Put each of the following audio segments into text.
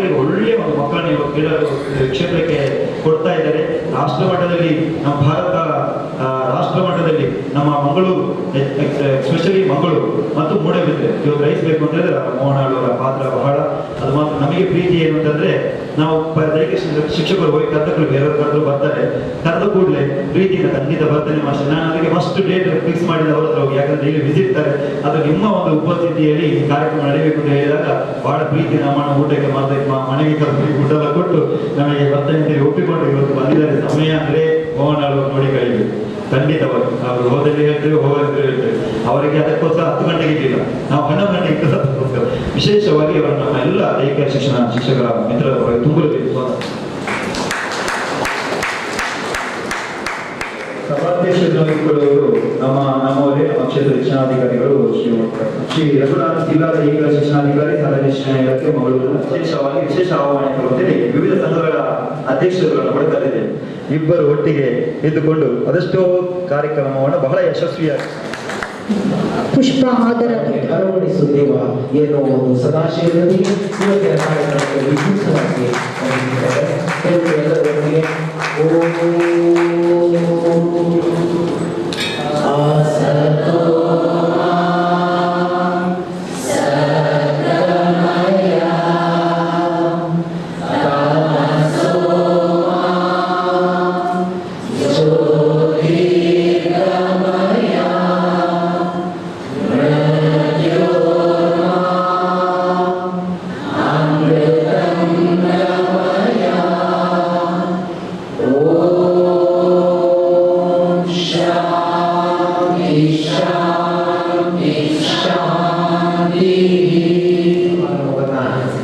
ಮಕ್ಕಳಿಗೆ ಒಳ್ಳೆಯ ಒಂದು ಮಕ್ಕಳನ್ನು ಇವಾಗ ಕ್ರೀಡಾ ಕ್ಷೇತ್ರಕ್ಕೆ ಕೊಡ್ತಾ ಇದ್ದಾರೆ. ರಾಷ್ಟ್ರ ಮಟ್ಟದಲ್ಲಿ ನಮ್ಮ ಭಾರತ ರಾಷ್ಟ್ರ ಮಟ್ಟದಲ್ಲಿ ನಮ್ಮ ಮಂಗಳೂರು, ಎಸ್ಪೆಷಲಿ ಮಂಗಳೂರು ಮತ್ತು ಮೂಡಬಿದ್ರೆ ಇವಾಗ ಗ್ರಹಿಸಬೇಕು ಅಂತಂದ್ರೆ ಮೋಹನ್ ಅವರ ಪಾತ್ರ ಬಹಳ. ಅದು ಮಾತ್ರ ನಮಗೆ ಪ್ರೀತಿ ಏನು ಅಂತಂದ್ರೆ, ನಾವು ದೈಹಿಕ ಶಿಕ್ಷಕರು ಹೋಗಿ ಕರೆದು ಬೇರೆಯವ್ರು ಕರೆದು ಬರ್ತಾರೆ, ಕರೆದ ಕೂಡಲೇ ಪ್ರೀತಿಯಿಂದ ಖಂಡಿತ ಬರ್ತೇನೆ ಮಾಸ್ಟರ್, ನಾನು ಅದಕ್ಕೆ ಫಸ್ಟ್ ಡೇಟ್ ಫಿಕ್ಸ್ ಮಾಡಿದ ಅವ್ರ ಹತ್ರ ಹೋಗಿ, ಯಾಕಂದ್ರೆ ಇಲ್ಲಿ ವಿಸಿಟ್ ತಾರೆ, ಅದು ನಿಮ್ಮ ಒಂದು ಉಪಸ್ಥಿತಿಯಲ್ಲಿ ಈ ಕಾರ್ಯಕ್ರಮ ನಡೆಯಬೇಕು ಅಂತ ಹೇಳಿದಾಗ ಬಹಳ ಪ್ರೀತಿ ನಮ್ಮ ಊಟಕ್ಕೆ ಮನೆಗೆ ಕರೆದು ಊಟ ಎಲ್ಲ ಕೊಟ್ಟು ನಮಗೆ ಬರ್ತೇನೆ ಅಂತ ಒಪ್ಪಿಕೊಂಡು ಇವತ್ತು ಬಂದಿದ್ದಾರೆ. ಸಮಯ ಅಂದ್ರೆ ಮೋಹನ್ ಅವರು ನೋಡಿ ಕಳಿಬೇಕು ಖಂಡಿತವಾಗಿ. ಅವರು ಹೋದಲ್ಲಿ ಹೇಳ್ತೇವೆ, ಹೋಗಂದ್ರೆ ಹೇಳ್ತೇವೆ. ಅವರಿಗೆ ಅದಕ್ಕೋಸ್ಕರ 10 ಗಂಟೆಗೆ ಇದ್ದಿಲ್ಲ, ನಾವು 11 ಗಂಟೆಗೆ ಅದಕ್ಕೋಸ್ಕರ ವಿಶೇಷವಾಗಿ ಅವರು ನಮ್ಮ ಎಲ್ಲ ದೈಹಿಕ ಶಿಕ್ಷಕರ ಮಿತ್ರರ ತುಂಬಬೇಕು. ಸಭಾಧ್ಯಕ್ಷರಾಗಿಕೊಳ್ಳುವರು ನಮ್ಮವರೇ, ನಮ್ಮ ಕ್ಷೇತ್ರ ಶಿಕ್ಷಣಾಧಿಕಾರಿಗಳು ಶ್ರೀ ರಘುನಾಥ್ ಜಿಲ್ಲಾ ದೈಹಿಕ ಶಿಕ್ಷಣಾಧಿಕಾರಿ ಸಾರ್ವಜನಿಕ ಇಲಾಖೆ ಮಂಗಳೂರು. ವಿಶೇಷ ಆಹ್ವಾನಿತರು ಅಂತೇಳಿ ವಿವಿಧ ಸಂಘಗಳ ಅಧ್ಯಕ್ಷರುಗಳನ್ನು ಕೂಡ ಕರೆದಿದೆ. ಇಬ್ಬರು ಒಟ್ಟಿಗೆ ಇದ್ದುಕೊಂಡು ಅದೆಷ್ಟೋ ಕಾರ್ಯಕ್ರಮವನ್ನು ಬಹಳ ಯಶಸ್ವಿಯಾಗಿ ಪುಷ್ಪ ಅರವಣಿಸುತ್ತೇವ ಏನೋ ಒಂದು ಸದಾಶಯದೊಂದಿಗೆ ಇವತ್ತಿನ ಕಾರ್ಯಕ್ರಮಕ್ಕೆ ವಿಶೇಷವಾಗಿ ಎಲ್ಲರೊಂದಿಗೆ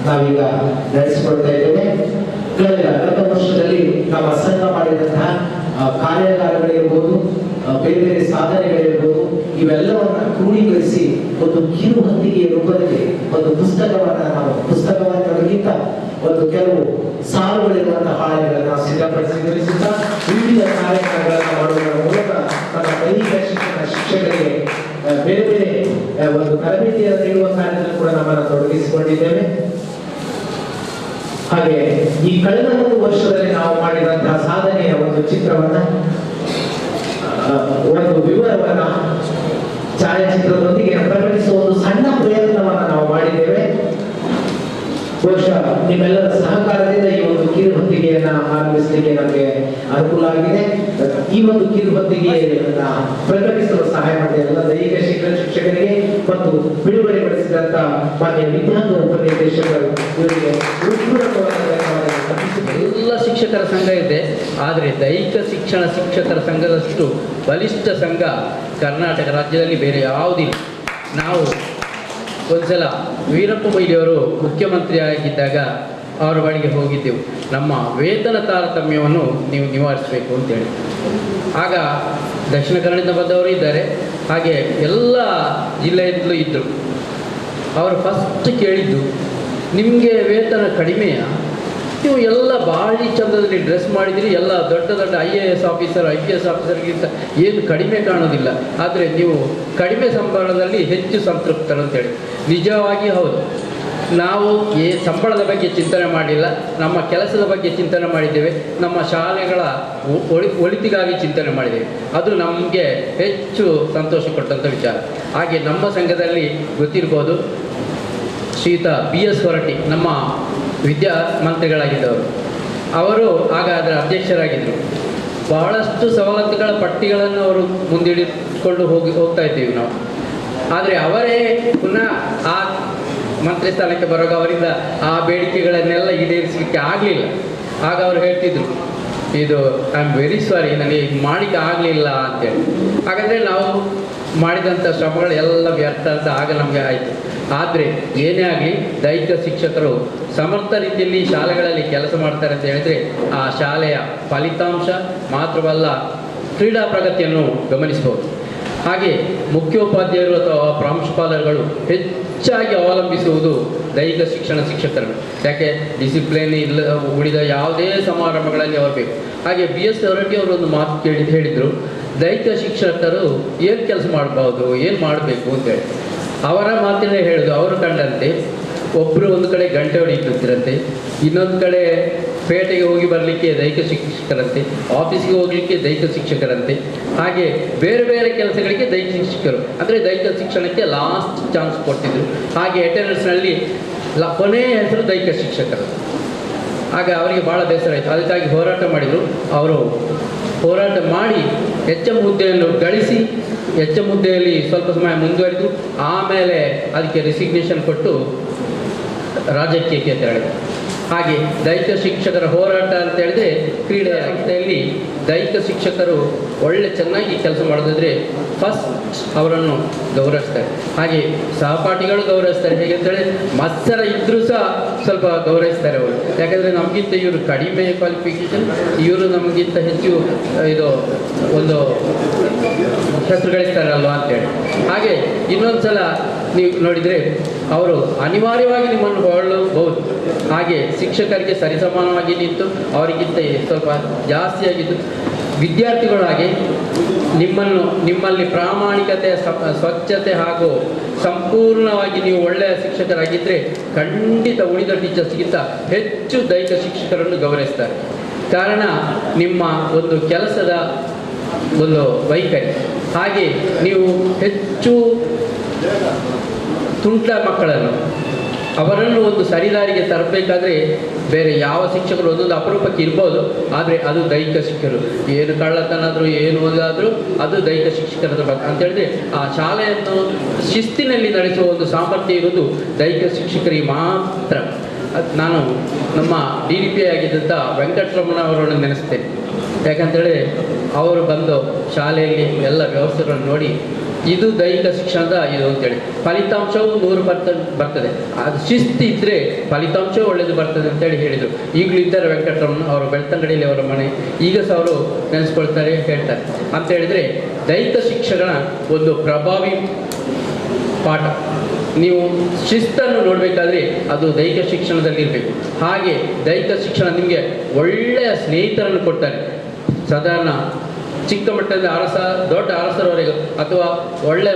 ನಾವೀಗ ನಡೆಸಿಕೊಳ್ತಾ ಇದ್ದೇವೆ. ಕಳೆದ ವರ್ಷದಲ್ಲಿ ನಮ್ಮ ಸಂಘ ಮಾಡಿದಂತಹ ಕಾರ್ಯಾಗಾರಗಳಿರ್ಬೋದು, ಬೇರೆ ಬೇರೆ ಸಾಧನೆಗಳಿರ್ಬೋದು, ಇವೆಲ್ಲವನ್ನ ಕ್ರೋಢೀಕರಿಸಿ ಒಂದು ಕಿರುಹಂದಿಗೆಯ ರೂಪದಲ್ಲಿ ಒಂದು ಪುಸ್ತಕವನ್ನೋದಕ್ಕಿಂತ ಒಂದು ಕೆಲವು ಸಾಲುಗಳಿರುವಂತಹ ಹಾಳೆಗಳನ್ನು ಸಿದ್ಧಪಡಿಸುತ್ತಾ ವಿವಿಧ ಕಾರ್ಯಕ್ರಮಗಳನ್ನು ಮಾಡುವುದರ ಮೂಲಕ ನಮ್ಮ ದೈಹಿಕ ಶಿಕ್ಷಕರಿಗೆ ಬೇರೆ ಬೇರೆ ಒಂದು ತರಬೇತಿಯನ್ನು ನೀಡುವ ಕಾರ್ಯದಲ್ಲಿ ಕೂಡ ನಮ್ಮನ್ನು ತೊಡಗಿಸಿಕೊಂಡಿದ್ದೇವೆ. ಹಾಗೆ ಈ ಕಳೆದ 1 ವರ್ಷದಲ್ಲಿ ನಾವು ಮಾಡಿದಂತಹ ಸಾಧನೆಯ ಒಂದು ಚಿತ್ರವನ್ನ, ಒಂದು ವಿವರವನ್ನ ಛಾಯಾಚಿತ್ರದೊಂದಿಗೆ ಪ್ರಕಟಿಸುವ ಒಂದು ಸಣ್ಣ ಪ್ರಯತ್ನವನ್ನ ನಾವು ಮಾಡಿದ್ದೇವೆ. ಬಹುಶಃ ನಿಮ್ಮೆಲ್ಲರ ಸಹಕಾರದಿಂದ ಈ ಒಂದು ಕಿರುಹೊತ್ತಿಗೆಯನ್ನ ಆರಂಭಿಸಲಿಕ್ಕೆ ನಮಗೆ ಅನುಕೂಲ ಆಗಿದೆ. ಈ ಒಂದು ಕಿರುಹೊತ್ತಿಗೆಯನ್ನ ಪ್ರಕಟಿಸಲು ಸಹಾಯ ಮಾಡಿದ ಎಲ್ಲ ದೈಹಿಕ ಶಿಕ್ಷಕರಿಗೆ ಮತ್ತು ಬಿಡುಗಡೆಗೊಳಿಸಿದಂತ ಮಾನ್ಯ ವಿಜ್ಞಾನ ಉಪನಿರ್ದೇಶಕರು ಇವರಿಗೆ ಎಲ್ಲ ಶಿಕ್ಷಕರ ಸಂಘ ಇದೆ, ಆದರೆ ದೈಹಿಕ ಶಿಕ್ಷಕರ ಸಂಘದಷ್ಟು ಬಲಿಷ್ಠ ಸಂಘ ಕರ್ನಾಟಕ ರಾಜ್ಯದಲ್ಲಿ ಬೇರೆ ಯಾವುದಿಲ್ಲ. ನಾವು ಒಂದ್ಸಲ ವೀರಪ್ಪ ಮೊಯ್ಲಿಯವರು ಮುಖ್ಯಮಂತ್ರಿ ಆಗಿದ್ದಾಗ ಅವರ ಬಳಿಗೆ ಹೋಗಿದ್ದೆವು. ನಮ್ಮ ವೇತನ ತಾರತಮ್ಯವನ್ನು ನೀವು ನಿವಾರಿಸಬೇಕು ಅಂತೇಳಿ. ಆಗ ದಕ್ಷಿಣ ಕನ್ನಡದಿಂದ ಬಂದವರು ಇದ್ದಾರೆ, ಹಾಗೆ ಎಲ್ಲ ಜಿಲ್ಲೆಯಿಂದಲೂ ಇದ್ದರು. ಅವರು ಫಸ್ಟ್ ಕೇಳಿದ್ದು, ನಿಮಗೆ ವೇತನ ಕಡಿಮೆಯಾ? ನೀವು ಎಲ್ಲ ಭಾರಿ ಚಂದದಲ್ಲಿ ಡ್ರೆಸ್ ಮಾಡಿದಿರಿ, ಎಲ್ಲ ದೊಡ್ಡ ದೊಡ್ಡ IAS ಆಫೀಸರ್ IPS ಆಫೀಸರ್ಗಿಂತ ಏನು ಕಡಿಮೆ ಕಾಣೋದಿಲ್ಲ, ಆದರೆ ನೀವು ಕಡಿಮೆ ಸಂಬಳದಲ್ಲಿ ಹೆಚ್ಚು ಸಂತೃಪ್ತರು ಅಂತೇಳಿ. ನಿಜವಾಗಿ ಹೌದು, ನಾವು ಸಂಬಳದ ಬಗ್ಗೆ ಚಿಂತನೆ ಮಾಡಿಲ್ಲ, ನಮ್ಮ ಕೆಲಸದ ಬಗ್ಗೆ ಚಿಂತನೆ ಮಾಡಿದ್ದೇವೆ, ನಮ್ಮ ಶಾಲೆಗಳ ಒಳಿತಿಗಾಗಿ ಚಿಂತನೆ ಮಾಡಿದ್ದೇವೆ. ಅದು ನಮಗೆ ಹೆಚ್ಚು ಸಂತೋಷ ಕೊಟ್ಟಂಥ ವಿಚಾರ. ಹಾಗೆ ನಮ್ಮ ಸಂಘದಲ್ಲಿ ಗೊತ್ತಿರ್ಬೋದು, ಶ್ರೀಯುತ BS ಹೊರಟ್ಟಿ ನಮ್ಮ ವಿದ್ಯಾಮಂತ್ರಿಗಳಾಗಿದ್ದವರು, ಅವರು ಆಗ ಅದರ ಅಧ್ಯಕ್ಷರಾಗಿದ್ದರು. ಬಹಳಷ್ಟು ಸವಲತ್ತುಗಳ ಪಟ್ಟಿಗಳನ್ನು ಅವರು ಮುಂದಿಡಿದುಕೊಂಡು ಹೋಗ್ತಾ ಇದ್ದೀವಿ ನಾವು. ಆದರೆ ಅವರೇ ಪುನಃ ಆ ಮಂತ್ರಿ ಸ್ಥಾನಕ್ಕೆ ಬರುವಾಗ ಅವರಿಂದ ಆ ಬೇಡಿಕೆಗಳನ್ನೆಲ್ಲ ಈಡೇರಿಸಲಿಕ್ಕೆ ಆಗಲಿಲ್ಲ. ಆಗ ಅವರು ಹೇಳ್ತಿದ್ರು, ಇದು ಐ ಆಮ್ ವೆರಿ ಸಾರಿ, ನನಗೆ ಮಾಡಲಿಕ್ಕೆ ಆಗಲಿಲ್ಲ ಅಂತೇಳಿ. ಹಾಗಾದರೆ ನಾವು ಮಾಡಿದಂಥ ಶ್ರಮಗಳು ಎಲ್ಲ ವ್ಯರ್ಥ ಅಂತ ಆಗ ನಮಗೆ ಆಯಿತು. ಆದರೆ ಏನೇ ಆಗಲಿ ದೈಹಿಕ ಶಿಕ್ಷಕರು ಸಮರ್ಥ ರೀತಿಯಲ್ಲಿ ಶಾಲೆಗಳಲ್ಲಿ ಕೆಲಸ ಮಾಡ್ತಾರೆ ಅಂತ ಹೇಳಿದರೆ ಆ ಶಾಲೆಯ ಫಲಿತಾಂಶ ಮಾತ್ರವಲ್ಲ, ಕ್ರೀಡಾ ಪ್ರಗತಿಯನ್ನು ಗಮನಿಸಬಹುದು. ಹಾಗೆ ಮುಖ್ಯೋಪಾಧ್ಯಾಯರು ಅಥವಾ ಪ್ರಾಂಶುಪಾಲರುಗಳು ಹೆಚ್ಚಾಗಿ ಅವಲಂಬಿಸುವುದು ದೈಹಿಕ ಶಿಕ್ಷಕರನ್ನು. ಯಾಕೆ ಡಿಸಿಪ್ಲಿನ್ ಇಲ್ಲ, ಉಳಿದ ಯಾವುದೇ ಸಮಾರಂಭಗಳಲ್ಲಿ ಅವರು ಬೇಕು. ಹಾಗೆ BS ಹೊರಟ್ಟಿ ಅವರು ಒಂದು ಮಾತು ಹೇಳಿದರು, ದೈಹಿಕ ಶಿಕ್ಷಕರು ಏನು ಕೆಲಸ ಮಾಡ್ಬೋದು, ಏನು ಮಾಡಬೇಕು ಅಂತೇಳಿ. ಅವರ ಮಾತಿನ ಹೇಳೋದು, ಅವರು ಕಂಡಂತೆ ಒಬ್ಬರು ಒಂದು ಕಡೆ ಗಂಟೆ ಹೊಡಿತಿರಂತೆ, ಇನ್ನೊಂದು ಕಡೆ ಪೇಟೆಗೆ ಹೋಗಿ ಬರಲಿಕ್ಕೆ ದೈಹಿಕ ಶಿಕ್ಷಕರಂತೆ, ಆಫೀಸ್ಗೆ ಹೋಗಲಿಕ್ಕೆ ದೈಹಿಕ ಶಿಕ್ಷಕರಂತೆ, ಹಾಗೆ ಬೇರೆ ಬೇರೆ ಕೆಲಸಗಳಿಗೆ ದೈಹಿಕ ಶಿಕ್ಷಕರು, ಅಂದರೆ ದೈಹಿಕ ಶಿಕ್ಷಣಕ್ಕೆ ಲಾಸ್ಟ್ ಚಾನ್ಸ್ ಕೊಡ್ತಿದ್ರು. ಹಾಗೆ ಅಟೆಂಡೆನ್ಸ್ನಲ್ಲಿ ಕೊನೆಯ ಹೆಸರು ದೈಹಿಕ ಶಿಕ್ಷಕರು. ಆಗ ಅವರಿಗೆ ಭಾಳ ಬೇಸರ ಆಯಿತು. ಅದಕ್ಕಾಗಿ ಹೋರಾಟ ಮಾಡಿದರು. ಅವರು ಹೋರಾಟ ಮಾಡಿ HM ಹುದ್ದೆಯನ್ನು ಗಳಿಸಿ HM ಹುದ್ದೆಯಲ್ಲಿ ಸ್ವಲ್ಪ ಸಮಯ ಮುಂದುವರಿದು ಆಮೇಲೆ ಅದಕ್ಕೆ ರಿಸಿಗ್ನೇಷನ್ ಕೊಟ್ಟು ರಾಜಕೀಯಕ್ಕೆ ತೆರಳಿದರು. ಹಾಗೆ ದೈಹಿಕ ಶಿಕ್ಷಕರ ಹೋರಾಟ ಅಂತ ಹೇಳಿದ್ರೆ ಕ್ರೀಡೆ ಸಂಸ್ಥೆಯಲ್ಲಿ ದೈಹಿಕ ಶಿಕ್ಷಕರು ಒಳ್ಳೆ ಚೆನ್ನಾಗಿ ಕೆಲಸ ಮಾಡೋದಾದರೆ ಫಸ್ಟ್ ಅವರನ್ನು ಗೌರವಿಸ್ತಾರೆ. ಹಾಗೆ ಸಹಪಾಠಿಗಳು ಗೌರವಿಸ್ತಾರೆ. ಹೇಗೆ ಅಂತೇಳಿ ಮತ್ಸರ ಇದ್ದರೂ ಸಹ ಸ್ವಲ್ಪ ಗೌರವಿಸ್ತಾರೆ ಅವರು. ಯಾಕಂದರೆ ನಮಗಿಂತ ಇವರು ಕಡಿಮೆ ಕ್ವಾಲಿಫಿಕೇಷನ್, ಇವರು ನಮಗಿಂತ ಹೆಚ್ಚು ಇದು ಒಂದು ಹೆಸರು ಗಳಿಸ್ತಾರಲ್ವ ಅಂತೇಳಿ. ಹಾಗೆ ಇನ್ನೊಂದು ಸಲ ನೀವು ನೋಡಿದರೆ ಅವರು ಅನಿವಾರ್ಯವಾಗಿ ನಿಮ್ಮನ್ನು ಹೊಗಳಬಹುದು. ಹಾಗೆ ಶಿಕ್ಷಕರಿಗೆ ಸರಿಸಮಾನವಾಗಿ ನಿಂತು ಅವರಿಗಿಂತ ಸ್ವಲ್ಪ ಜಾಸ್ತಿಯಾಗಿದ್ದು ವಿದ್ಯಾರ್ಥಿಗಳು ಹಾಗೆ ನಿಮ್ಮಲ್ಲಿ ಪ್ರಾಮಾಣಿಕತೆ, ಸ್ವಚ್ಛತೆ ಹಾಗೂ ಸಂಪೂರ್ಣವಾಗಿ ನೀವು ಒಳ್ಳೆಯ ಶಿಕ್ಷಕರಾಗಿದ್ದರೆ ಖಂಡಿತ ಉಳಿದ ಟೀಚರ್ಸ್ಗಿಂತ ಹೆಚ್ಚು ದೈಹಿಕ ಶಿಕ್ಷಕರನ್ನು ಗೌರವಿಸ್ತಾರೆ. ಕಾರಣ ನಿಮ್ಮ ಒಂದು ಕೆಲಸದ ಒಂದು ವೈಖರಿ. ಹಾಗೆ ನೀವು ಹೆಚ್ಚು ತುಂಟ ಮಕ್ಕಳನ್ನು ಅವರನ್ನು ಒಂದು ಸರಿದಾರಿಗೆ ತರಬೇಕಾದ್ರೆ ಬೇರೆ ಯಾವ ಶಿಕ್ಷಕರು ಒಂದೊಂದು ಅಪರೂಪಕ್ಕೆ ಇರ್ಬೋದು, ಆದರೆ ಅದು ದೈಹಿಕ ಶಿಕ್ಷಕರು. ಏನು ಕಳ್ಳತನಾದರೂ ಏನು ಒಂದಾದರೂ ಅದು ದೈಹಿಕ ಶಿಕ್ಷಕರ ಅಂತ ಹೇಳಿದ್ರೆ ಆ ಶಾಲೆಯನ್ನು ಶಿಸ್ತಿನಲ್ಲಿ ನಡೆಸುವ ಒಂದು ಸಾಮರ್ಥ್ಯ ಇರೋದು ದೈಹಿಕ ಶಿಕ್ಷಕರಿಗೆ ಮಾತ್ರ. ನಾನು ನಮ್ಮ DDP ಆಗಿದ್ದಂಥ ವೆಂಕಟರಮಣ ಅವರನ್ನು ನೆನೆಸ್ತೇನೆ. ಯಾಕಂತೇಳಿ ಅವರು ಬಂದು ಶಾಲೆಯಲ್ಲಿ ಎಲ್ಲ ವ್ಯವಸ್ಥೆಗಳನ್ನು ನೋಡಿ ಇದು ದೈಹಿಕ ಶಿಕ್ಷಣದ ಇದು ಅಂತೇಳಿ ಫಲಿತಾಂಶವು 100% ಬರ್ತದೆ, ಅದು ಶಿಸ್ತು ಇದ್ದರೆ ಫಲಿತಾಂಶವೂ ಒಳ್ಳೆಯದು ಬರ್ತದೆ ಅಂತೇಳಿ ಹೇಳಿದರು. ಈಗಲೂ ಇದ್ದಾರೆ ವೆಂಕಟರಮಣ ಅವರು, ಬೆಳ್ತಂಗಡಿಯಲ್ಲಿ ಅವರ ಮನೆ. ಈಗ ಸಹ ಅವರು ನೆನೆಸ್ಕೊಳ್ತಾರೆ, ಹೇಳ್ತಾರೆ. ಅಂತ ಹೇಳಿದರೆ ದೈಹಿಕ ಶಿಕ್ಷಣ ಒಂದು ಪ್ರಭಾವಿ ಪಾಠ. ನೀವು ಶಿಸ್ತನ್ನು ನೋಡಬೇಕಾದ್ರೆ ಅದು ದೈಹಿಕ ಶಿಕ್ಷಣದಲ್ಲಿರಬೇಕು. ಹಾಗೆ ದೈಹಿಕ ಶಿಕ್ಷಣ ನಿಮಗೆ ಒಳ್ಳೆಯ ಸ್ನೇಹಿತರನ್ನು ಕೊಡ್ತಾರೆ. ಸಾಧಾರಣ ಚಿಕ್ಕ ಮಟ್ಟದ ದೊಡ್ಡ ಅರಸರವರೆಗೂ ಅಥವಾ ಒಳ್ಳೆಯ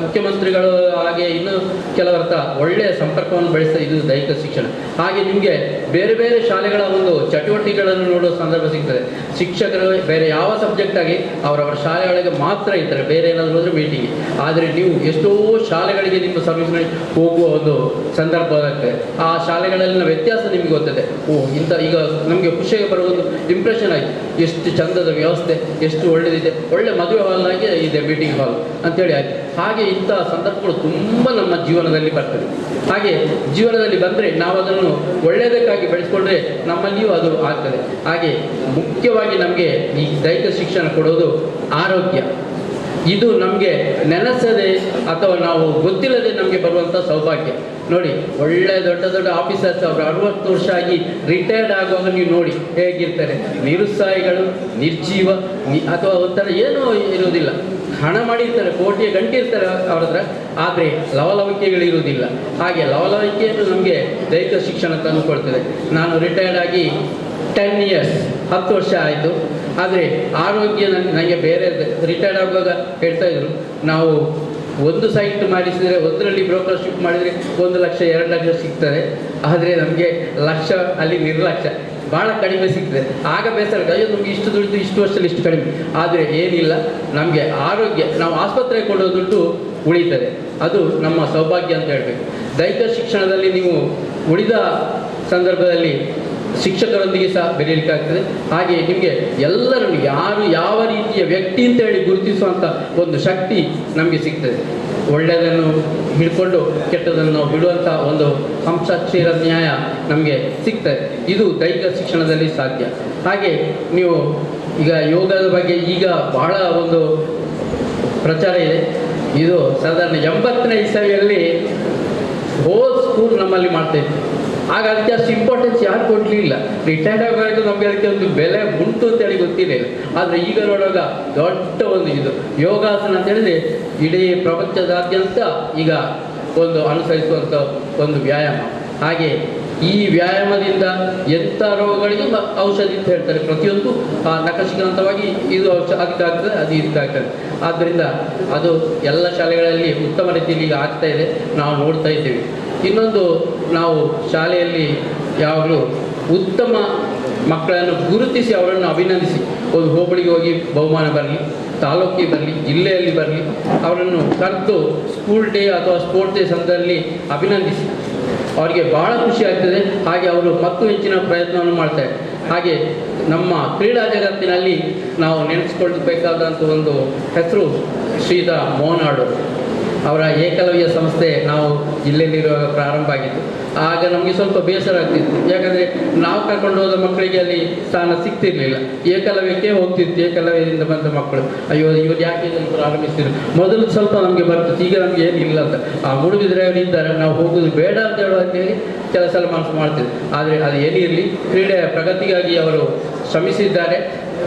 ಮುಖ್ಯಮಂತ್ರಿಗಳು ಹಾಗೆ ಇನ್ನೂ ಕೆಲವರ್ತ ಒಳ್ಳೆಯ ಸಂಪರ್ಕವನ್ನು ಬೆಳೆಸ್ತಾ ಇದು ದೈಹಿಕ ಶಿಕ್ಷಣ. ಹಾಗೆ ನಿಮಗೆ ಬೇರೆ ಬೇರೆ ಶಾಲೆಗಳ ಒಂದು ಚಟುವಟಿಕೆಗಳನ್ನು ನೋಡುವ ಸಂದರ್ಭ ಸಿಗ್ತದೆ. ಶಿಕ್ಷಕರು ಬೇರೆ ಯಾವ ಸಬ್ಜೆಕ್ಟ್ ಆಗಿ ಅವರವರ ಶಾಲೆಗಳಿಗೆ ಮಾತ್ರ ಇರ್ತಾರೆ, ಬೇರೆ ಏನಾದರೂ ಹೋದರೆ ಮೀಟಿಂಗ್. ಆದರೆ ನೀವು ಎಷ್ಟೋ ಶಾಲೆಗಳಿಗೆ ನಿಮ್ಮ ಸರ್ವಿಸ್ನಲ್ಲಿ ಹೋಗುವ ಒಂದು ಸಂದರ್ಭ ಆಗುತ್ತೆ. ಆ ಶಾಲೆಗಳಲ್ಲಿನ ವ್ಯತ್ಯಾಸ ನಿಮಗೆ ಗೊತ್ತದೆ. ಇಂಥ ಈಗ ನಮಗೆ ಖುಷಿಗೆ ಬರುವ ಒಂದು ಇಂಪ್ರೆಷನ್ ಆಯಿತು, ಎಷ್ಟು ಚಂದದ ವ್ಯವಸ್ಥೆ, ಎಷ್ಟು ಒಳ್ಳೆಯದಿದೆ, ಒಳ್ಳೆ ಮದುವೆ ಹಾಲ್ನಾಗೆ ಇದೆ ಮೀಟಿಂಗ್ ಹಾಲ್ ಅಂತೇಳಿ ಆಯಿತು. ಹಾಗೆ ಇಂಥ ಸಂದರ್ಭಗಳು ತುಂಬ ನಮ್ಮ ಜೀವನದಲ್ಲಿ ಬರ್ತದೆ. ಹಾಗೆ ಜೀವನದಲ್ಲಿ ಬಂದರೆ ನಾವು ಅದನ್ನು ಒಳ್ಳೆಯದಕ್ಕಾಗಿ ಬೆಳೆಸ್ಕೊಂಡ್ರೆ ನಮ್ಮಲ್ಲಿಯೂ ಅದು ಆಗ್ತದೆ. ಹಾಗೆ ಮುಖ್ಯವಾಗಿ ನಮಗೆ ಈ ದೈಹಿಕ ಶಿಕ್ಷಣ ಕೊಡೋದು ಆರೋಗ್ಯ. ಇದು ನಮಗೆ ನೆನೆಸದೆ ಅಥವಾ ನಾವು ಗೊತ್ತಿಲ್ಲದೆ ನಮಗೆ ಬರುವಂಥ ಸೌಭಾಗ್ಯ. ನೋಡಿ, ಒಳ್ಳೆ ದೊಡ್ಡ ದೊಡ್ಡ ಆಫೀಸರ್ಸ್ ಅವರು 60 ವರ್ಷ ಆಗಿ ರಿಟೈರ್ಡ್ ಆಗುವಾಗ ನೀವು ನೋಡಿ ಹೇಗಿರ್ತಾರೆ. ನಿರುತ್ಸಾಹಿಗಳು, ನಿರ್ಜೀವ ಅಥವಾ ಒಂಥರ ಏನೂ ಇರುವುದಿಲ್ಲ. ಹಣ ಮಾಡಿರ್ತಾರೆ, ಕೋಟಿಯ ಗಂಟೆ ಇರ್ತಾರೆ ಅವ್ರ ಹತ್ರ, ಆದರೆ ಲವಲವಿಕೆಗಳಿರುವುದಿಲ್ಲ. ಹಾಗೆ ಲವಲವಿಕೆಯನ್ನು ನಮಗೆ ದೈಹಿಕ ಶಿಕ್ಷಣ ತಂದುಕೊಳ್ತದೆ. ನಾನು ರಿಟೈರ್ಡ್ ಆಗಿ 10 years 10 ವರ್ಷ ಆಯಿತು. ಆದರೆ ಆರೋಗ್ಯ ನನಗೆ ಬೇರೆ ರಿಟೈರ್ಡ್ ಆಗುವಾಗ ಹೇಳ್ತಾ ಇದ್ರು, ನಾವು ಒಂದು ಸೈಟ್ ಮಾಡಿಸಿದರೆ ಒಂದರಲ್ಲಿ ಬ್ರೋಕರ್ಶಿಪ್ ಮಾಡಿದರೆ 1 ಲಕ್ಷ 2 ಲಕ್ಷ ಸಿಗ್ತದೆ, ಆದರೆ ನಮಗೆ ಲಕ್ಷ ಅಲ್ಲಿ ನಿರ್ಲಕ್ಷ್ಯ, ಭಾಳ ಕಡಿಮೆ ಸಿಗ್ತದೆ. ಆಗ ಬೇಸರ, ಅಯ್ಯೋ ನಮಗೆ ಇಷ್ಟು ದುಡ್ಡು ಇಷ್ಟು ವರ್ಷದಲ್ಲಿ ಇಷ್ಟು ಕಡಿಮೆ. ಆದರೆ ಏನಿಲ್ಲ, ನಮಗೆ ಆರೋಗ್ಯ, ನಾವು ಆಸ್ಪತ್ರೆಗೆ ಕೊಡೋ ದುಡ್ಡು ಉಳಿತದೆ. ಅದು ನಮ್ಮ ಸೌಭಾಗ್ಯ ಅಂತ ಹೇಳಬೇಕು. ದೈಹಿಕ ಶಿಕ್ಷಣದಲ್ಲಿ ನೀವು ಉಳಿದ ಸಂದರ್ಭದಲ್ಲಿ ಶಿಕ್ಷಕರೊಂದಿಗೆ ಸಹ ಬೆರೆಯಲಿಕ್ಕಾಗ್ತದೆ. ಹಾಗೆ ನಿಮಗೆ ಎಲ್ಲರನ್ನು ಯಾರು ಯಾವ ರೀತಿಯ ವ್ಯಕ್ತಿ ಅಂತ ಹೇಳಿ ಗುರುತಿಸುವಂಥ ಒಂದು ಶಕ್ತಿ ನಮಗೆ ಸಿಗ್ತದೆ. ಒಳ್ಳೆಯದನ್ನು ಹಿಡ್ಕೊಂಡು ಕೆಟ್ಟದನ್ನು ನಾವು ಬಿಡುವಂಥ ಒಂದು ಹಂಸಾಕ್ಷರ ನ್ಯಾಯ ನಮಗೆ ಸಿಗ್ತದೆ. ಇದು ದೈಹಿಕ ಶಿಕ್ಷಣದಲ್ಲಿ ಸಾಧ್ಯ. ಹಾಗೆ ನೀವು ಈಗ ಯೋಗದ ಬಗ್ಗೆ ಈಗ ಬಹಳ ಒಂದು ಪ್ರಚಾರ ಇದೆ. ಇದು ಸಾಧಾರಣ 80ನೇ ಇಸವಿಯಲ್ಲಿ ಹೋಲ್ ಸ್ಕೂಲ್ ನಮ್ಮಲ್ಲಿ ಮಾಡ್ತಾಯಿತ್ತು. ಆಗ ಅದಕ್ಕೆ ಅಷ್ಟು ಇಂಪಾರ್ಟೆನ್ಸ್ ಯಾರು ಕೊಡಲಿಲ್ಲ. ರಿಟೈರ್ಡ್ ಆಗೋವರೆಗೂ ನಮಗೆ ಅದಕ್ಕೆ ಒಂದು ಬೆಲೆ ಉಂಟು ಅಂತೇಳಿ ಗೊತ್ತಿರಲಿಲ್ಲ. ಆದರೆ ಈಗ ನೋಡುವಾಗ ದೊಡ್ಡ ಒಂದು ಇದು ಯೋಗಾಸನ ಅಂತ ಹೇಳಿದರೆ ಇಡೀ ಪ್ರಪಂಚದಾದ್ಯಂತ ಈಗ ಒಂದು ಅನುಸರಿಸುವಂಥ ಒಂದು ವ್ಯಾಯಾಮ. ಹಾಗೆ ಈ ವ್ಯಾಯಾಮದಿಂದ ಎಂಥ ರೋಗಗಳಿಗೆ ಔಷಧಿ ಅಂತ ಹೇಳ್ತಾರೆ. ಪ್ರತಿಯೊಂದು ನಖಶಿಖಾಂತವಾಗಿ ಇದು ಅದಕ್ಕಾಗ್ತದೆ, ಅದು ಇದಕ್ಕಾಗ್ತದೆ. ಆದ್ದರಿಂದ ಅದು ಎಲ್ಲ ಶಾಲೆಗಳಲ್ಲಿ ಉತ್ತಮ ರೀತಿಯಲ್ಲಿ ಈಗ ಆಗ್ತಾ ಇದೆ, ನಾವು ನೋಡ್ತಾ ಇದ್ದೀವಿ. ಇನ್ನೊಂದು ನಾವು ಶಾಲೆಯಲ್ಲಿ ಯಾವಾಗಲೂ ಉತ್ತಮ ಮಕ್ಕಳನ್ನು ಗುರುತಿಸಿ ಅವರನ್ನು ಅಭಿನಂದಿಸಿ, ಒಂದು ಹೋಬಳಿಗೆ ಹೋಗಿ ಬಹುಮಾನ ಬರಲಿ, ತಾಲೂಕಿಗೆ ಬರಲಿ, ಜಿಲ್ಲೆಯಲ್ಲಿ ಬರಲಿ, ಅವರನ್ನು ಕರೆದು ಸ್ಕೂಲ್ ಡೇ ಅಥವಾ ಸ್ಪೋರ್ಟ್ಸ್ ಡೇ ಸಂದರ್ಭದಲ್ಲಿ ಅಭಿನಂದಿಸಿ ಅವರಿಗೆ ಭಾಳ ಖುಷಿ ಆಗ್ತದೆ. ಹಾಗೆ ಅವರು ಮತ್ತು ಹೆಚ್ಚಿನ ಪ್ರಯತ್ನವನ್ನು ಮಾಡ್ತಾರೆ. ಹಾಗೆ ನಮ್ಮ ಕ್ರೀಡಾ ಜಗತ್ತಿನಲ್ಲಿ ನಾವು ನೆನೆಸ್ಕೊಳ್ಬೇಕಾದಂಥ ಒಂದು ಹೆಸರು ಶ್ರೀಯುತ ಮೋಹನಾಡು. ಅವರ ಏಕಲವ್ಯ ಸಂಸ್ಥೆ ನಾವು ಜಿಲ್ಲೆಯಲ್ಲಿರುವಾಗ ಪ್ರಾರಂಭ ಆಗಿತ್ತು. ಆಗ ನಮಗೆ ಸ್ವಲ್ಪ ಬೇಸರ ಆಗ್ತಿತ್ತು, ಯಾಕಂದರೆ ನಾವು ಕರ್ಕೊಂಡು ಹೋದ ಮಕ್ಕಳಿಗೆ ಅಲ್ಲಿ ಸ್ಥಾನ ಸಿಗ್ತಿರ್ಲಿಲ್ಲ. ಏಕಲವ್ಯಕ್ಕೆ ಹೋಗ್ತಿತ್ತು, ಏಕಲವ್ಯದಿಂದ ಬಂದ ಮಕ್ಕಳು, ಅಯ್ಯೋ ಇವರು ಯಾಕೆ ಇದನ್ನು ಪ್ರಾರಂಭಿಸ್ತಿದ್ರು, ಮೊದಲು ಸ್ವಲ್ಪ ನಮಗೆ ಬರ್ತಿತ್ತು, ಈಗ ನಮಗೆ ಏನಿಲ್ಲ ಅಂತ. ಆ ಮೂಡುಬಿದ್ರೆ ಅವರಿದ್ದಾರೆ, ನಾವು ಹೋಗೋದು ಬೇಡ ಅಂತ ಹೇಳುವಂತೇಳಿ ಕೆಲಸ ಎಲ್ಲ ಮನಸ್ಸು ಮಾಡ್ತಿದ್ವಿ. ಆದರೆ ಅದು ಏನಿರಲಿ, ಕ್ರೀಡೆಯ ಪ್ರಗತಿಗಾಗಿ ಅವರು ಶ್ರಮಿಸಿದ್ದಾರೆ.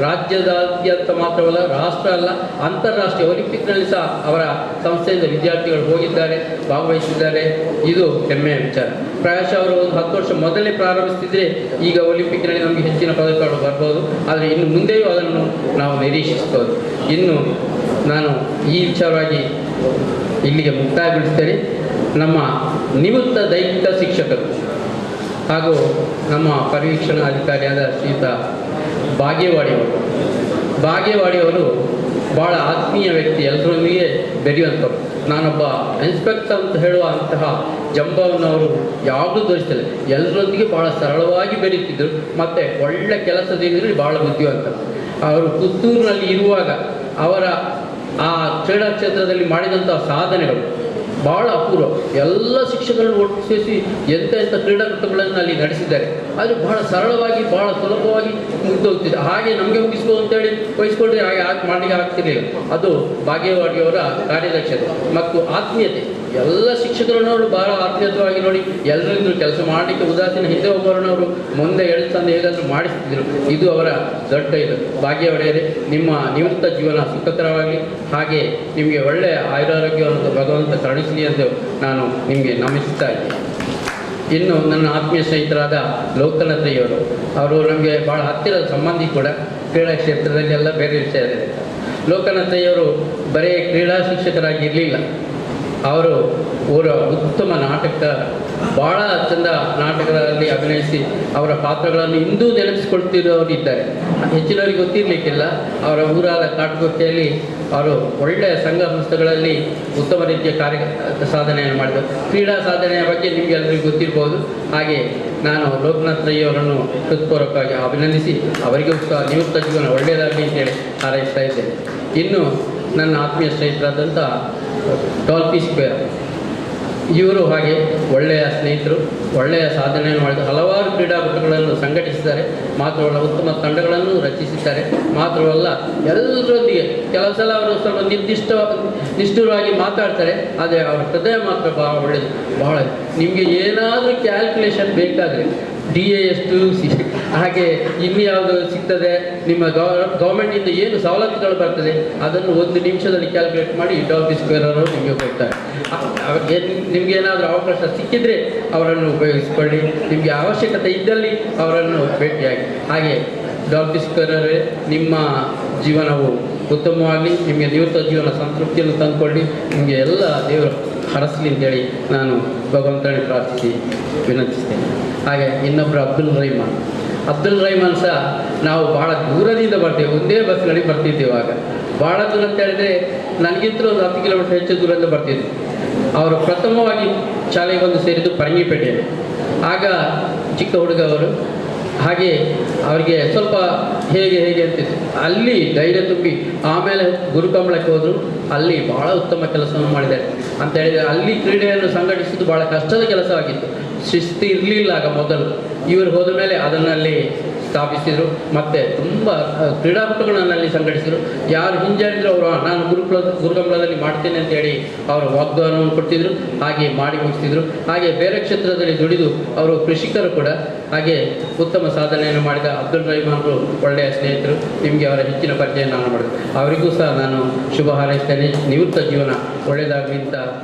ರಾಜ್ಯದಾದ್ಯಂತ ಮಾತ್ರವಲ್ಲ, ರಾಷ್ಟ್ರ ಅಲ್ಲ, ಅಂತಾರಾಷ್ಟ್ರೀಯ ಒಲಿಂಪಿಕ್ನಲ್ಲಿ ಸಹ ಅವರ ಸಂಸ್ಥೆಯಿಂದ ವಿದ್ಯಾರ್ಥಿಗಳು ಹೋಗಿದ್ದಾರೆ, ಭಾಗವಹಿಸಿದ್ದಾರೆ. ಇದು ಹೆಮ್ಮೆಯ ವಿಚಾರ. ಪ್ರಾಯಶಃ ಅವರು ಒಂದು 10 ವರ್ಷ ಮೊದಲೇ ಪ್ರಾರಂಭಿಸ್ತಿದ್ರೆ ಈಗ ಒಲಿಂಪಿಕ್ನಲ್ಲಿ ನಮಗೆ ಹೆಚ್ಚಿನ ಪದಕಗಳು ಬರ್ಬೋದು. ಆದರೆ ಇನ್ನು ಮುಂದೆಯೂ ಅದನ್ನು ನಾವು ನಿರೀಕ್ಷಿಸ್ಬೋದು. ಇನ್ನು ನಾನು ಈ ವಿಚಾರವಾಗಿ ಇಲ್ಲಿಗೆ ಮುಕ್ತಾಯಗೊಳಿಸ್ತೇನೆ. ನಮ್ಮ ನಿವೃತ್ತ ದೈಹಿಕ ಶಿಕ್ಷಕರು ಹಾಗೂ ನಮ್ಮ ಪರಿವೀಕ್ಷಣಾಧಿಕಾರಿಯಾದ ಶ್ರೀಯುತ ಭಾಗ್ಯವಾಡಿಯವರು ಭಾಳ ಆತ್ಮೀಯ ವ್ಯಕ್ತಿ, ಎಲ್ಲರೊಂದಿಗೆ ಬೆರೆಯುವಂಥವ್ರು. ನಾನೊಬ್ಬ ಇನ್ಸ್ಪೆಕ್ಟರ್ ಅಂತ ಹೇಳುವಂತಹ ಜಂಬವನ್ನು ಅವರು ಯಾವಾಗಲೂ ತೋರಿಸ್ತಾರೆ. ಎಲ್ಲರೊಂದಿಗೆ ಭಾಳ ಸರಳವಾಗಿ ಬೆರೆಯುತ್ತಿದ್ದರು ಮತ್ತು ಒಳ್ಳೆ ಕೆಲಸದಿಂದ ಭಾಳ ಬುದ್ಧಿವಂತರು. ಅವರು ಪುತ್ತೂರಿನಲ್ಲಿ ಇರುವಾಗ ಅವರ ಆ ಕ್ರೀಡಾ ಕ್ಷೇತ್ರದಲ್ಲಿ ಮಾಡಿದಂಥ ಸಾಧನೆಗಳು ಭಾಳ ಅಪೂರ್ವ. ಎಲ್ಲ ಶಿಕ್ಷಕರನ್ನು ಒಟ್ಟು ಸೇರಿಸಿ ಎಂಥ ಕ್ರೀಡಾಕೂಟಗಳನ್ನು ಅಲ್ಲಿ ನಡೆಸಿದ್ದಾರೆ. ಅದು ಬಹಳ ಸರಳವಾಗಿ, ಭಾಳ ಸುಲಭವಾಗಿ ಮುಗಿದೋಗ್ತಿದೆ. ಹಾಗೆ ನಮಗೆ ಮುಗಿಸ್ಬೋದು ಅಂತೇಳಿ ವಹಿಸ್ಕೊಂಡ್ರೆ ಹಾಗೆ ಮಾಡಲಿಕ್ಕೆ ಆಗ್ತಿರಲಿಲ್ಲ. ಅದು ಭಾಗ್ಯವಾಡಿಯವರ ಕಾರ್ಯದಕ್ಷತೆ ಮತ್ತು ಆತ್ಮೀಯತೆ. ಎಲ್ಲ ಶಿಕ್ಷಕರನ್ನವರು ಭಾಳ ಆತ್ಮೀಯತವಾಗಿ ನೋಡಿ ಎಲ್ಲರಿಂದಲೂ ಕೆಲಸ ಮಾಡಲಿಕ್ಕೆ ಉದಾಸೀನ ಹಿಂದೆ ಹೋಗೋರನ್ನವರು ಮುಂದೆ ತಂದು ಹೇಗಾದರೂ ಮಾಡಿಸ್ತಿದ್ರು. ಇದು ಅವರ ದೊಡ್ಡ ಇದು. ಭಾಗ್ಯವಾಡಿಯರೇ, ನಿಮ್ಮ ನಿವೃತ್ತ ಜೀವನ ಸುಖಕರವಾಗಲಿ, ಹಾಗೆ ನಿಮಗೆ ಒಳ್ಳೆಯ ಆಯುರಾರೋಗ್ಯವನ್ನು ಭಗವಂತ ಕರುಣಿಸಲಿ ಎಂದು ನಾನು ನಿಮಗೆ ನಮಿಸ್ತಾ ಇದ್ದೀನಿ. ಇನ್ನು ನನ್ನ ಆತ್ಮೀಯ ಸ್ನೇಹಿತರಾದ ಲೋಕನಾಥಯ್ಯವರು, ಅವರು ನಮಗೆ ಭಾಳ ಹತ್ತಿರದ ಸಂಬಂಧಿ ಕೂಡ. ಕ್ರೀಡಾ ಕ್ಷೇತ್ರದಲ್ಲಿ ಎಲ್ಲ ಬೇರೆ ವಿಷಯ ಇದೆ. ಲೋಕನಾಥಯ್ಯವರು ಬರೀ ಕ್ರೀಡಾ ಶಿಕ್ಷಕರಾಗಿ ಇರಲಿಲ್ಲ, ಅವರು ಉತ್ತಮ ನಾಟಕ, ಭಾಳ ಚಂದ ನಾಟಕಗಳಲ್ಲಿ ಅಭಿನಯಿಸಿ ಅವರ ಪಾತ್ರಗಳನ್ನು ಇಂದೂ ನೆನಪಿಸ್ಕೊಳ್ತಿರೋರು ಇದ್ದಾರೆ. ಹೆಚ್ಚಿನವರಿಗೆ ಗೊತ್ತಿರಲಿಕ್ಕಿಲ್ಲ. ಅವರ ಊರಾದ ಕಾಟುಗೊಪ್ಪೆಯಲ್ಲಿ ಅವರು ಒಳ್ಳೆಯ ಸಂಘ ಸಂಸ್ಥೆಗಳಲ್ಲಿ ಉತ್ತಮ ರೀತಿಯ ಸಾಧನೆಯನ್ನು ಮಾಡಿದರು. ಕ್ರೀಡಾ ಸಾಧನೆಯ ಬಗ್ಗೆ ನಿಮಗೆ ಎಲ್ಲರಿಗೂ ಗೊತ್ತಿರ್ಬೋದು. ಹಾಗೆ ನಾನು ಲೋಕನಾಥಯ್ಯವರನ್ನು ಹೃತ್ಪೂರ್ವಕವಾಗಿ ಅಭಿನಂದಿಸಿ ಅವರಿಗೂ ಸಹ ನಿವೃತ್ತ ಜೀವನ ಒಳ್ಳೆಯದಾಗಲಿ ಅಂತೇಳಿ ಹಾರೈಸ್ತಾ ಇದ್ದೇನೆ. ಇನ್ನು ನನ್ನ ಆತ್ಮೀಯ ಸ್ನೇಹಿತರಾದಂಥ ಡಾಲ್ಫಿ ಸ್ಕ್ವೇರ್, ಇವರು ಹಾಗೆ ಒಳ್ಳೆಯ ಸ್ನೇಹಿತರು, ಒಳ್ಳೆಯ ಸಾಧನೆಯನ್ನು ಮಾಡಿದ ಹಲವಾರು ಕ್ರೀಡಾಪಟುಗಳನ್ನು ಸಂಘಟಿಸಿದ್ದಾರೆ. ಮಾತ್ರವಲ್ಲ, ಉತ್ತಮ ತಂಡಗಳನ್ನು ರಚಿಸಿದ್ದಾರೆ. ಮಾತ್ರವಲ್ಲ, ಎಲ್ಲರೊಂದಿಗೆ ಕೆಲವು ಸಲ ಅವರು ಸ್ವಲ್ಪ ನಿಷ್ಠುರವಾಗಿ ಮಾತಾಡ್ತಾರೆ, ಆದರೆ ಅವರ ಹೃದಯ ಮಾತ್ರ ಭಾಳ ಒಳ್ಳೆಯದು. ಭಾಳ ನಿಮಗೆ ಏನಾದರೂ ಕ್ಯಾಲ್ಕುಲೇಷನ್ ಬೇಕಾದರೆ DAS ಹಾಗೆ ಇನ್ನು ಯಾವುದು ಸಿಗ್ತದೆ, ನಿಮ್ಮ ಗೌರ್ಮೆಂಟಿಂದ ಏನು ಸವಲತ್ತುಗಳು ಬರ್ತದೆ, ಅದನ್ನು 1 ನಿಮಿಷದಲ್ಲಿ ಕ್ಯಾಲ್ಕುಲೇಟ್ ಮಾಡಿ ಡಾಲ್ಫಿ ಸ್ಕ್ವೇರ್ ಅವರು ನಿಮಗೆ ಕೊಡ್ತಾರೆ. ನಿಮಗೆ ಏನಾದರೂ ಅವಕಾಶ ಸಿಕ್ಕಿದರೆ ಅವರನ್ನು ಉಪಯೋಗಿಸಿಕೊಳ್ಳಿ. ನಿಮಗೆ ಅವಶ್ಯಕತೆ ಇದ್ದಲ್ಲಿ ಅವರನ್ನು ಭೇಟಿಯಾಗಿ. ಹಾಗೆ ಡಾಲ್ಫಿ ಸ್ಕ್ವೇರ್ ಅವರೇ, ನಿಮ್ಮ ಜೀವನವು ಉತ್ತಮವಾಗಿ ನಿಮಗೆ ನಿವೃತ್ತ ಜೀವನ ಸಂತೃಪ್ತಿಯನ್ನು ತಂದುಕೊಳ್ಳಿ. ನಿಮಗೆ ಎಲ್ಲ ದೇವರು ಹರಸಲಿ ಅಂತೇಳಿ ನಾನು ಭಗವಂತನೇ ಪ್ರಾರ್ಥಿಸಿ ವಿನಂತಿಸ್ತೇನೆ. ಹಾಗೆ ಇನ್ನೊಬ್ಬರು ಅಬ್ದುಲ್ ರೈಮಾನ್ ಸಹ ನಾವು ಭಾಳ ದೂರದಿಂದ ಬರ್ತೇವೆ, ಒಂದೇ ಬಸ್ನಲ್ಲಿ ಬರ್ತಿದ್ದೇವೆ. ಆಗ ಭಾಳ ದೂರ ಅಂತ ಹೇಳಿದರೆ ನನಗಿಂತಲೂ ಒಂದು 10 ಕಿಲೋಮೀಟರ್ ಹೆಚ್ಚು ದೂರದಿಂದ ಬರ್ತಿದ್ದೆ. ಅವರು ಪ್ರಥಮವಾಗಿ ಶಾಲೆಗೆ ಬಂದು ಸೇರಿದ್ದು ಪರಂಗಿಪೇಟೆಯಲ್ಲಿ. ಆಗ ಚಿಕ್ಕ ಹುಡುಗ ಅವರು. ಹಾಗೆ ಅವರಿಗೆ ಸ್ವಲ್ಪ ಹೇಗೆ ಅಂತಿತ್ತು. ಅಲ್ಲಿ ಧೈರ್ಯ ತುಂಬಿ ಆಮೇಲೆ ಗುರುಕಂಬಳಕ್ಕೆ ಹೋದರು. ಅಲ್ಲಿ ಭಾಳ ಉತ್ತಮ ಕೆಲಸವನ್ನು ಮಾಡಿದ್ದಾರೆ ಅಂತ ಹೇಳಿದರೆ, ಅಲ್ಲಿ ಕ್ರೀಡೆಯನ್ನು ಸಂಘಟಿಸಿದ್ದು ಭಾಳ ಕಷ್ಟದ ಕೆಲಸವಾಗಿತ್ತು. ಶಿಸ್ತು ಇರಲಿಲ್ಲ ಆಗ ಮೊದಲು. ಇವರು ಹೋದ ಮೇಲೆ ಅದನ್ನಲ್ಲಿ ಸ್ಥಾಪಿಸಿದರು. ಮತ್ತು ತುಂಬ ಕ್ರೀಡಾಪಟುಗಳನ್ನಲ್ಲಿ ಸಂಘಟಿಸಿದರು. ಯಾರು ಹಿಂಜರಿದ್ರು ಅವರು ನಾನು ಗುರುಕಂಬಳದಲ್ಲಿ ಮಾಡ್ತೇನೆ ಅಂತೇಳಿ ಅವರು ವಾಗ್ದಾನವನ್ನು ಕೊಡ್ತಿದ್ರು. ಹಾಗೆ ಮಾಡಿ ಮುಗಿಸ್ತಿದ್ರು. ಹಾಗೆ ಬೇರೆ ಕ್ಷೇತ್ರದಲ್ಲಿ ದುಡಿದು ಅವರು ಕೃಷಿಕರು ಕೂಡ. ಹಾಗೆ ಉತ್ತಮ ಸಾಧನೆಯನ್ನು ಮಾಡಿದ ಅಬ್ದುಲ್ ರೈಮಾನ್ರು ಒಳ್ಳೆಯ ಸ್ನೇಹಿತರು. ನಿಮಗೆ ಅವರ ಹೆಚ್ಚಿನ ಪರಿಚಯ ನಾನು ಮಾಡಿದೆ. ಅವರಿಗೂ ಸಹ ನಾನು ಶುಭ ಹಾರೈಸ್ತೇನೆ. ನಿವೃತ್ತ ಜೀವನ ಒಳ್ಳೆಯದಾಗಲಿ ಅಂತ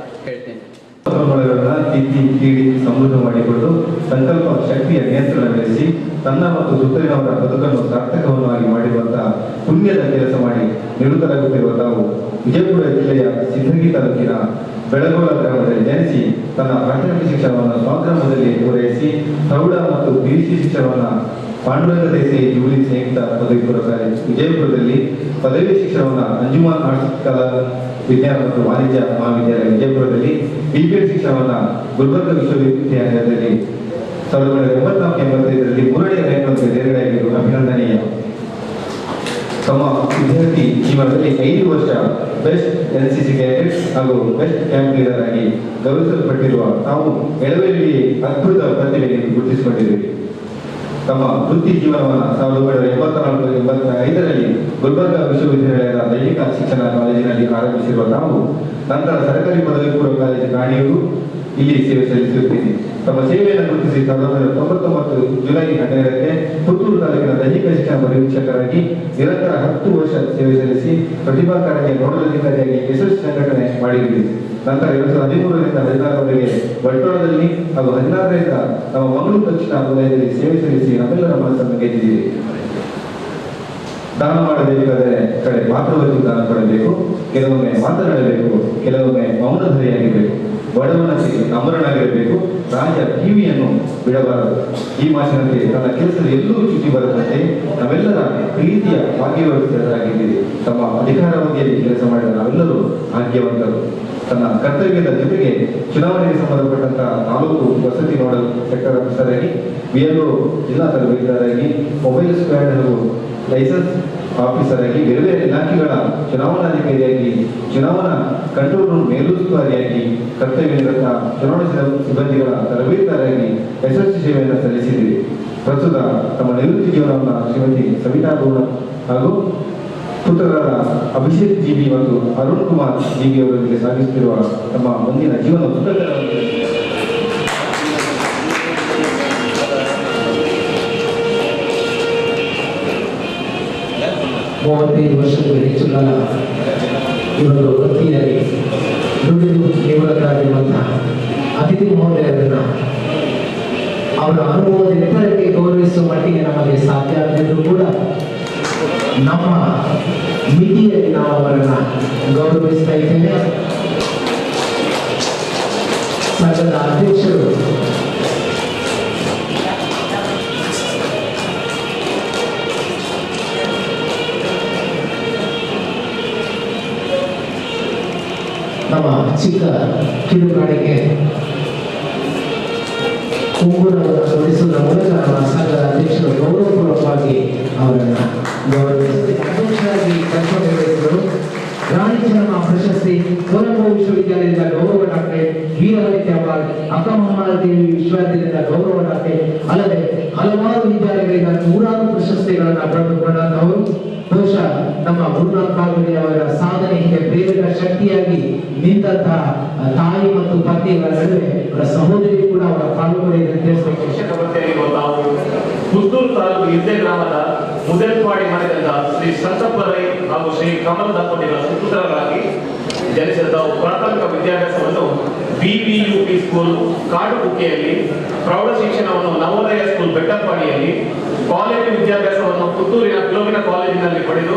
ಹೇಳ್ತೇನೆ. ಸಂಪನ್ಮೂಲಗಳನ್ನ ತಿದ್ದಿ ತೀಡಿ ಸಮೃದ್ಧ ಮಾಡಿಕೊಂಡು ಸಂಕಲ್ಪ ಶಕ್ತಿಯ ನಿಯಂತ್ರಣ ಬೆಳೆಸಿ ತನ್ನ ಮತ್ತು ಸುತ್ತಲಿನವರ ಬದುಕನ್ನು ಸಾರ್ಥಕವನ್ನಾಗಿ ಮಾಡಿರುವಂತಹ ಪುಣ್ಯದ ಕೆಲಸ ಮಾಡಿ ನಿವೃತ್ತರಾಗುತ್ತಿರುವ ತಾವು ವಿಜಯಪುರ ಜಿಲ್ಲೆಯ ಸಿಂದಗಿ ತಾಲೂಕಿನ ಬೆಳಗೋಳ ಗ್ರಾಮದಲ್ಲಿ ಜನಿಸಿ ತನ್ನ ಪ್ರಾಥಮಿಕ ಶಿಕ್ಷಣವನ್ನು ಸ್ವಗ್ರಾಮದಲ್ಲಿ ಪೂರೈಸಿ ಪ್ರೌಢ ಮತ್ತು ಪಿಯುಸಿ ಶಿಕ್ಷಣವನ್ನು ಪಾಂಡುರಂಗ ದೇಸಾಯಿ ಜೂಲಿ ಸಂಯುಕ್ತ ಪದವಿ ಪೂರ್ವ ಕಾಲೇಜು ವಿಜಯಪುರದಲ್ಲಿ, ಪದವಿ ಶಿಕ್ಷಣವನ್ನು ಅಂಜುಮನ್ ಆರ್ಟ್ಸ್ ಕಲಾ ವಿಜ್ಞಾನ ಮತ್ತು ವಾಣಿಜ್ಯ ಮಹಾವಿದ್ಯಾಲಯ ವಿಜಯಪುರದಲ್ಲಿ, ಬಿಪಿಎಡ್ ಶಿಕ್ಷಣವನ್ನು ಗುಲ್ಬರ್ಗ ವಿಶ್ವವಿದ್ಯಾಲಯದಲ್ಲಿ 1984-85ರಲ್ಲಿ 3ನೇ ರ್ಯಾಂಕ್ನೊಂದಿಗೆ ತೇರ್ಗಡೆಯಾಗಿದ್ದು ಅಭಿನಂದನೀಯ. ತಮ್ಮ ವಿದ್ಯಾರ್ಥಿ ಜೀವನದಲ್ಲಿ 5 ವರ್ಷ ಬೆಸ್ಟ್ ಎನ್ಸಿಸಿ ಕ್ಯಾಡೆಟ್ ಹಾಗೂ ಬೆಸ್ಟ್ ಕ್ಯಾಂಪ್ ಲೀಡರ್ ಆಗಿ ಗೌರವಿಸಲ್ಪಟ್ಟಿರುವ ತಾವು ಎಳವೆಯಲ್ಲಿ ಅದ್ಭುತ ಪ್ರತಿಭೆಗೆ ಗುರುತಿಸಿಕೊಂಡಿರುವಿರಿ. ತಮ್ಮ ವೃತ್ತಿ ಜೀವನವನ್ನು 1984-85ರಲ್ಲಿ ಗುಲ್ಬರ್ಗ ವಿಶ್ವವಿದ್ಯಾಲಯದ ದೈಹಿಕ ಶಿಕ್ಷಣ ಕಾಲೇಜಿನಲ್ಲಿ ಆರಂಭಿಸಿರುವ ತಾವು ನಂತರ ಸರ್ಕಾರಿ ಪದವಿ ಪೂರ್ವ ಕಾಲೇಜು ಕಾಣಿಯೂರು ಇಲ್ಲಿ ಸೇವೆ ಸಲ್ಲಿಸುತ್ತೀನಿ. ತಮ್ಮ ಸೇವೆಯನ್ನು ಗುರುತಿಸಿ 1999 ಜುಲೈ 12ಕ್ಕೆ ಪುತ್ತೂರು ತಾಲೂಕಿನ ದೈಹಿಕ ಶಿಕ್ಷಣ ಪರಿವೀಕ್ಷಕರಾಗಿ ನಿರಂತರ 10 ವರ್ಷ ಸೇವೆ ಸಲ್ಲಿಸಿ ಪ್ರತಿಭಾ ಕಾರಂಜಿಯ ನೋಡಲಾಧಿಕಾರಿಯಾಗಿ ಯಶಸ್ವಿ ಸಂಘಟನೆ ಮಾಡಿದ್ದೀರಿ. ನಂತರ 2013ರಿಂದ 2016ರವರೆಗೆ ಬಂಟ್ವಾಳದಲ್ಲಿ ಹಾಗೂ 2016ರಿಂದ ನಮ್ಮ ಮಂಗಳೂರು ದಕ್ಷಿಣ ವಲಯದಲ್ಲಿ ಸೇವೆ ಸಲ್ಲಿಸಿ ನಮ್ಮೆಲ್ಲರ ಮನಸ್ಸನ್ನು ಗೆದ್ದಿದ್ದೀರಿ. ದಾನ ಮಾಡಬೇಕಾದರೆ ಕಡೆ ಪಾತ್ರವತ್ತು ದಾನ ಕೊಡಬೇಕು, ಕೆಲವೊಮ್ಮೆ ಮಾತನಾಡಬೇಕು, ಕೆಲವೊಮ್ಮೆ ಮೌನಧಾರಿಯಾಗಿರಬೇಕು, ಬಡವನಕ್ಕೆ ನಮ್ರನಾಗಿರಬೇಕು, ರಾಜ ಕಿವಿಯನ್ನು ಬಿಡಬಾರದು. ಈ ಮಾತಿನಂತೆ ತನ್ನ ಕೆಲಸದ ಎಲ್ಲೂ ಚ್ಯುತಿ ಬರದಂತೆ ನಾವೆಲ್ಲರ ಪ್ರೀತಿಯ ಭಾಗ್ಯವಂತರಾಗಿದ್ದೀರಿ. ತಮ್ಮ ಅಧಿಕಾರಾವಧಿಯಲ್ಲಿ ಕೆಲಸ ಮಾಡಿದ ನಾವೆಲ್ಲರೂ ಭಾಗ್ಯವಂತರು. ತನ್ನ ಕರ್ತವ್ಯದ ಜೊತೆಗೆ ಚುನಾವಣೆಗೆ ಸಂಬಂಧಪಟ್ಟಂತಹ ತಾಲೂಕು ವಸತಿ ನೋಡಲ್ ಸೆಕ್ಟರ್ ಆಫೀಸರ್ ಆಗಿ, ಬಿಎಲ್ಒ ಜಿಲ್ಲಾ ತರಬೇತುದಾರರಾಗಿ, ಮೊಬೈಲ್ ಸ್ಕ್ವಾಡ್ ಹಾಗೂ ಲೈಸೆನ್ಸ್ ಆಫೀಸರ್ ಆಗಿ, ಬೇರೆ ಬೇರೆ ಇಲಾಖೆಗಳ ಚುನಾವಣಾಧಿಕಾರಿಯಾಗಿ, ಚುನಾವಣಾ ಕಂಟ್ರೋಲ್ ರೂಮ್ ಮೇಲುಸ್ತುವಾರಿಯಾಗಿ, ಕರ್ತವ್ಯ ನಿರತ ಚುನಾವಣಾ ಸಿಬ್ಬಂದಿಗಳ ತರಬೇತುದಾರರಾಗಿ ಯಶಸ್ವಿ ಸೇವೆಯನ್ನು ಸಲ್ಲಿಸಿದ್ದೀರಿ. ಪ್ರಸ್ತುತ ತಮ್ಮ ನಿವೃತ್ತಿ ಜೀವನವನ್ನು ಶ್ರೀಮತಿ ಸವಿತಾ ಗೌಡ ಹಾಗೂ ಪುತ್ರರಾದ ಅಭಿಷೇಕ್ ಜಿಬಿ ಮತ್ತು ಅರುಣ್ ಕುಮಾರ್ ಜಿಬಿ ಅವರೊಂದಿಗೆ ಸಾಗಿಸುತ್ತಿರುವ ತಮ್ಮ ಮುಂದಿನ ಜೀವನ ಸುಖಕರವಾಗಿದೆ. 35 ವರ್ಷಕ್ಕೂ ಹೆಚ್ಚು ಕಾಲ ಇವರು ವೃತ್ತಿಯಲ್ಲಿ ದುಡಿದು ನಿವೃತ್ತರಾಗಿರುವಂತಹ ಅತಿಥಿ ಮಹೋದಯರನ್ನ ಅವರ ಅನುಭವದ ಎತ್ತರಕ್ಕೆ ಗೌರವಿಸುವ ಮಟ್ಟಿಗೆ ನಮಗೆ ಸಾಧ್ಯ ಆಗದಿದ್ರೂ ಕೂಡ ನಮ್ಮ ಮಿತಿಯಲ್ಲಿ ನಾವು ಅವರನ್ನ ಗೌರವಿಸ್ತಾ ಇದ್ದೇವೆ. ಸಂಘದ ಅಧ್ಯಕ್ಷರು ನಮ್ಮ ಚಿಕ್ಕ ಕಿರುಗಾಣಿಕೆ ಉಂಗುರವನ್ನು ತೋರಿಸುವುದರ ಮೂಲಕ ನಮ್ಮ ಸಂಘದ ಅಧ್ಯಕ್ಷರು ಗೌರವಪೂರ್ವಕವಾಗಿ ಅವರನ್ನು ಅಧ್ಯಕ್ಷರಾಗಿ ಕೆಲಸ ನಿರ್ವಹಿಸಿದರು. ರಾಣಿ ಚೆನ್ನಮ್ಮ ಪ್ರಶಸ್ತಿ, ಕೊಲಂಬೋ ವಿಶ್ವವಿದ್ಯಾಲಯದಿಂದ ಗೌರವ ಡಾಕ್ಟರೇಟ್, ವೀರವನಿತೆ ಅವಾರ್ಡ್, ಅಕ್ಕ ಮಹಾದೇವಿ ವಿಶ್ವವಿದ್ಯಾಲಯದಿಂದ ಗೌರವ ಡಾಕ್ಟರೇಟ್, ಅಲ್ಲದೆ ಹಲವಾರು ವಿದ್ಯಾಲಯಗಳಿಂದ 100 ಪ್ರಶಸ್ತಿಗಳನ್ನು ಪಡೆದುಕೊಂಡಂತವರು. ಬಹುಶಃ ನಮ್ಮ ಗುರುನಾಥ್ ಪಾಲ್ಗುಡಿ ಅವರ ಸಾಧನೆಗೆ ಪ್ರೇರಕ ಶಕ್ತಿಯಾಗಿ ನಿಂತಹ ತಾಯಿ ಮತ್ತು ಪತ್ನಿಗಳ ನಡುವೆ ಅವರ ಸಹೋದರಿ ಕೂಡ ಅವರ ಪಾಲ್ಗೊಳ್ಳಿ ತಿಳಿಸಬೇಕು. ನಾವು ಪುತ್ತೂರು ತಾಲೂಕು ಇದ್ದೆ ಗ್ರಾಮದ ಮುದಲ್ಪಾಡಿ ಮನೆಯಿಂದ ಶ್ರೀ ಸಂತಪ್ಪ ರೈ ಹಾಗೂ ಶ್ರೀ ಕಮಲ್ ದಂಪತಿಗಳ ಸುಪುತ್ರರಾಗಿ ಜನಿಸಿದ ತಾವು ಪ್ರಾಥಮಿಕ ವಿದ್ಯಾಭ್ಯಾಸವನ್ನು ಬಿಬಿಯುಪಿ ಸ್ಕೂಲ್ ಕಾಡುಕುಕ್ಕೆಯಲ್ಲಿ, ಪ್ರೌಢ ಶಿಕ್ಷಣವನ್ನು ನವೋದಯ ಸ್ಕೂಲ್ ಬೆಟ್ಟಪಾಡಿಯಲ್ಲಿ, ಕಾಲೇಜು ವಿದ್ಯಾಭ್ಯಾಸವನ್ನು ಪುತ್ತೂರಿನ ಕಿಲೋಮಿನ ಕಾಲೇಜಿನಲ್ಲಿ ಪಡೆದು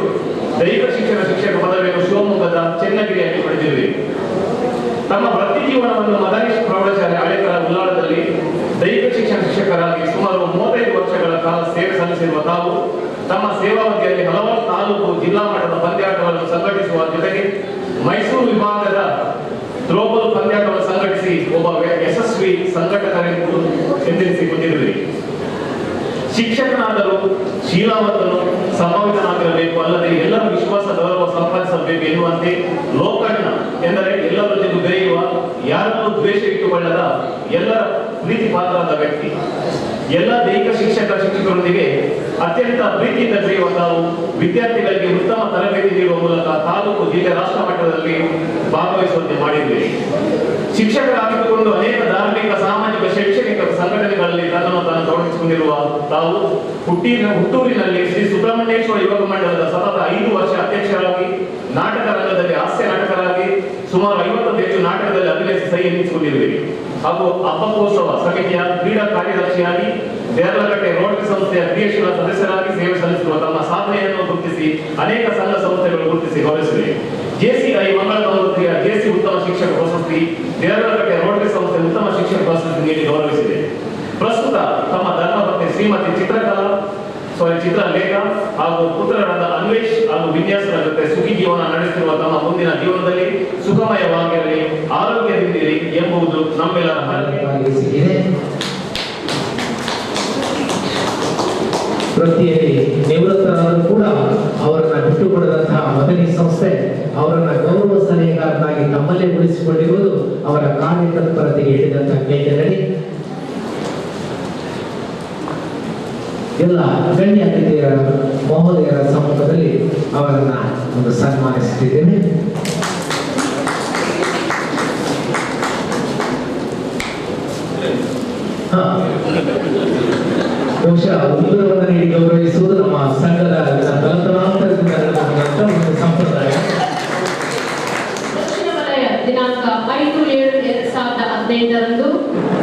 ದೈಹಿಕ ಶಿಕ್ಷಣ ಶಿಕ್ಷಕ ಪದವಿಯನ್ನು ಶಿವಮೊಗ್ಗದ ಚೆನ್ನಗಿರಿಯಲ್ಲಿ ಪಡೆದಿರುವೆ. ತಮ್ಮ ವೃತ್ತಿ ಜೀವನವನ್ನು ಮದನೀಶ್ ಪ್ರೌಢಶಾಲೆ ಹಳೆಕರ ಉಲ್ಲಾಳದಲ್ಲಿ ದೈಹಿಕ ಶಿಕ್ಷಣ ಶಿಕ್ಷಕರಾಗಿ ಸುಮಾರು 35 ವರ್ಷಗಳ ಕಾಲ ಸೇವೆ ಸಲ್ಲಿಸಿರುವ ತಾವು ತಮ್ಮ ಸೇವಾವಧಿಯಲ್ಲಿ ಹಲವಾರು ತಾಲೂಕು ಜಿಲ್ಲಾ ಮಟ್ಟದ ಪಂದ್ಯಾಟಗಳನ್ನು ಸಂಘಟಿಸುವ ಜೊತೆಗೆ ಮೈಸೂರು ವಿಭಾಗದ ಥ್ರೋಬಾಲ್ ಪಂದ್ಯಾಟವನ್ನು ಸಂಘಟಿಸಿ ಒಬ್ಬ ಯಶಸ್ವಿ ಸಂಘಟಕರೆಂದು ಎಂದೆನಿಸಿಕೊಂಡಿರುವೆ. ಶಿಕ್ಷಕನಾದರೂ ಶೀಲಾವಂತನು ಸಂಭಾವಿತನಾಗಿರಬೇಕು, ಅಲ್ಲದೆ ಎಲ್ಲರ ವಿಶ್ವಾಸ ಗೌರವ ಸಂಪಾದಿಸಬೇಕು ಎನ್ನುವಂತೆ ಲೋಕಣ್ಣ ಎಂದರೆ ಎಲ್ಲರ ಜೊತೆ ಬೆರೆಯುವ, ಯಾರನ್ನೂ ದ್ವೇಷ ಇಟ್ಟುಕೊಳ್ಳದ, ಎಲ್ಲರ ಪ್ರೀತಿ ಪಾತ್ರರಾದ ವ್ಯಕ್ತಿ. ಎಲ್ಲ ದೈಹಿಕ ಶಿಕ್ಷಕರೊಂದಿಗೆ ಅತ್ಯಂತ ಪ್ರೀತಿಯಿಂದ ಬೆರೆಯುವ ತಾವು ವಿದ್ಯಾರ್ಥಿಗಳಿಗೆ ಉತ್ತಮ ತರಬೇತಿ ನೀಡುವ ಮೂಲಕ ತಾಲೂಕು, ಜಿಲ್ಲೆ, ರಾಷ್ಟ್ರ ಮಟ್ಟದಲ್ಲಿ ಭಾಗವಹಿಸುವಂತೆ ಮಾಡಿದ್ದೀರಿ. ಶಿಕ್ಷಕರಾಗಿದ್ದುಕೊಂಡು ಅನೇಕ ಧಾರ್ಮಿಕ, ಸಾಮಾಜಿಕ, ಶೈಕ್ಷಣಿಕ ಸಂಘಟನೆಗಳಲ್ಲಿ ತನ್ನನ್ನು ತಾನು ತೊಡಗಿಸಿಕೊಂಡಿರುವ ತಾವು ಹುಟ್ಟೂರಿನಲ್ಲಿ ಶ್ರೀ ಸುಬ್ರಹ್ಮಣ್ಯೇಶ್ವರ ಯುವಕ ಮಂಡಲದ ಸತತ 5 ವರ್ಷ ಅಧ್ಯಕ್ಷರಾಗಿ, ನಾಟಕ ರಂಗದಲ್ಲಿ ಹಾಸ್ಯ ನಾಟಕರಾಗಿ, ಸುಮಾರು 50ಕ್ಕೂ ಹೆಚ್ಚು ನಾಟಕದಲ್ಲಿ ಅಭಿನಯಿಸಿ ಸೈ ಎನ್ನಿಸಿಕೊಂಡಿರುವಿರಿ. ಹಾಗೂ ಹಬ್ಬಕೋತ್ಸವ ಸಮಿತಿಯ ಕ್ರೀಡಾ ಕಾರ್ಯದರ್ಶಿಯಾಗಿ ದೇರ್ಲಕಟ್ಟೆ ರೋಟರಿ ಸಂಸ್ಥೆಯ ಕ್ರಿಯಾಶೀಲ ಸದಸ್ಯರಾಗಿ ಸೇವೆ ಸಲ್ಲಿಸಿರುವ ತಮ್ಮ ಸಾಧನೆಯನ್ನು ಗುರುತಿಸಿ ಅನೇಕ ಸಂಘ ಸಂಸ್ಥೆಗಳು ಗುರುತಿಸಿ ಗೌರವಿಸಿವೆ. ಜೆಸಿಐ ಮಂಗಳ ಪ್ರವೃತ್ತಿಯ ಜೆಸಿ ಉತ್ತಮ ಶಿಕ್ಷಕ ಪ್ರಶಸ್ತಿ, ದೇರ್ಲಕಟ್ಟೆ ರೋಟರಿ ಸಂಸ್ಥೆ ಉತ್ತಮ ಶಿಕ್ಷಕ ಪ್ರಶಸ್ತಿ ನೀಡಿ ಗೌರವಿಸಿದೆ. ಪ್ರಸ್ತುತ ತಮ್ಮ ಧರ್ಮಪತ್ನಿ ಶ್ರೀಮತಿ ಚಿತ್ರಲೇಖ ಹಾಗೂ ಪುತ್ರರಾದ ಅನ್ವೇಷ್ ಹಾಗೂ ವಿನ್ಯಾಸನ ಜೊತೆ ಸುಖಿ ಜೀವನ ನಡೆಸುತ್ತಿರುವ ತಮ್ಮ ಮುಂದಿನ ಜೀವನದಲ್ಲಿ ಸುಖಮಯವಾಗಿರಲಿ, ಆರೋಗ್ಯದಿಂದಿರಿ ಎಂಬುದು ನಮ್ಮೆಲ್ಲರ ಸಿಕ್ಕಿದೆ. ವೃತ್ತಿಯಲ್ಲಿ ನಿವೃತ್ತರಾದರೂ ಕೂಡ ಅವರನ್ನ ಬಿಟ್ಟುಕೊಡದಂತಹ ಮದನಿ ಸಂಸ್ಥೆ ಅವರನ್ನ ಗೌರವ ಸಲಹೆಗಾರನಾಗಿ ತಮ್ಮಲ್ಲೇ ಉಳಿಸಿಕೊಂಡಿರುವುದು ಅವರ ಕಾರ್ಯತತ್ಪರತೆಗೆ ಹಿಡಿದಂತಹ ಕೇಂದ್ರದಲ್ಲಿ ಎಲ್ಲ ಗಣ್ಯ ಅತಿಥಿಯರ ಮಹೋದಯರ ಸಮ್ಮುಖದಲ್ಲಿ ಅವರನ್ನ ಒಂದು ಸನ್ಮಾನಿಸುತ್ತಿದ್ದೇನೆ. ಬಹುಶಃ ಉತ್ತರವನ್ನು ನೀಡಿ ಗೌರವಿಸುವುದು ನಮ್ಮ ಸಂಘದ ತಲತಲಾಂತರದಿಂದ ಒಂದು ಸಂಪ್ರದಾಯ. ದಕ್ಷಿಣ ವಲಯ ದಿನಾಂಕ 5/7/2018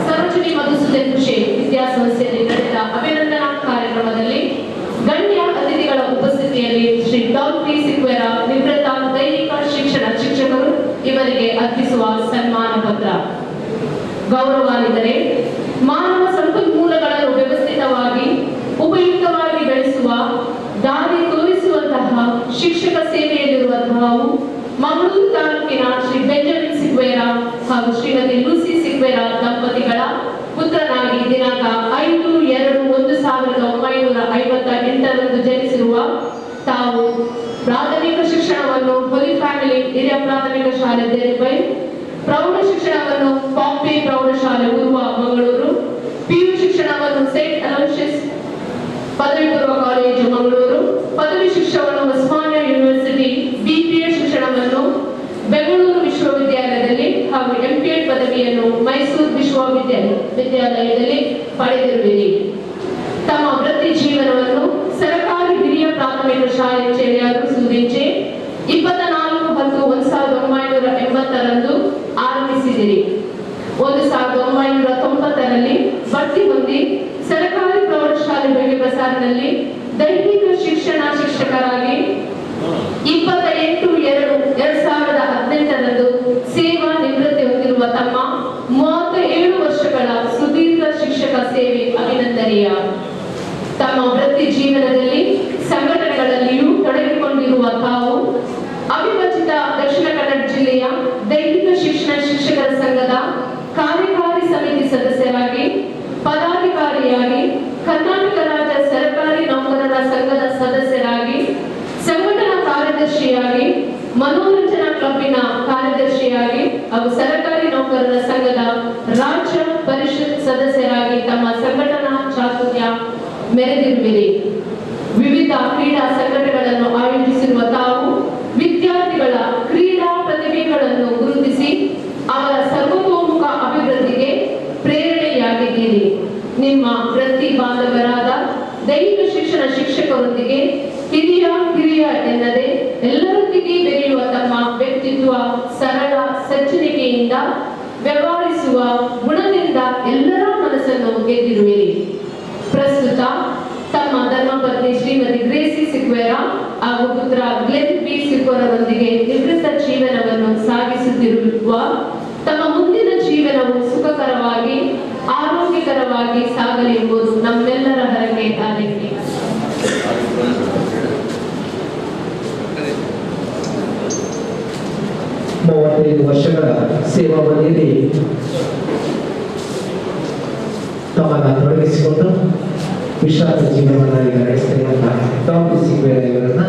ಸರೋಜಿನಿ ಮಧುಸೂದನ್ ಕೃಷಿ ವಿದ್ಯಾಸಂಸ್ಥೆಯಲ್ಲಿ ನಡೆದ ಅಭಿನಂದನಾ ಕಾರ್ಯಕ್ರಮದಲ್ಲಿ ಗಣ್ಯ ಅತಿಥಿಗಳ ಉಪಸ್ಥಿತಿಯಲ್ಲಿ ಶ್ರೀ ಡಾನ್ ಪಿ ಸಿಕ್ವೆರ ನಿವೃತ್ತ ದೈಹಿಕ ಶಿಕ್ಷಣ ಶಿಕ್ಷಕರು ಇವರಿಗೆ ಅರ್ಪಿಸುವ ಸನ್ಮಾನ ಪತ್ರ. ಗೌರವಾನ್ವಿತರೆ, ಮಾನವ ಸಂಪನ್ಮೂಲಗಳನ್ನು ವ್ಯವಸ್ಥಿತವಾಗಿ ಉಪಯುಕ್ತವಾಗಿ ಬೆಳೆಸುವ ದಾರಿ ತೋರಿಸುವಂತಹ ಶಿಕ್ಷಕ ಸೇವೆಯಲ್ಲಿರುವಂತಹ ಮಂಗಳೂರು ತಾಲೂಕಿನ ಶ್ರೀ ಬೆಂಜಮಿನ್ ಸಿಕ್ವೇರ ಹಾಗೂ ಶ್ರೀಮತಿ ಲೂಸಿ ಸಿಕ್ವೇರ ದಂಪತಿಗಳ ಪುತ್ರನಾಗಿ ದಿನಾಂಕ 5/2/1958 ಜನಿಸಿರುವ ತಾವು ಪ್ರಾಥಮಿಕ ಶಿಕ್ಷಣವನ್ನು ಹೋಲಿ ಫ್ಯಾಮಿಲಿ ಹಿರಿಯ ಪ್ರಾಥಮಿಕ ಶಾಲೆ ದೇರ್ಬೈ, ಪ್ರೌಢ ಶಿಕ್ಷಣವನ್ನು ಪಾಂಪೆ ಪ್ರೌಢಶಾಲೆ ಉರ್ವ ಮಂಗಳೂರು, ಪಿಯು ಶಿಕ್ಷಣವನ್ನು ಸೇಂಟ್ ಅಲೋಷಿಯಸ್ ಪದವಿ ಪೂರ್ವ ಕಾಲೇಜು ಮಂಗಳೂರು, ಪದವಿ ಶಿಕ್ಷಣವನ್ನು ಉಸ್ಮಾನಿಯಾ ಯೂನಿವರ್ಸಿಟಿ, ಬಿಪಿಎಡ್ ಶಿಕ್ಷಣವನ್ನು ಬೆಂಗಳೂರು ವಿಶ್ವವಿದ್ಯಾಲಯದಲ್ಲಿ ಹಾಗೂ ಎಂಪಿಎಡ್ ಪದವಿಯನ್ನು ಮೈಸೂರು ವಿಶ್ವವಿದ್ಯಾಲಯದಲ್ಲಿ ಪಡೆದಿರುವಿರಿ. ತಮ್ಮ ವೃತ್ತಿ ಜೀವನವನ್ನು ಸರ್ಕಾರಿ ಹಿರಿಯ ಪ್ರಾಥಮಿಕ ಶಾಲೆ ಚೆರಿಯಾರು ಸೂದಿಂಚೆ 24/10/1980 ಆರಂಭಿಸಿದಿರಿ. 1990ರಲ್ಲಿ ಬಡ್ತಿ ಹೊಂದಿ ಸರ್ಕಾರಿ ಪ್ರೌಢಶಾಲೆ ಬೆಳಗ್ಗೆ ಬಸಾರ್ನಲ್ಲಿ ದೈಹಿಕ ಶಿಕ್ಷಣ ಶಿಕ್ಷಕರಾಗಿ 28/2/2018 ಸೇವಾ ನಿವೃತ್ತಿ ಹೊಂದಿರುವ ತಮ್ಮ 37 ವರ್ಷಗಳ ಸುದೀರ್ಘ ಶಿಕ್ಷಕ ಸೇವೆ ಅಭಿನಂದನೀಯ. ತಮ್ಮ ವೃತ್ತಿ ಜೀವನದಲ್ಲಿ ಸಂಘಟನೆಗಳಲ್ಲಿಯೂ ತೊಡಗಿಕೊಂಡಿರುವ ತಾವು ಅವಿಭಜಿತ ದಕ್ಷಿಣ ಕನ್ನಡ ಜಿಲ್ಲೆಯ ದೈಹಿಕ ಶಿಕ್ಷಣ ಶಿಕ್ಷಕರ ಸಂಘದ ಕಾರ್ಯಕಾರಿ ಸಮಿತಿ ಸದಸ್ಯರಾಗಿ, ಪದಾಧಿಕಾರಿಯಾಗಿ, ಕರ್ನಾಟಕ ರಾಜ್ಯ ಸರ್ಕಾರಿ ನೌಕರರ ಸಂಘದ ಸದಸ್ಯರಾಗಿ, ಸಂಘಟನಾ ಕಾರ್ಯದರ್ಶಿಯಾಗಿ, ಮನೋರಂಜನಾ ಕ್ಲಬ್ಬಿನ ಕಾರ್ಯದರ್ಶಿಯಾಗಿ ಹಾಗೂ ಸರ್ಕಾರಿ ನೌಕರರ ಸಂಘದ ರಾಜ್ಯ ಪರಿಷತ್ ಸದಸ್ಯರಾಗಿ ತಮ್ಮ ಸಂಘಟನಾ ಚಾತುರ್ಯ ಮೆರೆದಿರುವಿರಿ. ವಿವಿಧ ಕ್ರೀಡಾ ಸಂಘಟನೆಗಳನ್ನು ಆಯೋಜಿಸಿರುವ ತಾವು ವಿದ್ಯಾರ್ಥಿಗಳ ಕ್ರೀಡಾ ಪ್ರತಿಭೆಗಳನ್ನು ಗುರುತಿಸಿ ಅವರ ಸರ್ವತೋಮುಖ ಅಭಿವೃದ್ಧಿಗೆ ಪ್ರೇರಣೆಯಾಗಿದ್ದೀರಿ. ನಿಮ್ಮ ವೃತ್ತಿ ಬಾಂಧವರಾದ ದೈಹಿಕ ಶಿಕ್ಷಣ ಶಿಕ್ಷಕರೊಂದಿಗೆ ಹಿರಿಯ ಎನ್ನದೆ ಎಲ್ಲರೊಂದಿಗೆ ಬೆರೆಯುವ ತಮ್ಮ ವ್ಯಕ್ತಿತ್ವ ಸರಳ ಸಜ್ಜನಿಕೆಯಿಂದ ವ್ಯವಹರಿಸುವ ಗುಣದಿಂದ ಎಲ್ಲರ ಮನಸ್ಸನ್ನು ಗೆದ್ದಿರುವಿರಿ. ಪ್ರಸ್ತುತ ತಮ್ಮ ಧರ್ಮಪತ್ನಿ ಶ್ರೀಮತಿ ಗ್ರೇಸಿ ಸಿಕ್ವೇರ ಹಾಗೂ ಪುತ್ರ ಗ್ಲೆನ್ ಬಿ ಸಿಕ್ವೇರರೊಂದಿಗೆ ನಿವೃತ್ತ ಜೀವನವನ್ನು ಸಾಗಿಸುತ್ತಿರುವ ತಮ್ಮ ಮುಂದಿನ ಜೀವನವು ಸುಖಕರವಾಗಿ ಆರೋಗ್ಯಕರವಾಗಿ ಸಾಗಲಿ ಎಂಬುದು ನಮ್ಮೆಲ್ಲರ ಹರಕೆ ಆರೈಕೆ. 35 ವರ್ಷಗಳ ಸೇವಾವಧಿಯಲ್ಲಿ ತಮ್ಮನ್ನು ತೊಡಗಿಸಿಕೊಂಡು ವಿಶ್ರಾಂತ ಜೀವನವನ್ನು ಈಗ ನಡೆಸ್ತಿರುವಂತಹ ಡಾಕ್ಟರ್ ಸಿಕ್ವೇರ ಇವರನ್ನ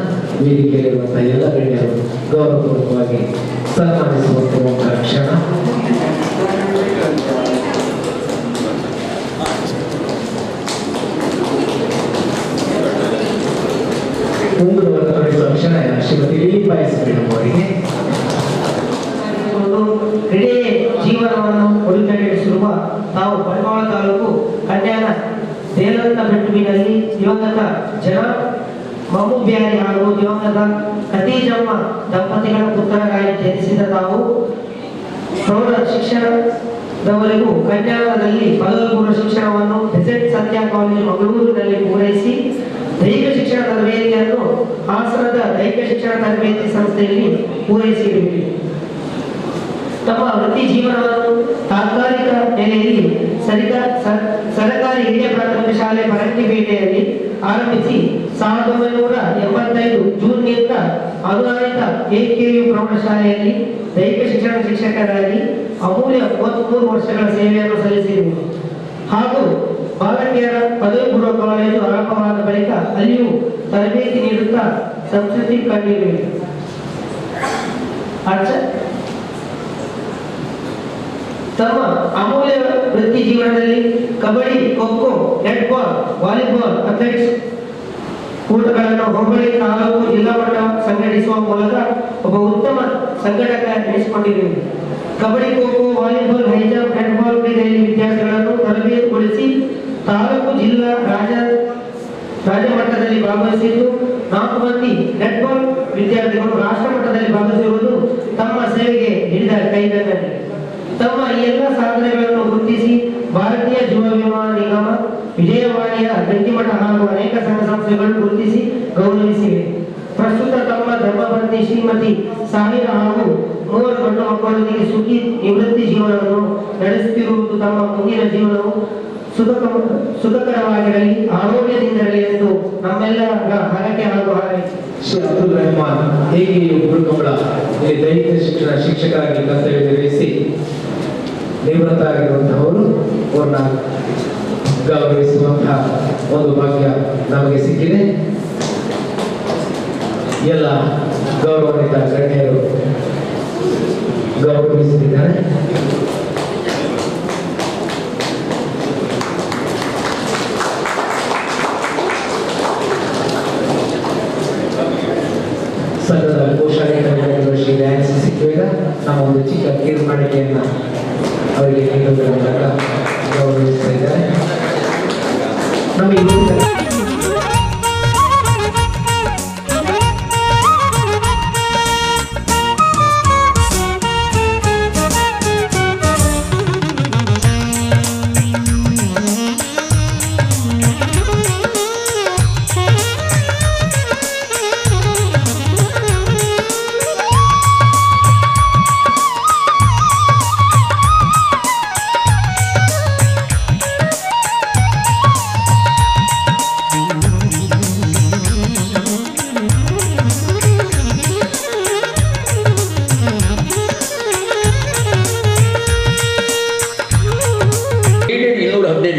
ವೇದಿಕೆಯಲ್ಲಿರುವಂತಹ ಎಲ್ಲ ಗಣ್ಯರು ಗೌರವಪೂರ್ವಕವಾಗಿ ಸನ್ಮಾನಿಸುವಂತಹ ಕ್ಷಣ. ಮುಂಗುರುವನ್ನು ತೊಡಗಿಸುವ ಕ್ಷಣ ಶ್ರೀಮತಿ ಲಿಲಿ ಪಾಯಸ್ಕರ್ ಅವರಿಗೆ ಇಡೀ ಜೀವನವನ್ನು ಒಳಿತಡಿಸಿರುವ ತಾವು ಬಂಟ್ವಾಳ ತಾಲೂಕು ಕಲ್ಯಾಣ ದೇಲಂತ ಬೆಟ್ಟುವಿನಲ್ಲಿ ದಿವಂಗತ ಜನ ಮಮ್ಮು ಬ್ಯಾರಿ ಹಾಗೂ ದಿವಂಗತ ಖದೀಜಮ್ಮ ದಂಪತಿಗಳ ಪುತ್ರರಾಗಿ ಜನಿಸಿದ ತಾವು ಪ್ರೌಢ ಶಿಕ್ಷಣದವರೆಗೂ ಕನ್ಯಾದಲ್ಲಿ ಪದವಿ ಪೂರ್ವ ಶಿಕ್ಷಣವನ್ನು ಬೆಸೆಂಟ್ ಸಂಧ್ಯಾ ಕಾಲೇಜು ಮಂಗಳೂರಿನಲ್ಲಿ ಪೂರೈಸಿ ದೈಹಿಕ ಶಿಕ್ಷಣ ತರಬೇತಿಯನ್ನು ಹಾಸನದ ದೈಹಿಕ ಶಿಕ್ಷಣ ತರಬೇತಿ ಸಂಸ್ಥೆಯಲ್ಲಿ ಪೂರೈಸಿರುವೆ. ತಮ್ಮ ವೃತ್ತಿ ಜೀವನವನ್ನು ತಾತ್ಕಾಲಿಕ ನೆಲೆಯಲ್ಲಿ ಸರ್ಕಾರಿ ಹಿರಿಯ ಪ್ರಾಥಮಿಕ ಶಾಲೆ ಪರಂಗಿಪೇಟೆಯಲ್ಲಿ ಆರಂಭಿಸಿ 1985 ಜೂನ್ನಿಂದ ಅನುದಾನಿತ AKU ಪ್ರೌಢಶಾಲೆಯಲ್ಲಿ ದೈಹಿಕ ಶಿಕ್ಷಣ ಶಿಕ್ಷಕರಾಗಿ ಅಮೂಲ್ಯ 33 ವರ್ಷಗಳ ಸೇವೆಯನ್ನು ಸಲ್ಲಿಸಿರುವುದು ಹಾಗೂ ಬಾಲಕಿಯರ ಪದವಿ ಪೂರ್ವ ಕಾಲೇಜು ಆರಂಭವಾದ ಬಳಿಕ ಅಲ್ಲಿಯೂ ತರಬೇತಿ ನೀಡುತ್ತಾ ಸಂಸ್ಕೃತಿ ಕಂಡಿರುವೆ. ತಮ್ಮ ಅಮೂಲ್ಯ ವೃತ್ತಿ ಜೀವನದಲ್ಲಿ kabaddi, kho-kho, netball, volleyball, athletics ಕೂಟಗಳನ್ನು ಹೋಬಳಿ, ತಾಲೂಕು, ಜಿಲ್ಲಾ ಮಟ್ಟ ಸಂಘಟಿಸುವ ಮೂಲಕ ಒಬ್ಬ ಉತ್ತಮ ಸಂಘಟಕ ಎನಿಸಿಕೊಂಡಿರುವುದು. Kabaddi, kho-kho, volleyball, high jump, netball ಕ್ರೀಡೆಯಲ್ಲಿ ವಿದ್ಯಾರ್ಥಿಗಳನ್ನು ತರಬೇತಿಗೊಳಿಸಿ ತಾಲೂಕು, ಜಿಲ್ಲಾ, ರಾಜ್ಯ ಮಟ್ಟದಲ್ಲಿ ಭಾಗವಹಿಸಿದ್ದು 4 ಮಂದಿ ನೆಟ್ಬಾಲ್ ವಿದ್ಯಾರ್ಥಿಗಳು ರಾಷ್ಟ್ರ ಮಟ್ಟದಲ್ಲಿ ಭಾಗವಹಿಸಿರುವುದು ತಮ್ಮ ಸೇವೆಗೆ ಹಿಡಿದ ಕೈಗನ್ನಡಿ. ತಮ್ಮ ಈ ಎಲ್ಲ ಸಾಧನೆಗಳನ್ನು ಗುರುತಿಸಿ ಭಾರತೀಯ ಜೀವ ವಿಮಾ ನಿಗಮ, ವಿಜಯವಾಣಿಯ ಗಟ್ಟಿಮಠ ಹಾಗೂ ಅನೇಕ ಸಂಘ ಸಂಸ್ಥೆಗಳು ಗುರುತಿಸಿ ಗೌರವಿಸಿವೆ. ಪ್ರಸ್ತುತ ತಮ್ಮ ಧರ್ಮಪತ್ನಿ ಶ್ರೀಮತಿ ಸಾವಿರ ಹಾಗೂ 3 ಗಂಡು ಮಕ್ಕಳೊಂದಿಗೆ ಸುಖಿ ನಿವೃತ್ತಿ ಜೀವನವನ್ನು ನಡೆಸುತ್ತಿರುವುದು ತಮ್ಮ ಮುಂದಿನ ಜೀವನವು ಸುಖಕರವಾಗಿರಲಿ, ಆರೋಗ್ಯದಿಂದಿರಲಿ ಎಂದು ನಮ್ಮೆಲ್ಲರ ಹರಕೆ ಹಾಗೂ ಹಾರೈಕೆ. ಶ್ರೀ ಅಬ್ದುಲ್ ರೆಹಮಾನ್ AKU ಗುರುಕಂಬಳ ಇಲ್ಲಿ ದೈಹಿಕ ಶಿಕ್ಷಣ ಶಿಕ್ಷಕರಾಗಿ ಕರ್ತವ್ಯ ನಿರ್ವಹಿಸಿ ನಿವೃತ್ತ ಆಗಿರುವಂತಹವರು ಅವ್ರನ್ನ ಗೌರವಿಸುವಂತಹ ಒಂದು ಭಾಗ್ಯ ನಮಗೆ ಸಿಕ್ಕಿದೆ. ಎಲ್ಲ ಗೌರವಾನ್ವಿತ ಗಣ್ಯರು ಗೌರವಿಸುತ್ತಿದ್ದಾರೆ. ಸಂಘದ ಘೋಷಣೆ ಶ್ರೀ ಡ್ಯಾನ್ಸ್ ಸಿಕ್ಕಿದಾಗ ನಮ್ಮ ಒಂದು ಚಿಕ್ಕ ಕಿರುಕಾಣಿಕೆಯನ್ನ ಅವರಿಗೆ ನೀಡುವುದರ ಮೂಲಕ ಗೌರವಿಸ್ತಾ ಇದ್ದಾರೆ. ನಮಗೆ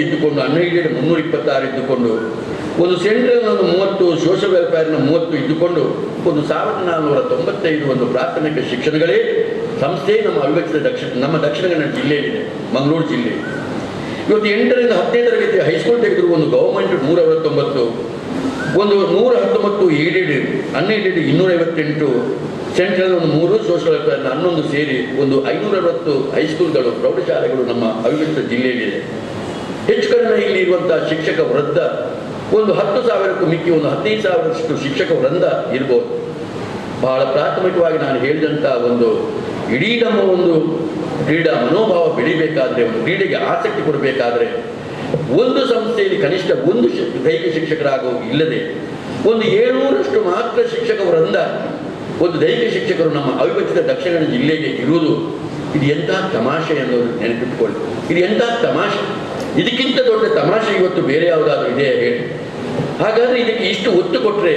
ಇದ್ದುಕೊಂಡು ಅನ್ಎಯ್ಡೆಡ್ 326 ಇದ್ದುಕೊಂಡು ಒಂದು ಸೆಂಟ್ರಲ್ 30 ಸೋಷಿಯಲ್ ವೆಲ್ಫೇರ್ನ 30 ಇದ್ದುಕೊಂಡು ಒಂದು 1495 ಒಂದು ಪ್ರಾಥಮಿಕ ಶಿಕ್ಷಣಗಳೇ ಸಂಸ್ಥೆ ನಮ್ಮ ಅವಿಭಜಿತ ನಮ್ಮ ದಕ್ಷಿಣ ಕನ್ನಡ ಜಿಲ್ಲೆಯಲ್ಲಿದೆ, ಮಂಗಳೂರು ಜಿಲ್ಲೆ. ಇವತ್ತು 8ರಿಂದ 10ನೇ ತರಗತಿ ಹೈಸ್ಕೂಲ್ ತೆಗೆದ್ರು ಒಂದು ಗೌರ್ಮೆಂಟ್ 169, ಒಂದು 119 ಏಡೆಡ್, ಅನ್ಎಯ್ಡೆಡ್ 258, ಸೆಂಟ್ರಲ್ ಒಂದು 3, ಸೋಷಿಯಲ್ ವೆಲ್ಫೇರ್ನ 11 ಸೇರಿ ಒಂದು 560 ಹೈಸ್ಕೂಲ್ಗಳು ಪ್ರೌಢಶಾಲೆಗಳು ನಮ್ಮ ಅವಿಭಜಿತ ಜಿಲ್ಲೆಯಲ್ಲಿದೆ. ಹೆಚ್ಚು ಕಡಿಮೆ ಇಲ್ಲಿ ಇರುವಂತಹ ಶಿಕ್ಷಕ ವೃಂದ ಒಂದು 10,000ಕ್ಕೂ ಮಿಕ್ಕಿ ಒಂದು 15,000ರಷ್ಟು ಶಿಕ್ಷಕ ವೃಂದ ಇರ್ಬೋದು. ಬಹಳ ಪ್ರಾಥಮಿಕವಾಗಿ ನಾನು ಹೇಳಿದಂಥ ಒಂದು ಇಡೀ ನಮ್ಮ ಒಂದು ಕ್ರೀಡಾ ಮನೋಭಾವ ಬೆಳಿಬೇಕಾದ್ರೆ, ಒಂದು ಕ್ರೀಡೆಗೆ ಆಸಕ್ತಿ ಕೊಡಬೇಕಾದ್ರೆ ಒಂದು ಸಂಸ್ಥೆಯಲ್ಲಿ ಕನಿಷ್ಠ ಒಂದು ದೈಹಿಕ ಶಿಕ್ಷಕರಾಗೋ ಇಲ್ಲದೆ ಒಂದು 700ರಷ್ಟು ಮಾತ್ರ ಶಿಕ್ಷಕ ವೃಂದ, ಒಂದು ದೈಹಿಕ ಶಿಕ್ಷಕರು ನಮ್ಮ ಅವಿಭಜಿತ ದಕ್ಷಿಣ ಕನ್ನಡ ಜಿಲ್ಲೆಗೆ ಇರುವುದು ಇದು ಎಂಥ ತಮಾಷೆ ಅನ್ನೋದು ನೆನಪಿಟ್ಕೊಳ್ಳಿ. ಇದು ಎಂಥ ತಮಾಷೆ, ಇದಕ್ಕಿಂತ ದೊಡ್ಡ ತಮಾಷೆ ಇವತ್ತು ಬೇರೆ ಯಾವುದಾದ್ರೂ ಇದೆಯಾ ಹೇಳಿ? ಹಾಗಾದರೆ ಇದಕ್ಕೆ ಇಷ್ಟು ಒತ್ತು ಕೊಟ್ಟರೆ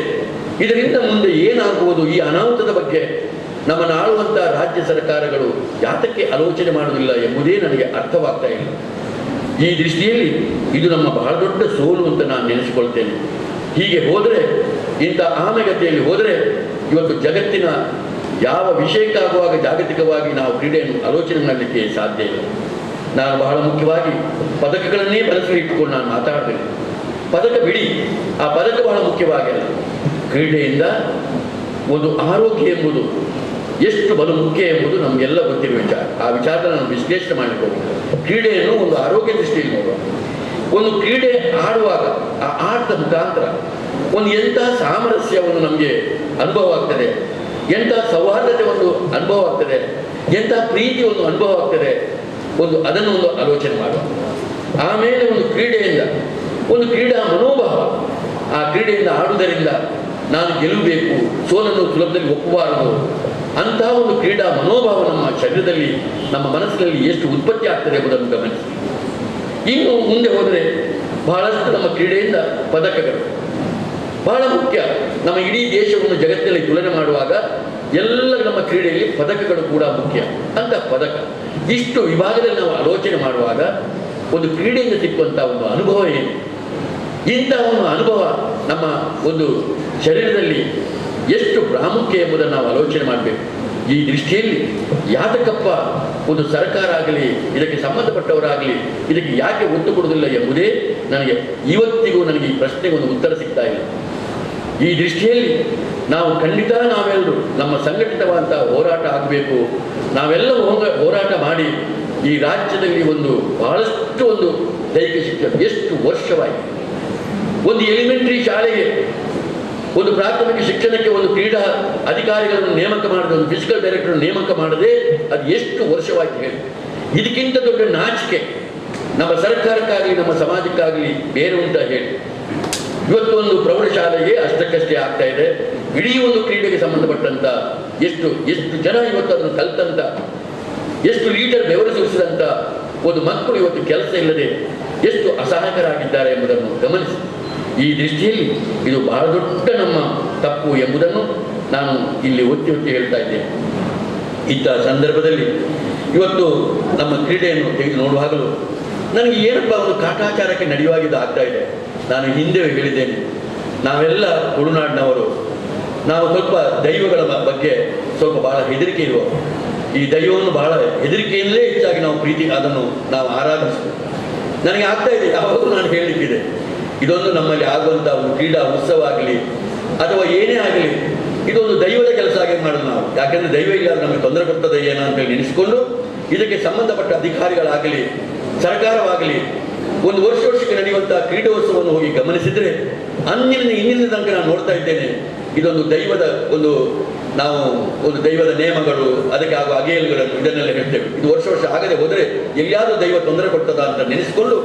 ಇದರಿಂದ ಮುಂದೆ ಏನಾಗುವುದು? ಈ ಅನಾಹುತದ ಬಗ್ಗೆ ನಮ್ಮನ್ನು ಆಳುವಂಥ ರಾಜ್ಯ ಸರ್ಕಾರಗಳು ಯಾತಕ್ಕೆ ಆಲೋಚನೆ ಮಾಡುವುದಿಲ್ಲ ಎಂಬುದೇ ನನಗೆ ಅರ್ಥವಾಗ್ತಾ ಇಲ್ಲ. ಈ ದೃಷ್ಟಿಯಲ್ಲಿ ಇದು ನಮ್ಮ ಬಹಳ ದೊಡ್ಡ ಸೋಲು ಅಂತ ನಾನು ನೆನೆಸಿಕೊಳ್ತೇನೆ. ಹೀಗೆ ಹೋದರೆ, ಇಂಥ ಆಮೆಗತಿಯಲ್ಲಿ ಹೋದರೆ ಇವತ್ತು ಜಗತ್ತಿನ ಯಾವ ವಿಷಯಕ್ಕಾಗುವಾಗ ಜಾಗತಿಕವಾಗಿ ನಾವು ಕ್ರೀಡೆಯನ್ನು ಆಲೋಚನೆ ಮಾಡಲಿಕ್ಕೆ ಸಾಧ್ಯ ಇಲ್ಲ. ನಾನು ಬಹಳ ಮುಖ್ಯವಾಗಿ ಪದಕಗಳನ್ನೇ ಮನಸ್ಸಲ್ಲಿ ಇಟ್ಟುಕೊಂಡು ನಾನು ಮಾತಾಡ್ತೇನೆ. ಪದಕ ಬಿಡಿ, ಆ ಪದಕ ಬಹಳ ಮುಖ್ಯವಾಗಿಲ್ಲ. ಕ್ರೀಡೆಯಿಂದ ಒಂದು ಆರೋಗ್ಯ ಎಂಬುದು ಎಷ್ಟು ಬಲು ಮುಖ್ಯ ಎಂಬುದು ನಮಗೆಲ್ಲ ಗೊತ್ತಿರುವ ವಿಚಾರ. ಆ ವಿಚಾರದ ನಾನು ವಿಶ್ಲೇಷಣೆ ಮಾಡಲಿಕ್ಕೆ ಹೋಗ್ತೇನೆ. ಕ್ರೀಡೆಯನ್ನು ಒಂದು ಆರೋಗ್ಯ ದೃಷ್ಟಿಯಲ್ಲಿ ನೋಡುವ, ಒಂದು ಕ್ರೀಡೆ ಆಡುವಾಗ ಆ ಆಟದ ಮುಖಾಂತರ ಒಂದು ಎಂಥ ಸಾಮರಸ್ಯವನ್ನು ನಮಗೆ ಅನುಭವ ಆಗ್ತದೆ, ಎಂಥ ಸೌಹಾರ್ದತೆ ಒಂದು ಅನುಭವ ಆಗ್ತದೆ, ಎಂಥ ಪ್ರೀತಿ ಒಂದು ಅನುಭವ ಆಗ್ತದೆ, ಅದನ್ನು ಒಂದು ಆಲೋಚನೆ ಮಾಡುವ. ಆಮೇಲೆ ಒಂದು ಕ್ರೀಡೆಯಿಂದ ಒಂದು ಕ್ರೀಡಾ ಮನೋಭಾವ, ಆ ಕ್ರೀಡೆಯಿಂದ ಆಡುವುದರಿಂದ ನಾನು ಗೆಲ್ಲಬೇಕು, ಸೋಲನ್ನು ಸುಲಭದಲ್ಲಿ ಒಪ್ಪಬಾರದು ಅಂತಹ ಒಂದು ಕ್ರೀಡಾ ಮನೋಭಾವ ನಮ್ಮ ಶರೀರದಲ್ಲಿ, ನಮ್ಮ ಮನಸ್ಸಿನಲ್ಲಿ ಎಷ್ಟು ಉತ್ಪತ್ತಿ ಆಗ್ತದೆ ಎಂಬುದನ್ನು ಗಮನಿಸಿ. ಇನ್ನು ಮುಂದೆ ಹೋದರೆ ಬಹಳಷ್ಟು ನಮ್ಮ ಕ್ರೀಡೆಯಿಂದ ಪದಕಗಳು ಬಹಳ ಮುಖ್ಯ. ನಮ್ಮ ಇಡೀ ದೇಶವನ್ನು ಜಗತ್ತಿನಲ್ಲಿ ತುಲನೆ ಮಾಡುವಾಗ ಎಲ್ಲ ನಮ್ಮ ಕ್ರೀಡೆಯಲ್ಲಿ ಪದಕಗಳು ಕೂಡ ಮುಖ್ಯ. ಅಂತ ಪದಕ ಇಷ್ಟು ವಿಭಾಗದಲ್ಲಿ ನಾವು ಆಲೋಚನೆ ಮಾಡುವಾಗ ಒಂದು ಕ್ರೀಡೆಯಿಂದ ಸಿಕ್ಕುವಂಥ ಒಂದು ಅನುಭವ ಏನು, ಇಂತಹ ಒಂದು ಅನುಭವ ನಮ್ಮ ಒಂದು ಶರೀರದಲ್ಲಿ ಎಷ್ಟು ಪ್ರಾಮುಖ್ಯ ಎಂಬುದನ್ನು ನಾವು ಆಲೋಚನೆ ಮಾಡಬೇಕು. ಈ ದೃಷ್ಟಿಯಲ್ಲಿ ಯಾತಕಪ್ಪ ಒಂದು ಸರ್ಕಾರ ಆಗಲಿ, ಇದಕ್ಕೆ ಸಂಬಂಧಪಟ್ಟವರಾಗಲಿ ಇದಕ್ಕೆ ಯಾಕೆ ಒತ್ತು ಕೊಡುವುದಿಲ್ಲ ಎಂಬುದೇ ನನಗೆ ಇವತ್ತಿಗೂ ನನಗೆ ಈ ಪ್ರಶ್ನೆಗೆ ಒಂದು ಉತ್ತರ ಸಿಗ್ತಾ ಇಲ್ಲ. ಈ ದೃಷ್ಟಿಯಲ್ಲಿ ನಾವು ಖಂಡಿತ ನಾವೆಲ್ಲರೂ ನಮ್ಮ ಸಂಘಟಿತವಾದಂಥ ಹೋರಾಟ ಆಗಬೇಕು. ನಾವೆಲ್ಲ ಹೋರಾಟ ಮಾಡಿ ಈ ರಾಜ್ಯದಲ್ಲಿ ಬಹಳಷ್ಟು ಒಂದು ದೈಹಿಕ ಶಿಕ್ಷಣ ಎಷ್ಟು ವರ್ಷವಾಯಿತು. ಒಂದು ಎಲಿಮೆಂಟರಿ ಶಾಲೆಗೆ, ಒಂದು ಪ್ರಾಥಮಿಕ ಶಿಕ್ಷಣಕ್ಕೆ ಒಂದು ಕ್ರೀಡಾ ಅಧಿಕಾರಿಗಳನ್ನು ನೇಮಕ ಮಾಡದೆ, ಒಂದು ಫಿಸಿಕಲ್ ಡೈರೆಕ್ಟರ್ ನೇಮಕ ಮಾಡದೆ ಅದು ಎಷ್ಟು ವರ್ಷವಾಯ್ತು ಹೇಳಿ. ಇದಕ್ಕಿಂತ ದೊಡ್ಡ ನಾಚಿಕೆ ನಮ್ಮ ಸರ್ಕಾರಕ್ಕಾಗಲಿ ನಮ್ಮ ಸಮಾಜಕ್ಕಾಗಲಿ ಬೇರೆ ಉಂಟ ಹೇಳಿ. ಇವತ್ತು ಒಂದು ಪ್ರೌಢಶಾಲೆಗೆ ಅಷ್ಟಕ್ಕಷ್ಟೇ ಆಗ್ತಾ ಇದೆ. ಇಡೀ ಒಂದು ಕ್ರೀಡೆಗೆ ಸಂಬಂಧಪಟ್ಟಂತ ಎಷ್ಟು ಜನ ಇವತ್ತು ಅದನ್ನು ಕಲ್ತಂತ, ಎಷ್ಟು ಲೀಟರ್ ಬೆವರು ಸುರಿಸಿದಂತ ಒಂದು ಮಕ್ಕಳು ಇವತ್ತು ಕೆಲಸ ಇಲ್ಲದೆ ಎಷ್ಟು ಅಸಹಾಯಕರಾಗಿದ್ದಾರೆ ಎಂಬುದನ್ನು ಗಮನಿಸಿ. ಈ ದೃಷ್ಟಿಯಲ್ಲಿ ಇದು ಬಹಳ ದೊಡ್ಡ ನಮ್ಮ ತಪ್ಪು ಎಂಬುದನ್ನು ನಾನು ಇಲ್ಲಿ ಒತ್ತಿ ಹೇಳ್ತಾ ಇದ್ದೇನೆ. ಇಂತಹ ಸಂದರ್ಭದಲ್ಲಿ ಇವತ್ತು ನಮ್ಮ ಕ್ರೀಡೆಯನ್ನು ತೆಗೆದು ನೋಡುವಾಗಲೂ ನನಗೆ ಏನಪ್ಪ ಒಂದು ಕಾಟಾಚಾರಕ್ಕೆ ನಡೆಯುವಾಗಿದ್ದು ಆಗ್ತಾ ಇದೆ. ನಾನು ಹಿಂದೆ ಹೇಳಿದ್ದೇನೆ, ನಾವೆಲ್ಲ ತುಳುನಾಡಿನವರು, ನಾವು ಸ್ವಲ್ಪ ದೈವಗಳ ಬಗ್ಗೆ ಸ್ವಲ್ಪ ಬಹಳ ಹೆದರಿಕೆ ಇರುವ, ಈ ದೈವವನ್ನು ಬಹಳ ಹೆದರಿಕೆಯಿಂದಲೇ ಹೆಚ್ಚಾಗಿ ನಾವು ಅದನ್ನು ನಾವು ಆರಾಧಿಸ್ತೀವಿ. ನನಗೆ ಆಗ್ತಾ ಇದೆ, ಯಾವಾಗಲೂ ನಾನು ಹೇಳಲಿಕ್ಕಿದೆ, ಇದೊಂದು ನಮ್ಮಲ್ಲಿ ಆಗುವಂಥ ಒಂದು ಕ್ರೀಡಾ ಉತ್ಸವ ಆಗಲಿ ಅಥವಾ ಏನೇ ಆಗಲಿ ಇದೊಂದು ದೈವದ ಕೆಲಸ ಆಗಿ ಮಾಡೋದು ನಾವು. ಯಾಕೆಂದರೆ ದೈವ ಇಲ್ಲ ನಮಗೆ ತೊಂದರೆ ಕೊಡ್ತದೆ ಏನೋ ಅಂತೇಳಿ ನೆನೆಸ್ಕೊಂಡು ಇದಕ್ಕೆ ಸಂಬಂಧಪಟ್ಟ ಅಧಿಕಾರಿಗಳಾಗಲಿ ಸರ್ಕಾರವಾಗಲಿ ಒಂದು ವರ್ಷಕ್ಕೆ ನಡೆಯುವಂಥ ಕ್ರೀಡೋತ್ಸವವನ್ನು ಹೋಗಿ ಗಮನಿಸಿದರೆ ಇಂದಿನ ತನಕ ನಾನು ನೋಡ್ತಾ ಇದ್ದೇನೆ, ಇದೊಂದು ದೈವದ ನಾವು ಒಂದು ದೈವದ ನೇಮಗಳು, ಅದಕ್ಕೆ ಆಗುವ ಅಗೇಲುಗಳನ್ನು ಇದನ್ನೆಲ್ಲ ಹೇಳ್ತೇವೆ. ಇದು ವರ್ಷ ಆಗದೆ ಹೋದರೆ ಎಲ್ಲಿಯಾದರೂ ದೈವ ತೊಂದರೆ ಕೊಡ್ತದ ಅಂತ ನೆನೆಸಿಕೊಂಡು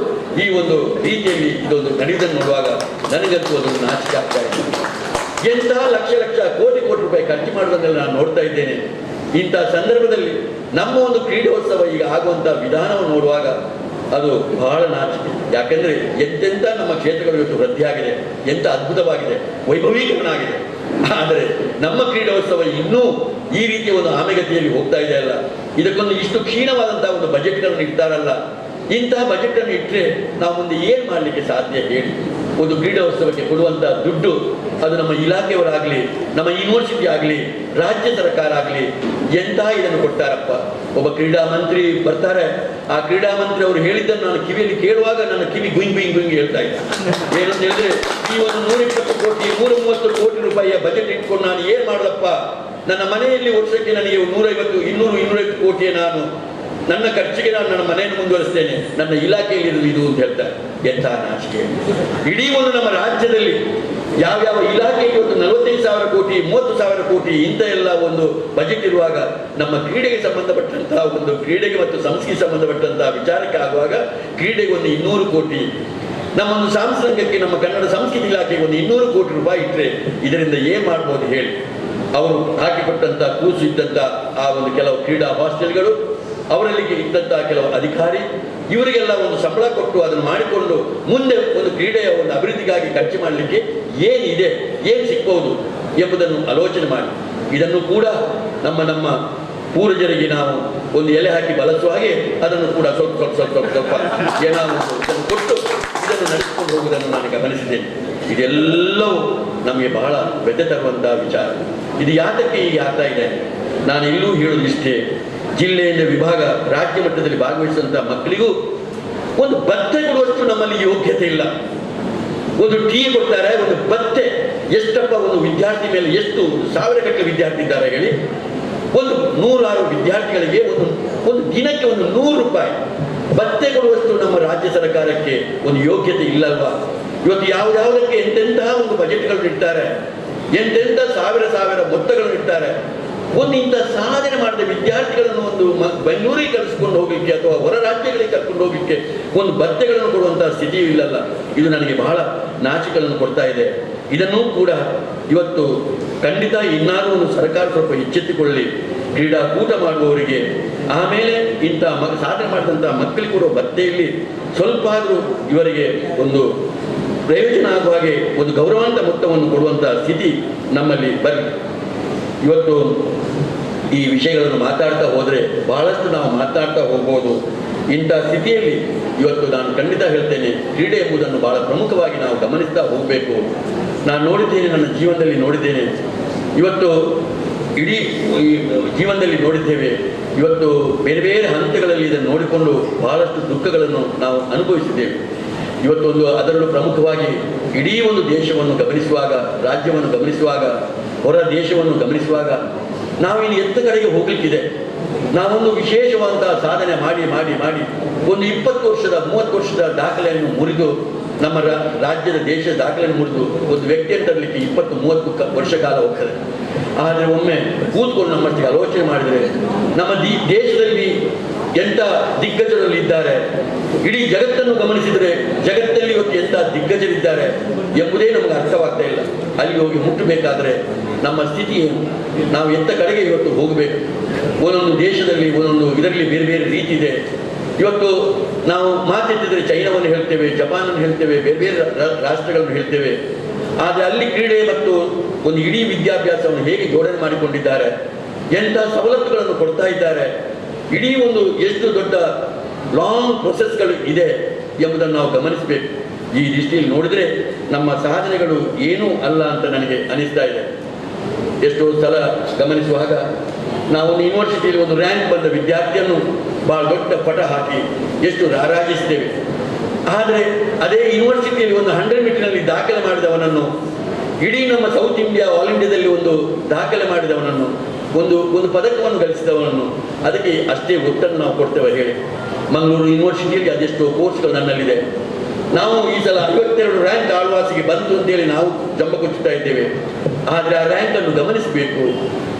ಈ ಒಂದು ರೀತಿಯಲ್ಲಿ ಇದೊಂದು ನಡೆಯುವುದನ್ನು ನೋಡುವಾಗ ನನಗಂತೂ ಅದೊಂದು ನಾಚಿಕೆ ಆಗ್ತಾ ಇದೆ. ಎಂತಹ ಲಕ್ಷ ಕೋಟಿ ರೂಪಾಯಿ ಖರ್ಚು ಮಾಡುವುದನ್ನೆಲ್ಲ ನಾನು ನೋಡ್ತಾ ಇದ್ದೇನೆ. ಇಂತಹ ಸಂದರ್ಭದಲ್ಲಿ ನಮ್ಮ ಒಂದು ಕ್ರೀಡೋತ್ಸವ ಈಗ ಆಗುವಂಥ ವಿಧಾನವನ್ನು ನೋಡುವಾಗ ಅದು ಬಹಳ ನಾಚಿಕೆ. ಯಾಕೆಂದರೆ ಎಂತೆಂಥ ನಮ್ಮ ಕ್ಷೇತ್ರಗಳು ಇವತ್ತು ವೃದ್ಧಿಯಾಗಿದೆ, ಎಂಥ ಅದ್ಭುತವಾಗಿದೆ, ವೈಭವೀಕರಣ ಆಗಿದೆ. ಆದರೆ ನಮ್ಮ ಕ್ರೀಡೋತ್ಸವ ಇನ್ನೂ ಈ ರೀತಿಯ ಒಂದು ಆಮೆಗತಿಯಲ್ಲಿ ಹೋಗ್ತಾ ಇದೆ ಅಲ್ಲ. ಇದಕ್ಕೊಂದು ಇಷ್ಟು ಕ್ಷೀಣವಾದಂತಹ ಒಂದು ಬಜೆಟ್ಗಳನ್ನು ಇಡ್ತಾರಲ್ಲ, ಇಂತಹ ಬಜೆಟನ್ನು ಇಟ್ಟರೆ ನಾವು ಮುಂದೆ ಏನು ಮಾಡಲಿಕ್ಕೆ ಸಾಧ್ಯ ಹೇಳಿ. ಒಂದು ಕ್ರೀಡೋತ್ಸವಕ್ಕೆ ಕೊಡುವಂಥ ದುಡ್ಡು ಅದು ನಮ್ಮ ಇಲಾಖೆಯವರಾಗಲಿ, ನಮ್ಮ ಯೂನಿವರ್ಸಿಟಿ ಆಗಲಿ, ರಾಜ್ಯ ಸರ್ಕಾರ ಆಗಲಿ ಇದನ್ನು ಕೊಡ್ತಾರಪ್ಪ. ಒಬ್ಬ ಕ್ರೀಡಾ ಮಂತ್ರಿ ಬರ್ತಾರೆ, ಆ ಕ್ರೀಡಾ ಮಂತ್ರಿ ಅವರು ಹೇಳಿದ್ದನ್ನು ನಾನು ಕಿವಿಯಲ್ಲಿ ಕೇಳುವಾಗ ನನ್ನ ಕಿವಿ ಗುಂಗ್ ಹೇಳ್ತಾ ಇದ್ದೆ. ಏನಂತ ಹೇಳಿದ್ರೆ, ಈ ಒಂದು 120 ಕೋಟಿ 130 ಕೋಟಿ ರೂಪಾಯಿಯ ಬಜೆಟ್ ಇಟ್ಕೊಂಡು ನಾನು ಏನು ಮಾಡಲಪ್ಪ, ನನ್ನ ಮನೆಯಲ್ಲಿ ವರ್ಷಕ್ಕೆ ನನಗೆ 150-200-250 ಕೋಟಿಯ ನಾನು ನನ್ನ ಖರ್ಚಿಗೆ ನಾನು ನನ್ನ ಮನೆಯನ್ನು ಮುಂದುವರಿಸ್ತೇನೆ, ನನ್ನ ಇಲಾಖೆಯಲ್ಲಿ ಇರುವುದು ಇದು ಅಂತ ಹೇಳ್ತಾರೆ. ಎಂಥ ನಾಚಿಕೆ. ಇಡೀ ಒಂದು ನಮ್ಮ ರಾಜ್ಯದಲ್ಲಿ ಯಾವ್ಯಾವ ಇಲಾಖೆಗೆ ಇವತ್ತು 45,000 ಕೋಟಿ 30,000 ಕೋಟಿ ಇಂಥ ಎಲ್ಲ ಒಂದು ಬಜೆಟ್ ಇರುವಾಗ ನಮ್ಮ ಕ್ರೀಡೆಗೆ ಸಂಬಂಧಪಟ್ಟಂತಹ ಒಂದು ಕ್ರೀಡೆಗೆ ಮತ್ತು ಸಂಸ್ಕೃತಿಗೆ ಸಂಬಂಧಪಟ್ಟಂತಹ ವಿಚಾರಕ್ಕೆ ಆಗುವಾಗ ಕ್ರೀಡೆಗೆ ಒಂದು 200 ಕೋಟಿ, ನಮ್ಮ ಒಂದು ಸಾಂಸ್ಕೃತಿಕಕ್ಕೆ ನಮ್ಮ ಕನ್ನಡ ಸಂಸ್ಕೃತಿ ಇಲಾಖೆಗೆ ಒಂದು 200 ಕೋಟಿ ರೂಪಾಯಿ ಇಟ್ಟರೆ ಇದರಿಂದ ಏನು ಮಾಡ್ಬೋದು ಹೇಳಿ. ಅವರು ಹಾಕಿಕೊಟ್ಟಂಥ ಕೂಸು ಇದ್ದಂಥ ಆ ಒಂದು ಕೆಲವು ಕ್ರೀಡಾ ಹಾಸ್ಟೆಲ್ಗಳು, ಅವರಲ್ಲಿ ಇದ್ದಂತಹ ಕೆಲವು ಅಧಿಕಾರಿ, ಇವರಿಗೆಲ್ಲ ಒಂದು ಸಂಬಳ ಕೊಟ್ಟು ಅದನ್ನು ಮಾಡಿಕೊಂಡು ಮುಂದೆ ಒಂದು ಕ್ರೀಡೆಯ ಒಂದು ಅಭಿವೃದ್ಧಿಗಾಗಿ ಖರ್ಚು ಮಾಡಲಿಕ್ಕೆ ಏನಿದೆ, ಏನು ಸಿಗ್ಬೋದು ಎಂಬುದನ್ನು ಆಲೋಚನೆ ಮಾಡಿ ಇದನ್ನು ಕೂಡ ನಮ್ಮ ಪೂರ್ವಜರಿಗೆ ನಾವು ಒಂದು ಎಲೆ ಹಾಕಿ ಬಳಸುವ ಹಾಗೆ ಅದನ್ನು ಕೂಡ ಸ್ವಲ್ಪ ಏನಾದರೂ ಕೊಟ್ಟು ಇದನ್ನು ನಡೆಸಿಕೊಂಡು ಹೋಗುವುದನ್ನು ನಾನು ಗಮನಿಸಿದ್ದೇನೆ. ಇದೆಲ್ಲವೂ ನಮಗೆ ಬಹಳ ವ್ಯಥೆ ತರುವಂತಹ ವಿಚಾರ. ಇದು ಯಾತಕ್ಕೆ ಹೀಗೆ ಆಗ್ತಾ ಇದೆ? ನಾನು ಇಲ್ಲೂ ಹೇಳುವುದಿಷ್ಟೇ, ಜಿಲ್ಲೆಯಿಂದ ವಿಭಾಗ ರಾಜ್ಯ ಮಟ್ಟದಲ್ಲಿ ಭಾಗವಹಿಸುವಂತಹ ಮಕ್ಕಳಿಗೂ ಒಂದು ಭತ್ತೆ ಕೊಡುವಷ್ಟು ನಮ್ಮಲ್ಲಿ ಯೋಗ್ಯತೆ ಇಲ್ಲ. ಒಂದು ಟೀ ಕೊಡ್ತಾರೆ, ಒಂದು ಭತ್ತೆ ಎಷ್ಟಪ್ಪ ಒಂದು ವಿದ್ಯಾರ್ಥಿ ಮೇಲೆ ಎಷ್ಟು 1000 ವಿದ್ಯಾರ್ಥಿ ಇದ್ದಾರೆ ಹೇಳಿ. ಒಂದು 106 ವಿದ್ಯಾರ್ಥಿಗಳಿಗೆ ಒಂದು ದಿನಕ್ಕೆ ಒಂದು 100 ರೂಪಾಯಿ ಭತ್ತೆ ಕೊಡುವಷ್ಟು ನಮ್ಮ ರಾಜ್ಯ ಸರ್ಕಾರಕ್ಕೆ ಒಂದು ಯೋಗ್ಯತೆ ಇಲ್ಲಲ್ವಾ? ಇವತ್ತು ಯಾವುದಕ್ಕೆ ಎಂತೆಂತಹ ಒಂದು ಬಜೆಟ್ಗಳು ಇಡ್ತಾರೆ, ಎಂತೆಂಥ ಸಾವಿರ ಮೊತ್ತಗಳನ್ನು ಇಡ್ತಾರೆ. ಒಂದು ಇಂಥ ಸಾಧನೆ ಮಾಡಿದ ವಿದ್ಯಾರ್ಥಿಗಳನ್ನು ಒಂದು ಬೆಂಗಳೂರಿಗೆ ಕರೆಸ್ಕೊಂಡು ಹೋಗಲಿಕ್ಕೆ ಅಥವಾ ಹೊರ ರಾಜ್ಯಗಳಿಗೆ ಕರ್ಕೊಂಡು ಹೋಗಲಿಕ್ಕೆ ಒಂದು ಭತ್ಯೆಗಳನ್ನು ಕೊಡುವಂತಹ ಸ್ಥಿತಿಯೂ ಇಲ್ಲಲ್ಲ. ಇದು ನನಗೆ ಬಹಳ ನಾಚಿಕೆಗಳನ್ನು ಕೊಡ್ತಾ ಇದೆ. ಇದನ್ನೂ ಕೂಡ ಇವತ್ತು ಖಂಡಿತ ಇನ್ನಾದರೂ ಒಂದು ಸರ್ಕಾರ ಸ್ವಲ್ಪ ಎಚ್ಚೆತ್ತುಕೊಳ್ಳಿ. ಕ್ರೀಡಾಕೂಟ ಮಾಡುವವರಿಗೆ, ಆಮೇಲೆ ಇಂಥ ಸಾಧನೆ ಮಾಡಿದಂಥ ಮಕ್ಕಳಿಗೆ ಕೊಡುವ ಭತ್ಯೆಯಲ್ಲಿ ಸ್ವಲ್ಪ ಆದರೂ ಇವರಿಗೆ ಒಂದು ಪ್ರಯೋಜನ ಆಗುವ ಹಾಗೆ ಒಂದು ಗೌರವಾನ್ವಿತ ಮೊತ್ತವನ್ನು ಕೊಡುವಂಥ ಸ್ಥಿತಿ ನಮ್ಮಲ್ಲಿ ಬರಲಿ. ಇವತ್ತು ಈ ವಿಷಯಗಳನ್ನು ಮಾತಾಡ್ತಾ ಹೋದರೆ ಬಹಳಷ್ಟು ನಾವು ಮಾತಾಡ್ತಾ ಹೋಗ್ಬೋದು. ಇಂಥ ಸ್ಥಿತಿಯಲ್ಲಿ ಇವತ್ತು ನಾನು ಖಂಡಿತ ಹೇಳ್ತೇನೆ, ಕ್ರೀಡೆ ಎಂಬುದನ್ನು ಬಹಳ ಪ್ರಮುಖವಾಗಿ ನಾವು ಗಮನಿಸ್ತಾ ಹೋಗಬೇಕು. ನಾನು ನೋಡಿದ್ದೇನೆ, ನನ್ನ ಜೀವನದಲ್ಲಿ ನೋಡಿದ್ದೇನೆ, ಇವತ್ತು ಇಡೀ ಜೀವನದಲ್ಲಿ ನೋಡಿದ್ದೇವೆ. ಇವತ್ತು ಬೇರೆ ಬೇರೆ ಹಂತಗಳಲ್ಲಿ ಇದನ್ನು ನೋಡಿಕೊಂಡು ಬಹಳಷ್ಟು ದುಃಖಗಳನ್ನು ನಾವು ಅನುಭವಿಸಿದ್ದೇವೆ. ಇವತ್ತೊಂದು ಅದರಲ್ಲೂ ಪ್ರಮುಖವಾಗಿ ಇಡೀ ಒಂದು ದೇಶವನ್ನು ಗಮನಿಸುವಾಗ, ರಾಜ್ಯವನ್ನು ಗಮನಿಸುವಾಗ, ಹೊರ ದೇಶವನ್ನು ಗಮನಿಸುವಾಗ ನಾವಿನ್ನು ಎತ್ತ ಕಡೆಗೆ ಹೋಗಲಿಕ್ಕಿದೆ. ನಾವೊಂದು ವಿಶೇಷವಾದಂತಹ ಸಾಧನೆ ಮಾಡಿ ಮಾಡಿ ಮಾಡಿ ಒಂದು 20 ವರ್ಷದ 30 ವರ್ಷದ ದಾಖಲೆಯನ್ನು ಮುರಿದು, ನಮ್ಮ ರಾಜ್ಯದ ದೇಶದ ದಾಖಲೆಯನ್ನು ಮುರಿದು ಒಂದು ವ್ಯಕ್ತಿಯನ್ನು ತರಲಿಕ್ಕೆ 20-30 ವರ್ಷ ಕಾಲ ಹೋಗ್ತದೆ. ಆದರೆ ಒಮ್ಮೆ ಕೂತ್ಕೊಂಡು ನಮ್ಮಷ್ಟಿಗೆ ಆಲೋಚನೆ ಮಾಡಿದರೆ ನಮ್ಮ ದೇಶದಲ್ಲಿ ಎಂಥ ದಿಗ್ಗಜರಲ್ಲಿ ಇದ್ದಾರೆ, ಇಡೀ ಜಗತ್ತನ್ನು ಗಮನಿಸಿದರೆ ಜಗತ್ತಲ್ಲಿ ಇವತ್ತು ಎಂಥ ದಿಗ್ಗಜರಿದ್ದಾರೆ ಎಂಬುದೇ ನಮಗೆ ಅರ್ಥವಾಗ್ತಾ ಇಲ್ಲ. ಅಲ್ಲಿ ಹೋಗಿ ಮುಟ್ಟಬೇಕಾದ್ರೆ ನಮ್ಮ ಸ್ಥಿತಿ ಏನು, ನಾವು ಎಂಥ ಕಡೆಗೆ ಇವತ್ತು ಹೋಗಬೇಕು. ಒಂದೊಂದು ದೇಶದಲ್ಲಿ ಒಂದೊಂದು ಇದರಲ್ಲಿ ಬೇರೆ ಬೇರೆ ರೀತಿ ಇದೆ. ಇವತ್ತು ನಾವು ಮಾತೆತ್ತಿದ್ರೆ ಚೈನಾವನ್ನು ಹೇಳ್ತೇವೆ, ಜಪಾನನ್ನು ಹೇಳ್ತೇವೆ, ಬೇರೆ ಬೇರೆ ರಾಷ್ಟ್ರಗಳನ್ನು ಹೇಳ್ತೇವೆ. ಆದರೆ ಅಲ್ಲಿ ಕ್ರೀಡೆ ಮತ್ತು ಒಂದು ಇಡೀ ವಿದ್ಯಾಭ್ಯಾಸವನ್ನು ಹೇಗೆ ಜೋಡಣೆ ಮಾಡಿಕೊಂಡಿದ್ದಾರೆ, ಎಂಥ ಸವಲತ್ತುಗಳನ್ನು ಕೊಡ್ತಾ ಇದ್ದಾರೆ, ಇಡೀ ಒಂದು ಎಷ್ಟು ದೊಡ್ಡ ಲಾಂಗ್ ಪ್ರೊಸೆಸ್ಗಳು ಇದೆ ಎಂಬುದನ್ನು ನಾವು ಗಮನಿಸಬೇಕು. ಈ ದೃಷ್ಟಿಯಲ್ಲಿ ನೋಡಿದರೆ ನಮ್ಮ ಸಾಧನೆಗಳು ಏನೂ ಅಲ್ಲ ಅಂತ ನನಗೆ ಅನಿಸ್ತಾ ಇದೆ. ಎಷ್ಟೋ ಸಲ ಗಮನಿಸುವಾಗ ನಾವು ಒಂದು ಯೂನಿವರ್ಸಿಟಿಯಲ್ಲಿ ಒಂದು ರ್ಯಾಂಕ್ ಬಂದ ವಿದ್ಯಾರ್ಥಿಯನ್ನು ಭಾಳ ದೊಡ್ಡ ಪಟ ಹಾಕಿ ಎಷ್ಟು ರಾರಾಜಿಸ್ತೇವೆ. ಆದರೆ ಅದೇ ಯೂನಿವರ್ಸಿಟಿಯಲ್ಲಿ ಒಂದು 100 ಮೀಟರ್ನಲ್ಲಿ ದಾಖಲೆ ಮಾಡಿದವನನ್ನು, ಇಡೀ ನಮ್ಮ ಸೌತ್ ಇಂಡಿಯಾ ಆಲ್ ಇಂಡಿಯಾದಲ್ಲಿ ಒಂದು ದಾಖಲೆ ಮಾಡಿದವನನ್ನು, ಒಂದು ಪದಕವನ್ನು ಗಳಿಸಿದವನನ್ನು ಅದಕ್ಕೆ ಅಷ್ಟೇ ಒತ್ತನ್ನು ನಾವು ಕೊಡ್ತೇವೆ ಹೇಳಿ. ಮಂಗಳೂರು ಯೂನಿವರ್ಸಿಟಿಯಲ್ಲಿ ಅದೆಷ್ಟೋ ಕೋರ್ಸ್ಗಳು ನನ್ನಲ್ಲಿದೆ. ನಾವು ಈ ಸಲ 52 ರ್ಯಾಂಕ್ ಆಳ್ವಾಸಿಗೆ ಬಂತು ಅಂತೇಳಿ ನಾವು ಜಂಬ ಕೊಚ್ಚುತ್ತಾ ಇದ್ದೇವೆ. ಆದರೆ ಆ ರ್ಯಾಂಕನ್ನು ಗಮನಿಸಬೇಕು.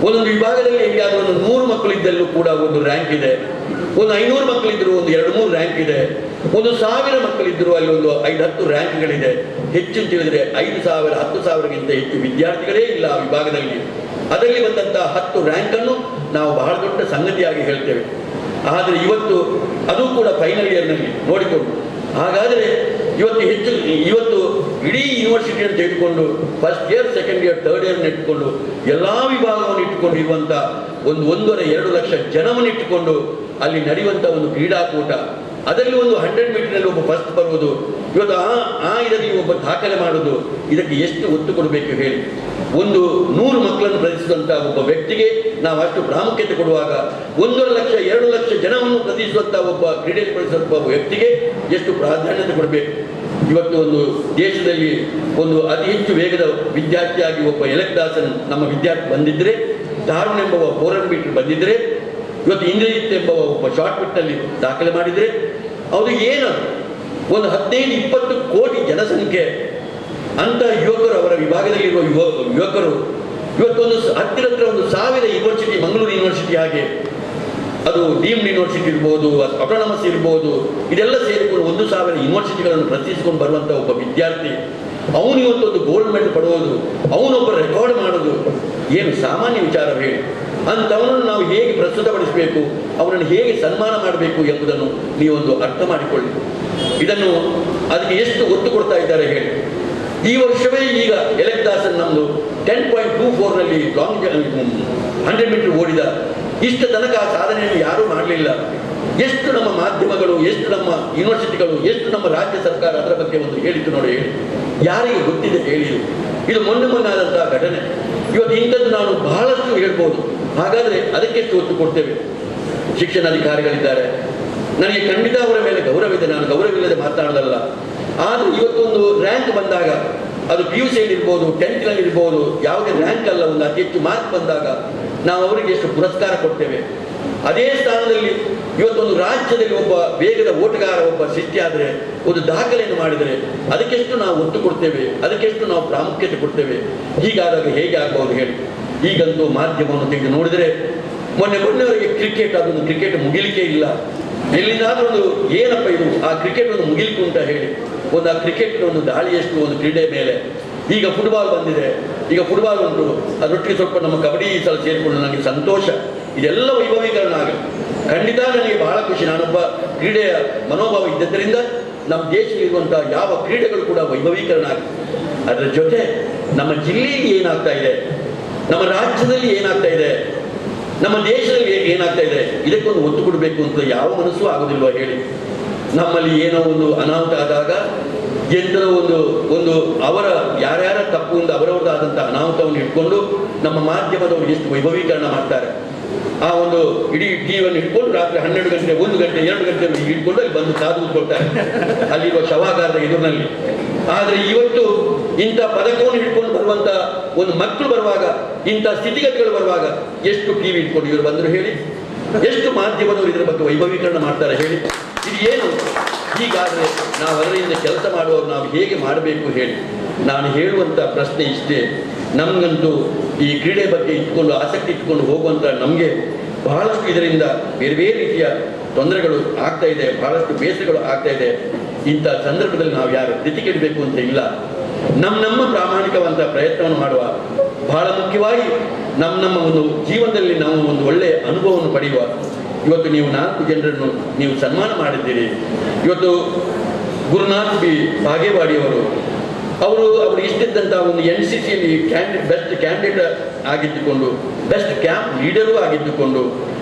ಒಂದೊಂದು ವಿಭಾಗದಲ್ಲಿ ಎಲ್ಲಿಯಾದರೂ ಒಂದು 100 ಮಕ್ಕಳಿದ್ದಲ್ಲೂ ಕೂಡ ಒಂದು ರ್ಯಾಂಕ್ ಇದೆ, ಒಂದು 500 ಮಕ್ಕಳಿದ್ದರೂ ಒಂದು 2-3 ರ್ಯಾಂಕ್ ಇದೆ, ಒಂದು 1000 ಮಕ್ಕಳಿದ್ದರೂ ಅಲ್ಲಿ ಒಂದು 5-10 ರ್ಯಾಂಕ್ಗಳಿದೆ. ಹೆಚ್ಚು ತಿಳಿದರೆ 5,000 10,000ಗಿಂತ ಹೆಚ್ಚು ವಿದ್ಯಾರ್ಥಿಗಳೇ ಇಲ್ಲ ಆ ವಿಭಾಗದಲ್ಲಿ. ಅದರಲ್ಲಿ ಬಂದಂತಹ 10 ರ್ಯಾಂಕನ್ನು ನಾವು ಬಹಳ ದೊಡ್ಡ ಸಂಗತಿಯಾಗಿ ಹೇಳ್ತೇವೆ. ಆದರೆ ಇವತ್ತು ಅದು ಕೂಡ ಫೈನಲ್ ಇಯರ್ನಲ್ಲಿ ನೋಡಿಕೊಂಡು, ಹಾಗಾದರೆ ಇವತ್ತು ಇಡೀ ಯೂನಿವರ್ಸಿಟಿಯನ್ನು ತೆಗೆದುಕೊಂಡು first year, second year, third ಇಯರ್ನ ಇಟ್ಟುಕೊಂಡು ಎಲ್ಲ ವಿಭಾಗವನ್ನು ಇಟ್ಟುಕೊಂಡು ಇರುವಂಥ 1.5-2 ಲಕ್ಷ ಜನವನ್ನು ಇಟ್ಟುಕೊಂಡು ಅಲ್ಲಿ ನಡೆಯುವಂಥ ಒಂದು ಕ್ರೀಡಾಕೂಟ, ಅದರಲ್ಲಿ ಒಂದು 100 ಮೀಟರ್ನಲ್ಲಿ ಒಬ್ಬ ಫಸ್ಟ್ ಬರುವುದು, ಇವತ್ತು ಇದರಲ್ಲಿ ಒಬ್ಬ ದಾಖಲೆ ಮಾಡುವುದು, ಇದಕ್ಕೆ ಎಷ್ಟು ಒತ್ತು ಕೊಡಬೇಕು ಹೇಳಿ. ಒಂದು 100 ಮಕ್ಕಳನ್ನು ಪ್ರತಿಸುವಂಥ ಒಬ್ಬ ವ್ಯಕ್ತಿಗೆ ನಾವು ಅಷ್ಟು ಪ್ರಾಮುಖ್ಯತೆ ಕೊಡುವಾಗ 1.5 ಲಕ್ಷ 2 ಲಕ್ಷ ಜನವನ್ನು ಪ್ರತಿಸುವಂಥ ಒಬ್ಬ ಕ್ರೀಡೆಯಲ್ಲಿ ಪ್ರತಿಸುವಂಥ ಒಬ್ಬ ವ್ಯಕ್ತಿಗೆ ಎಷ್ಟು ಪ್ರಾಧಾನ್ಯತೆ ಕೊಡಬೇಕು. ಇವತ್ತು ಒಂದು ದೇಶದಲ್ಲಿ ಒಂದು ಅತಿ ಹೆಚ್ಚು ವೇಗದ ವಿದ್ಯಾರ್ಥಿಯಾಗಿ ಒಬ್ಬ ಎಲೆಕ್ದಾಸನ್ ನಮ್ಮ ವಿದ್ಯಾರ್ಥಿ ಬಂದಿದ್ದರೆ, ದಾರುಣ್ ಎಂಬ 400 ಮೀಟರ್ ಬಂದಿದ್ದರೆ, ಇವತ್ತು ಇಂದ್ರಜಿತ್ ಎಂಬ ಒಬ್ಬ ಶಾರ್ಟ್ ಪುಟ್ನಲ್ಲಿ ದಾಖಲೆ ಮಾಡಿದರೆ, ಅವರು ಏನದು ಒಂದು 15-20 ಕೋಟಿ ಜನಸಂಖ್ಯೆ ಅಂತ ಯುವಕರು, ಅವರ ವಿಭಾಗದಲ್ಲಿರುವ ಯುವಕರು ಇವತ್ತೊಂದು ಹತ್ತಿರ ಒಂದು 1000 ಯೂನಿವರ್ಸಿಟಿ, ಮಂಗಳೂರು ಯೂನಿವರ್ಸಿಟಿ ಹಾಗೆ ಅದು ಡೀಮ್ಡ್ ಯೂನಿವರ್ಸಿಟಿ ಇರ್ಬೋದು, ಅಟೋನಮಸ್ ಇರ್ಬೋದು, ಇದೆಲ್ಲ ಸೇರಿಕೊಂಡು 1,000 ಯೂನಿವರ್ಸಿಟಿಗಳನ್ನು ಪ್ರತಿನಿಧಿಸಿಕೊಂಡು ಬರುವಂಥ ಒಬ್ಬ ವಿದ್ಯಾರ್ಥಿ, ಅವನು ಇವತ್ತೊಂದು ಗೋಲ್ಡ್ ಮೆಡಲ್ ಪಡೆಯೋದು, ಅವನೊಬ್ಬ ರೆಕಾರ್ಡ್ ಮಾಡೋದು ಏನು ಸಾಮಾನ್ಯ ವಿಚಾರ ಹೇಳಿ. ಅಂಥವನನ್ನು ನಾವು ಹೇಗೆ ಪ್ರಸ್ತುತಪಡಿಸಬೇಕು, ಅವನನ್ನು ಹೇಗೆ ಸನ್ಮಾನ ಮಾಡಬೇಕು ಎಂಬುದನ್ನು ನೀವೊಂದು ಅರ್ಥ ಮಾಡಿಕೊಳ್ಳಿ. ಇದನ್ನು ಅದಕ್ಕೆ ಎಷ್ಟು ಒತ್ತು ಕೊಡ್ತಾ ಇದ್ದಾರೆ ಹೇಳಿ. ಈ ವರ್ಷವೇ ಈಗ ಎಲೆಕ್ದಾಸನ್ ನಮ್ಮದು 10.24ನಲ್ಲಿ ಲಾಂಗ್ 100 ಮೀಟರ್ ಓಡಿದ. ಇಷ್ಟ ತನಕ ಆ ಸಾಧನೆಯನ್ನು ಯಾರೂ ಮಾಡಲಿಲ್ಲ. ಎಷ್ಟು ನಮ್ಮ ಮಾಧ್ಯಮಗಳು, ಎಷ್ಟು ನಮ್ಮ ಯೂನಿವರ್ಸಿಟಿಗಳು, ಎಷ್ಟು ನಮ್ಮ ರಾಜ್ಯ ಸರ್ಕಾರ ಅದರ ಬಗ್ಗೆ ಒಂದು ಹೇಳಿತು ನೋಡಿ ಹೇಳಿ. ಯಾರಿಗೆ ಗೊತ್ತಿದೆ ಹೇಳಿ. ಇದು ಮೊನ್ನೆ ಆದಂತಹ ಘಟನೆ. ಇವತ್ತು ಇಂಥದ್ದು ನಾನು ಬಹಳಷ್ಟು ಹೇಳ್ಬೋದು. ಹಾಗಾದರೆ ಅದಕ್ಕೆಷ್ಟು ಒತ್ತು ಕೊಡ್ತೇವೆ. ಶಿಕ್ಷಣಾಧಿಕಾರಿಗಳಿದ್ದಾರೆ, ನನಗೆ ಖಂಡಿತ ಅವರ ಮೇಲೆ ಗೌರವವಿದೆ, ನಾನು ಗೌರವವಿಲ್ಲದೆ ಮಾತನಾಡೋದಲ್ಲ. ಆದರೆ ಇವತ್ತೊಂದು ರ್ಯಾಂಕ್ ಬಂದಾಗ, ಅದು PUCಯಲ್ಲಿ ಇರ್ಬೋದು, 10th ಇರ್ಬೋದು, ಯಾವುದೇ ರ್ಯಾಂಕ್ ಅಲ್ಲ, ಒಂದು ಅತಿ ಹೆಚ್ಚು ಮಾರ್ಕ್ ಬಂದಾಗ ನಾವು ಅವರಿಗೆ ಎಷ್ಟು ಪುರಸ್ಕಾರ ಕೊಡ್ತೇವೆ. ಅದೇ ಸ್ಥಾನದಲ್ಲಿ ಇವತ್ತೊಂದು ರಾಜ್ಯದಲ್ಲಿ ಒಬ್ಬ ವೇಗದ ಓಟಗಾರ ಒಬ್ಬ ಸೃಷ್ಟಿಯಾದರೆ, ಒಂದು ದಾಖಲೆಯನ್ನು ಮಾಡಿದರೆ ಅದಕ್ಕೆಷ್ಟು ನಾವು ಒತ್ತು ಕೊಡ್ತೇವೆ, ಅದಕ್ಕೆಷ್ಟು ನಾವು ಪ್ರಾಮುಖ್ಯತೆ ಕೊಡ್ತೇವೆ. ಹೀಗಾದಾಗ ಹೇಗೆ ಆಗ್ಬೋದು ಹೇಳಿ. ಈಗಂತೂ ಮಾಧ್ಯಮವನ್ನು ತೆಗೆದು ನೋಡಿದರೆ ಮೊನ್ನೆವರೆಗೆ ಕ್ರಿಕೆಟ್, ಅದೊಂದು ಕ್ರಿಕೆಟ್ ಮುಗಿಲಿಕ್ಕೆ ಇಲ್ಲ. ಎಲ್ಲಿಂದಾದ್ರೂ ಒಂದು ಏನಪ್ಪ ಇದು, ಆ ಕ್ರಿಕೆಟ್ ಒಂದು ಮುಗಿಲಿಕ್ಕೆ ಉಂಟ ಹೇಳಿ, ಒಂದು ಆ ಕ್ರಿಕೆಟ್ ಒಂದು ದಾಳಿಯಷ್ಟು ಒಂದು ಕ್ರೀಡೆ ಮೇಲೆ. ಈಗ ಫುಟ್ಬಾಲ್ ಬಂದಿದೆ, ಈಗ ಫುಟ್ಬಾಲ್ ಉಂಟು, ಅದರೊಟ್ಟಿಗೆ ಸ್ವಲ್ಪ ನಮ್ಮ ಕಬಡ್ಡಿ ಸಲ ಸೇರಿಕೊಂಡು ನನಗೆ ಸಂತೋಷ. ಇದೆಲ್ಲ ವೈಭವೀಕರಣ ಆಗಲಿ. ಖಂಡಿತ ನನಗೆ ಬಹಳ ಖುಷಿ. ನಾನೊಬ್ಬ ಕ್ರೀಡೆಯ ಮನೋಭಾವ ಇದ್ದದ್ದರಿಂದ ನಮ್ಮ ದೇಶದಲ್ಲಿರುವಂಥ ಯಾವ ಕ್ರೀಡೆಗಳು ಕೂಡ ವೈಭವೀಕರಣ ಆಗುತ್ತೆ. ಅದರ ಜೊತೆ ನಮ್ಮ ಜಿಲ್ಲೆಯಲ್ಲಿ ಏನಾಗ್ತಾ ಇದೆ, ನಮ್ಮ ರಾಜ್ಯದಲ್ಲಿ ಏನಾಗ್ತಾ ಇದೆ, ನಮ್ಮ ದೇಶದಲ್ಲಿ ಏನಾಗ್ತಾ ಇದೆ, ಇದಕ್ಕೊಂದು ಒತ್ತು ಕೊಡಬೇಕು ಅಂತ ಯಾವ ಮನಸ್ಸು ಆಗೋದಿಲ್ವ ಹೇಳಿ. ನಮ್ಮಲ್ಲಿ ಏನೋ ಒಂದು ಅನಾಹುತ ಆದಾಗ ಎಂಥದೋ ಒಂದು ಅವರ ಯಾರ್ಯಾರ ತಪ್ಪು ಒಂದು ಅವರವರದಾದಂಥ ಅನಾಹುತವನ್ನು ಇಟ್ಕೊಂಡು ನಮ್ಮ ಮಾಧ್ಯಮದವರು ಎಷ್ಟು ವೈಭವೀಕರಣ ಮಾಡ್ತಾರೆ. ಆ ಒಂದು ಇಡೀ ಟಿವಿಯನ್ನು ಇಟ್ಕೊಂಡು ರಾತ್ರಿ 12 ಗಂಟೆ 1 ಗಂಟೆ 2 ಗಂಟೆ ಇಟ್ಕೊಂಡು ಅಲ್ಲಿ ಬಂದು ಕಾದು ಕೂತ್ಕೊಳ್ತಾರೆ ಅಲ್ಲಿರುವ ಶವಾಗಾರದ ಎದುರಿನಲ್ಲಿ. ಆದರೆ ಇವತ್ತು ಇಂಥ ಪದಕವನ್ನು ಹಿಡ್ಕೊಂಡು ಬರುವಂಥ ಒಂದು ಮಕ್ಕಳು ಬರುವಾಗ, ಇಂಥ ಸ್ಥಿತಿಗತಿಗಳು ಬರುವಾಗ ಎಷ್ಟು ಟಿವಿ ಇಟ್ಕೊಂಡು ಇವರು ಬಂದರು ಹೇಳಿ, ಎಷ್ಟು ಮಾಧ್ಯಮದವರು ಇದರ ಬಗ್ಗೆ ವೈಭವೀಕರಣ ಮಾಡ್ತಾರೆ ಹೇಳಿ. ಇದು ಏನು? ಹೀಗಾದರೆ ನಾವು ಅದರಿಂದ ಕೆಲಸ ಮಾಡುವವರು ನಾವು ಹೇಗೆ ಮಾಡಬೇಕು ಹೇಳಿ. ನಾನು ಹೇಳುವಂಥ ಪ್ರಶ್ನೆ ಇಷ್ಟೇ, ನಮಗಂತೂ ಈ ಕ್ರೀಡೆ ಬಗ್ಗೆ ಇಟ್ಕೊಂಡು ಆಸಕ್ತಿ ಇಟ್ಕೊಂಡು ಹೋಗುವಂಥ ನಮಗೆ ಬಹಳಷ್ಟು ಇದರಿಂದ ಬೇರೆ ಬೇರೆ ರೀತಿಯ ತೊಂದರೆಗಳು ಆಗ್ತಾ ಇದೆ, ಬಹಳಷ್ಟು ಬೇಸರಗಳು ಆಗ್ತಾ ಇದೆ. ಇಂಥ ಸಂದರ್ಭದಲ್ಲಿ ನಾವು ಯಾರು ಕೆಡಬೇಕು ಅಂತ ಇಲ್ಲ. ನಮ್ಮ ಪ್ರಾಮಾಣಿಕವಂತ ಪ್ರಯತ್ನವನ್ನು ಮಾಡುವ, ಬಹಳ ಮುಖ್ಯವಾಗಿ ನಮ್ಮ ಒಂದು ಜೀವನದಲ್ಲಿ ನಾವು ಒಂದು ಒಳ್ಳೆಯ ಅನುಭವವನ್ನು ಪಡೆಯುವ. ಇವತ್ತು ನೀವು 4 ಜನರನ್ನು ನೀವು ಸನ್ಮಾನ ಮಾಡಿದ್ದೀರಿ. ಇವತ್ತು ಗುರುನಾಥ್ ಬಿ ಬಾಗೇವಾಡಿಯವರು ಅವರು ಇಷ್ಟಿದ್ದಂಥ ಒಂದು NCCಯಲ್ಲಿ ಬೆಸ್ಟ್ ಕ್ಯಾಂಡಿಡೇಟ್ ಆಗಿದ್ದುಕೊಂಡು, ಬೆಸ್ಟ್ ಕ್ಯಾಂಪ್ ಲೀಡರೂ ಆಗಿದ್ದುಕೊಂಡು,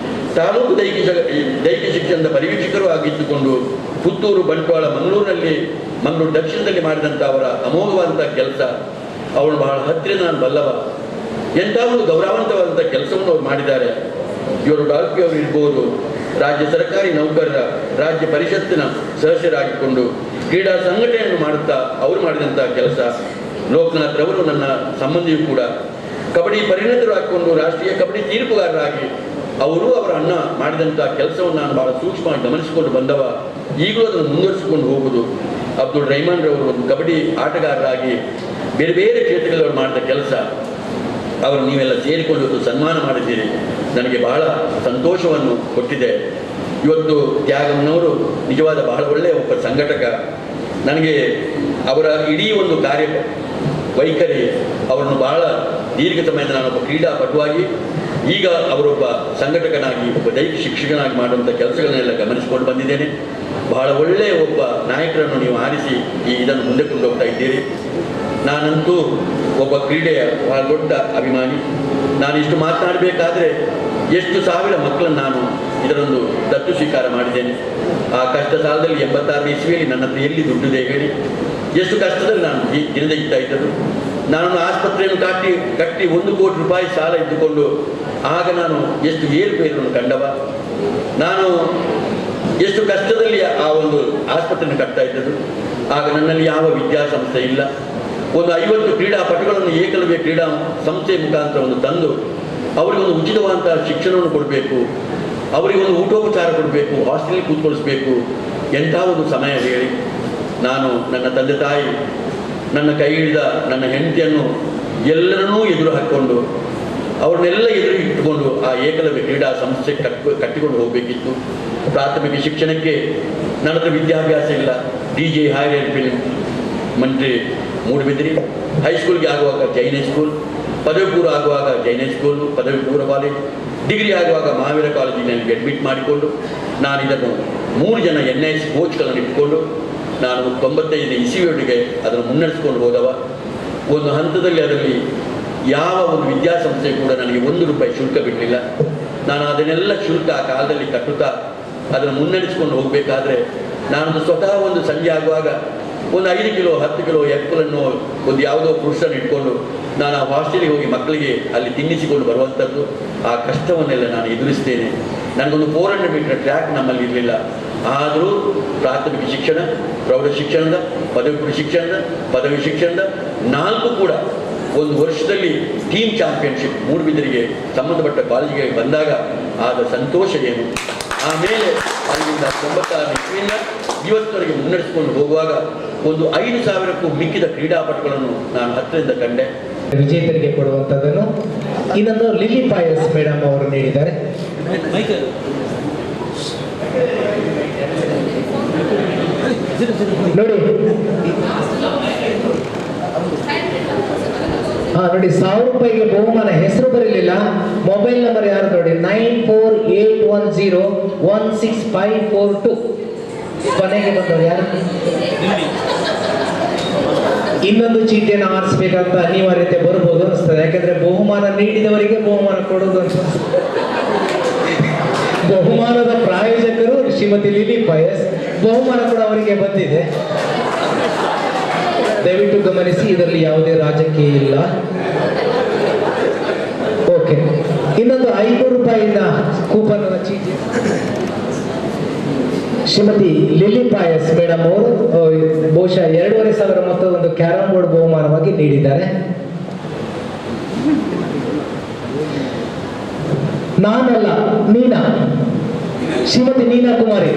ತಾಲೂಕು ದೈಹಿಕ ಶಿಕ್ಷಣದ ಪರಿವೀಕ್ಷಕರು ಆಗಿದ್ದುಕೊಂಡು, ಪುತ್ತೂರು, ಬಂಟ್ವಾಳ, ಮಂಗಳೂರು ದಕ್ಷಿಣದಲ್ಲಿ ಮಾಡಿದಂಥ ಅವರ ಅಮೋಘವಾದಂಥ ಕೆಲಸ, ಅವಳು ಬಹಳ ಹತ್ತಿರ ನಾನು ಬಲ್ಲವ. ಎಂಥ ಒಂದು ಗೌರವಾನ್ವಿತವಾದಂಥ ಕೆಲಸವನ್ನು ಅವರು ಮಾಡಿದ್ದಾರೆ. ಇವರು ಡಾಲ್ಪಿ ಅವರು ಇರ್ಬೋದು, ರಾಜ್ಯ ಸರ್ಕಾರಿ ನೌಕರರ ರಾಜ್ಯ ಪರಿಷತ್ತಿನ ಸದಸ್ಯರಾಗಿಕೊಂಡು ಕ್ರೀಡಾ ಸಂಘಟನೆಯನ್ನು ಮಾಡುತ್ತಾ ಅವರು ಮಾಡಿದಂಥ ಕೆಲಸ. ಲೋಕನಾಥ್ ರವರು ನನ್ನ ಸಂಬಂಧಿಯೂ ಕೂಡ ಕಬಡ್ಡಿ ಪರಿಣತರು ಹಾಕಿಕೊಂಡು ರಾಷ್ಟ್ರೀಯ ಕಬಡ್ಡಿ ತೀರ್ಪುಗಾರರಾಗಿ ಅವರು ಅವರ ಅಣ್ಣ ಮಾಡಿದಂಥ ಕೆಲಸವನ್ನು ನಾನು ಬಹಳ ಸೂಕ್ಷ್ಮವಾಗಿ ಗಮನಿಸಿಕೊಂಡು ಬಂದವ. ಈಗಲೂ ಅದನ್ನು ಮುಂದುವರಿಸಿಕೊಂಡು ಹೋಗುವುದು. ಅಬ್ದುಲ್ ರಹಮಾನ್ ರವರು ಒಂದು ಕಬಡ್ಡಿ ಆಟಗಾರರಾಗಿ ಬೇರೆ ಬೇರೆ ಕ್ಷೇತ್ರಗಳಲ್ಲಿ ಮಾಡಿದ ಕೆಲಸ, ಅವರು ನೀವೆಲ್ಲ ಸೇರಿಕೊಂಡು ಸನ್ಮಾನ ಮಾಡಿದ್ದೀರಿ. ನನಗೆ ಬಹಳ ಸಂತೋಷವನ್ನು ಕೊಟ್ಟಿದೆ. ಇವತ್ತು ತ್ಯಾಗಮ್ಮನವರು ನಿಜವಾದ ಬಹಳ ಒಳ್ಳೆಯ ಒಬ್ಬ ಸಂಘಟಕ. ನನಗೆ ಅವರ ಇಡೀ ಒಂದು ಕಾರ್ಯ ವೈಖರಿ, ಅವರನ್ನು ಬಹಳ ದೀರ್ಘ ಸಮಯದ ನಾನೊಬ್ಬ ಕ್ರೀಡಾಪಟುವಾಗಿ, ಈಗ ಅವರೊಬ್ಬ ಸಂಘಟಕನಾಗಿ, ಒಬ್ಬ ದೈಹಿಕ ಶಿಕ್ಷಕನಾಗಿ ಮಾಡುವಂಥ ಕೆಲಸಗಳನ್ನೆಲ್ಲ ಗಮನಿಸಿಕೊಂಡು ಬಂದಿದ್ದೇನೆ. ಬಹಳ ಒಳ್ಳೆಯ ಒಬ್ಬ ನಾಯಕರನ್ನು ನೀವು ಆರಿಸಿ ಇದನ್ನು ಮುಂದೆ ಕೊಂಡೋಗ್ತಾ ಇದ್ದೀರಿ. ನಾನಂತೂ ಒಬ್ಬ ಕ್ರೀಡೆಯ ಬಹಳ ದೊಡ್ಡ ಅಭಿಮಾನಿ. ನಾನು ಇಷ್ಟು ಮಾತನಾಡಬೇಕಾದ್ರೆ ಎಷ್ಟು ಸಾವಿರ ಮಕ್ಕಳನ್ನು ನಾನು ಇದರೊಂದು ದತ್ತು ಸ್ವೀಕಾರ ಮಾಡಿದ್ದೇನೆ. ಆ ಕಷ್ಟ ಸಾಲದಲ್ಲಿ 86 ಇಸ್ವಿಯಲ್ಲಿ ನನ್ನ ಹತ್ರ ಎಲ್ಲಿ ದುಡ್ಡಿದೆ ಹೇಳಿ, ಎಷ್ಟು ಕಷ್ಟದಲ್ಲಿ ನಾನು ದಿನದಗಿತ್ತಾ ಇದ್ದದ್ದು. ನಾನು ಆಸ್ಪತ್ರೆಯನ್ನು ಕಟ್ಟಿ 1 ಕೋಟಿ ರೂಪಾಯಿ ಸಾಲ ಇದ್ದುಕೊಂಡು ಆಗ ನಾನು ಎಷ್ಟು ಏರುಪೇರನ್ನು ಕಂಡವ. ನಾನು ಎಷ್ಟು ಕಷ್ಟದಲ್ಲಿ ಆ ಒಂದು ಆಸ್ಪತ್ರೆಯನ್ನು ಕಟ್ತಾ ಇದ್ದದ್ದು. ಆಗ ನನ್ನಲ್ಲಿ ಯಾವ ವಿದ್ಯಾಸಂಸ್ಥೆ ಇಲ್ಲ. ಒಂದು 50 ಕ್ರೀಡಾಪಟುಗಳನ್ನು ಏಕಲವ್ಯ ಕ್ರೀಡಾ ಸಂಸ್ಥೆಯ ಮುಖಾಂತರ ಒಂದು ತಂದು ಅವರಿಗೊಂದು ಉಚಿತವಾದಂಥ ಶಿಕ್ಷಣವನ್ನು ಕೊಡಬೇಕು, ಅವರಿಗೊಂದು ಊಟೋಪಚಾರ ಕೊಡಬೇಕು, ಹಾಸ್ಟೆಲ್ ಕೂತ್ಕೊಳಿಸ್ಬೇಕು. ಎಂಥ ಒಂದು ಸಮಯ ಹೇಳಿ. ನಾನು ನನ್ನ ತಂದೆ ತಾಯಿ, ನನ್ನ ಕೈ ಹಿಡಿದ ನನ್ನ ಹೆಂಡತಿಯನ್ನು ಎಲ್ಲರನ್ನೂ ಎದುರು ಹಾಕ್ಕೊಂಡು ಅವ್ರನ್ನೆಲ್ಲ ಎದುರು ಇಟ್ಟುಕೊಂಡು ಆ ಏಕಲವ್ಯ ಕ್ರೀಡಾ ಸಂಸ್ಥೆ ಕಟ್ಟಿಕೊಂಡು ಹೋಗಬೇಕಿತ್ತು. ಪ್ರಾಥಮಿಕ ಶಿಕ್ಷಣಕ್ಕೆ ನನ್ನ ಹತ್ರ ವಿದ್ಯಾಭ್ಯಾಸ ಇಲ್ಲ. DJ ಹೈಯರ್ ಫಿಲ್ಮ್ ಮಂತ್ರಿ ಮೂಡುಬಿದಿರೆ, ಹೈಸ್ಕೂಲ್ಗೆ ಆಗುವಾಗ ಜೈನ್ ಸ್ಕೂಲ್, ಪದವಿ ಪೂರ್ವ ಆಗುವಾಗ ಜೈನ್ ಸ್ಕೂಲು, ಪದವಿ ಪೂರ್ವ ಕಾಲೇಜ್, ಡಿಗ್ರಿ ಆಗುವಾಗ ಮಹಾವೀರ ಕಾಲೇಜಿನಲ್ಲಿ ಅಡ್ಮಿಟ್ ಮಾಡಿಕೊಂಡು ನಾನು ಇದನ್ನು 3 ಜನ NIS ಕೋಚ್ಗಳನ್ನು ಇಟ್ಕೊಂಡು ನಾನು 95 ಇಸವಿಯೊಳಗೆ ಅದನ್ನು ಮುನ್ನಡೆಸ್ಕೊಂಡು ಹೋದವ. ಒಂದು ಹಂತದಲ್ಲಿ ಅದರಲ್ಲಿ ಯಾವ ಒಂದು ವಿದ್ಯಾಸಂಸ್ಥೆ ಕೂಡ ನನಗೆ 1 ರೂಪಾಯಿ ಶುಲ್ಕ ಬಿಡಲಿಲ್ಲ. ನಾನು ಅದನ್ನೆಲ್ಲ ಶುಲ್ಕ ಆ ಕಾಲದಲ್ಲಿ ಕಟ್ಟುತ್ತಾ ಅದನ್ನು ಮುನ್ನಡೆಸ್ಕೊಂಡು ಹೋಗಬೇಕಾದ್ರೆ ನಾನು ಸ್ವತಃ ಒಂದು ಸಂಜೆ ಆಗುವಾಗ ಒಂದು 5 ಕಿಲೋ 10 ಕಿಲೋ ಎಪ್ಪಲನ್ನು ಒಂದು ಯಾವುದೋ ಪುರುಷನ್ನು ಇಟ್ಕೊಂಡು ನಾನು ಆ ಹಾಸ್ಟೆಲಿಗೆ ಹೋಗಿ ಮಕ್ಕಳಿಗೆ ಅಲ್ಲಿ ತಿನ್ನಿಸಿಕೊಂಡು ಬರುವಂಥದ್ದು. ಆ ಕಷ್ಟವನ್ನೆಲ್ಲ ನಾನು ಎದುರಿಸ್ತೇನೆ. ನನಗೊಂದು 400 ಮೀಟರ್ ಟ್ರ್ಯಾಕ್ ನಮ್ಮಲ್ಲಿ ಇರಲಿಲ್ಲ. ಆದರೂ ಪ್ರಾಥಮಿಕ ಶಿಕ್ಷಣ, ಪ್ರೌಢ ಶಿಕ್ಷಣದ, ಪದವಿ ಪೂರ್ವ ಶಿಕ್ಷಣದ, ಪದವಿ ಶಿಕ್ಷಣದ 4 ಕೂಡ ಒಂದು ವರ್ಷದಲ್ಲಿ ಟೀಮ್ ಚಾಂಪಿಯನ್ಶಿಪ್ ಮೂಡುಬಿದಿರೆಗೆ ಸಂಬಂಧಪಟ್ಟ ಕಾಲೇಜಿಗೆ ಬಂದಾಗ ಆಗ ಸಂತೋಷ ಏನು. ಆಮೇಲೆ ಅಲ್ಲಿಂದ 96 ಇಸ್ವಿಯಿಂದ ಇವತ್ತವರೆಗೆ ಮುನ್ನಡೆಸಿಕೊಂಡು ಹೋಗುವಾಗ ಒಂದು 5,000ಕ್ಕೂ ಮಿಕ್ಕಿದ ಕ್ರೀಡಾಪಟುಗಳನ್ನು ನಾನು ಹತ್ತಿರದಿಂದ ಕಂಡೆ. ವಿಜೇತರಿಗೆ ಕೊಡುವಂಥದ್ದನ್ನು ಇನ್ನೊಂದು ಲಿಲಿ ಪಾಯಸ್ ಮೇಡಮ್ ಅವರು ನೀಡಿದ್ದಾರೆ. ನೋಡಿ ನೋಡಿ 1,000 ರೂಪಾಯಿಗೆ ಬಹುಮಾನ. ಹೆಸರು ಬರಲಿಲ್ಲ, ಮೊಬೈಲ್ ನಂಬರ್ ಯಾರು ನೋಡಿ 9481016542 ಕೊನೆಗೆ ಬಂದವರು ಯಾರು? ಇನ್ನೊಂದು ಚೀಟಿಯನ್ನು ಆರಿಸಬೇಕಂತ ಅನಿವಾರ್ಯತೆ ಬರ್ಬೋದು ಅನಿಸ್ತದೆ. ಯಾಕಂದ್ರೆ ಬಹುಮಾನ ನೀಡಿದವರಿಗೆ ಬಹುಮಾನ ಕೊಡೋದು ಅಂತ. ಬಹುಮಾನದ ಪ್ರಾಯೋಜಕರು ಶ್ರೀಮತಿ ಲಿಲಿ ಪಾಯಸ್, ಬಹುಮಾನ ಕೂಡ ಅವರಿಗೆ ಬಂದಿದೆ. ದಯವಿಟ್ಟು ಗಮನಿಸಿ, ಇದರಲ್ಲಿ ಯಾವುದೇ ರಾಜಕೀಯ ಇಲ್ಲ. ಓಕೆ, ಇನ್ನೊಂದು 500 ರೂಪಾಯಿನ ಕೂಪನ್ ಚೀಟಿ ಶ್ರೀಮತಿ ಲಿಲಿ ಪಾಯಸ್ ಮೇಡಮ್ ಅವರು ಬಹುಶಃ 2,500 ಮೊತ್ತದ ಒಂದು ಕ್ಯಾರಂ ಬೋರ್ಡ್ ಬಹುಮಾನವಾಗಿ ನೀಡಿದ್ದಾರೆ. ನಾನಲ್ಲ, ನೀನಾ, ಶ್ರೀಮತಿ ನೀನಾ ಕುಮಾರಿ,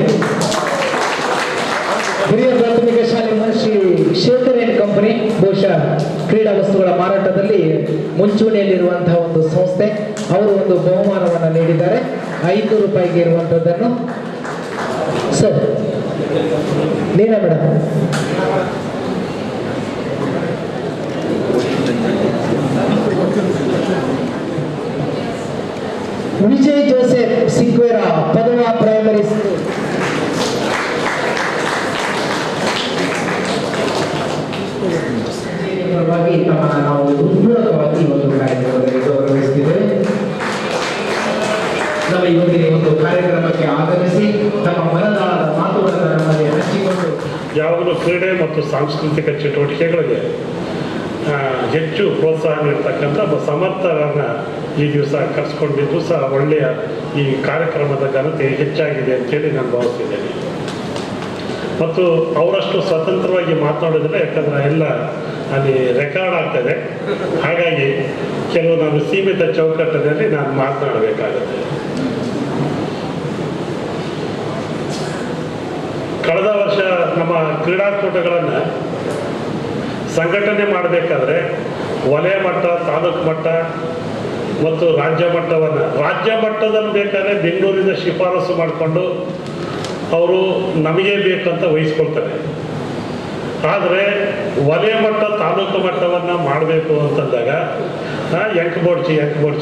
ಹಿರಿಯ ಪ್ರಾಥಮಿಕ ಶಾಲೆ ಶ್ರೀ ಶೇಖರ್ ಅಂಡ್ ಕಂಪನಿ, ಬಹುಶಃ ಕ್ರೀಡಾ ವಸ್ತುಗಳ ಮಾರಾಟದಲ್ಲಿ ಮುಂಚೂಣಿಯಲ್ಲಿರುವಂತಹ ಒಂದು ಸಂಸ್ಥೆ. ಅವರು ಒಂದು ಬಹುಮಾನವನ್ನು ನೀಡಿದ್ದಾರೆ 500 ರೂಪಾಯಿಗೆ ಇರುವಂಥದ್ದನ್ನು. ಸರ್ ನೀನಾ madam? Vijay Joseph Sequeira, Padava primary school. ನಾವು ಹೃತ್ಪೂರ್ವಕವಾಗಿ ಒಂದು ಕಾರ್ಯಕ್ರಮದಲ್ಲಿ ಗೌರವಿಸುತ್ತಿದ್ದೇವೆ. ನಮ್ಮ ಇವತ್ತಿನ ಒಂದು ಕಾರ್ಯಕ್ರಮಕ್ಕೆ ಆಗಮಿಸಿ ತಮ್ಮ ಮನದಾಳದ ಮಾತುಗಳನ್ನು ನಮ್ಮಲ್ಲಿ ಹಂಚಿಕೊಂಡು ಯಾವಾಗಲೂ ಕ್ರೀಡೆ ಮತ್ತು ಸಾಂಸ್ಕೃತಿಕ ಚಟುವಟಿಕೆಗಳಿಗೆ ಹೆಚ್ಚು ಪ್ರೋತ್ಸಾಹ ನೀಡ್ತಕ್ಕಂಥ ಸಮರ್ಥರನ್ನು ಈ ದಿವಸ ಕರೆಸ್ಕೊಂಡಿದ್ದು ಸಹ ಒಳ್ಳೆಯ ಈ ಕಾರ್ಯಕ್ರಮದ ಘನತೆ ಹೆಚ್ಚಾಗಿದೆ ಅಂತೇಳಿ ನಾನು ಭಾವಿಸಿದ್ದೇನೆ. ಮತ್ತು ಅವರಷ್ಟು ಸ್ವತಂತ್ರವಾಗಿ ಮಾತನಾಡೋದಿಲ್ಲ, ಯಾಕಂದರೆ ಎಲ್ಲ ಅಲ್ಲಿ ರೆಕಾರ್ಡ್ ಆಗ್ತದೆ. ಹಾಗಾಗಿ ಕೆಲವು ನಾನು ಸೀಮಿತ ಚೌಕಟ್ಟಿನಲ್ಲಿ ನಾನು ಮಾತನಾಡಬೇಕಾಗುತ್ತೆ. ಕಳೆದ ವರ್ಷ ನಮ್ಮ ಕ್ರೀಡಾಕೂಟಗಳನ್ನು ಸಂಘಟನೆ ಮಾಡಬೇಕಾದ್ರೆ ವಲಯ ಮಟ್ಟ, ತಾಲೂಕು ಮಟ್ಟ ಮತ್ತು ರಾಜ್ಯ ಮಟ್ಟದಲ್ಲಿ ಬೇಕಾದ್ರೆ ಬೆಂಗಳೂರಿಂದ ಶಿಫಾರಸು ಮಾಡಿಕೊಂಡು ಅವರು ನಮಗೆ ಬೇಕಂತ ವಹಿಸ್ಕೊಳ್ತಾರೆ. ಆದರೆ ವಲಯ ಮಟ್ಟ, ತಾಲೂಕು ಮಟ್ಟವನ್ನು ಮಾಡಬೇಕು ಅಂತಂದಾಗ ಎಂಕ್ ಬೋಡ್ಚಿ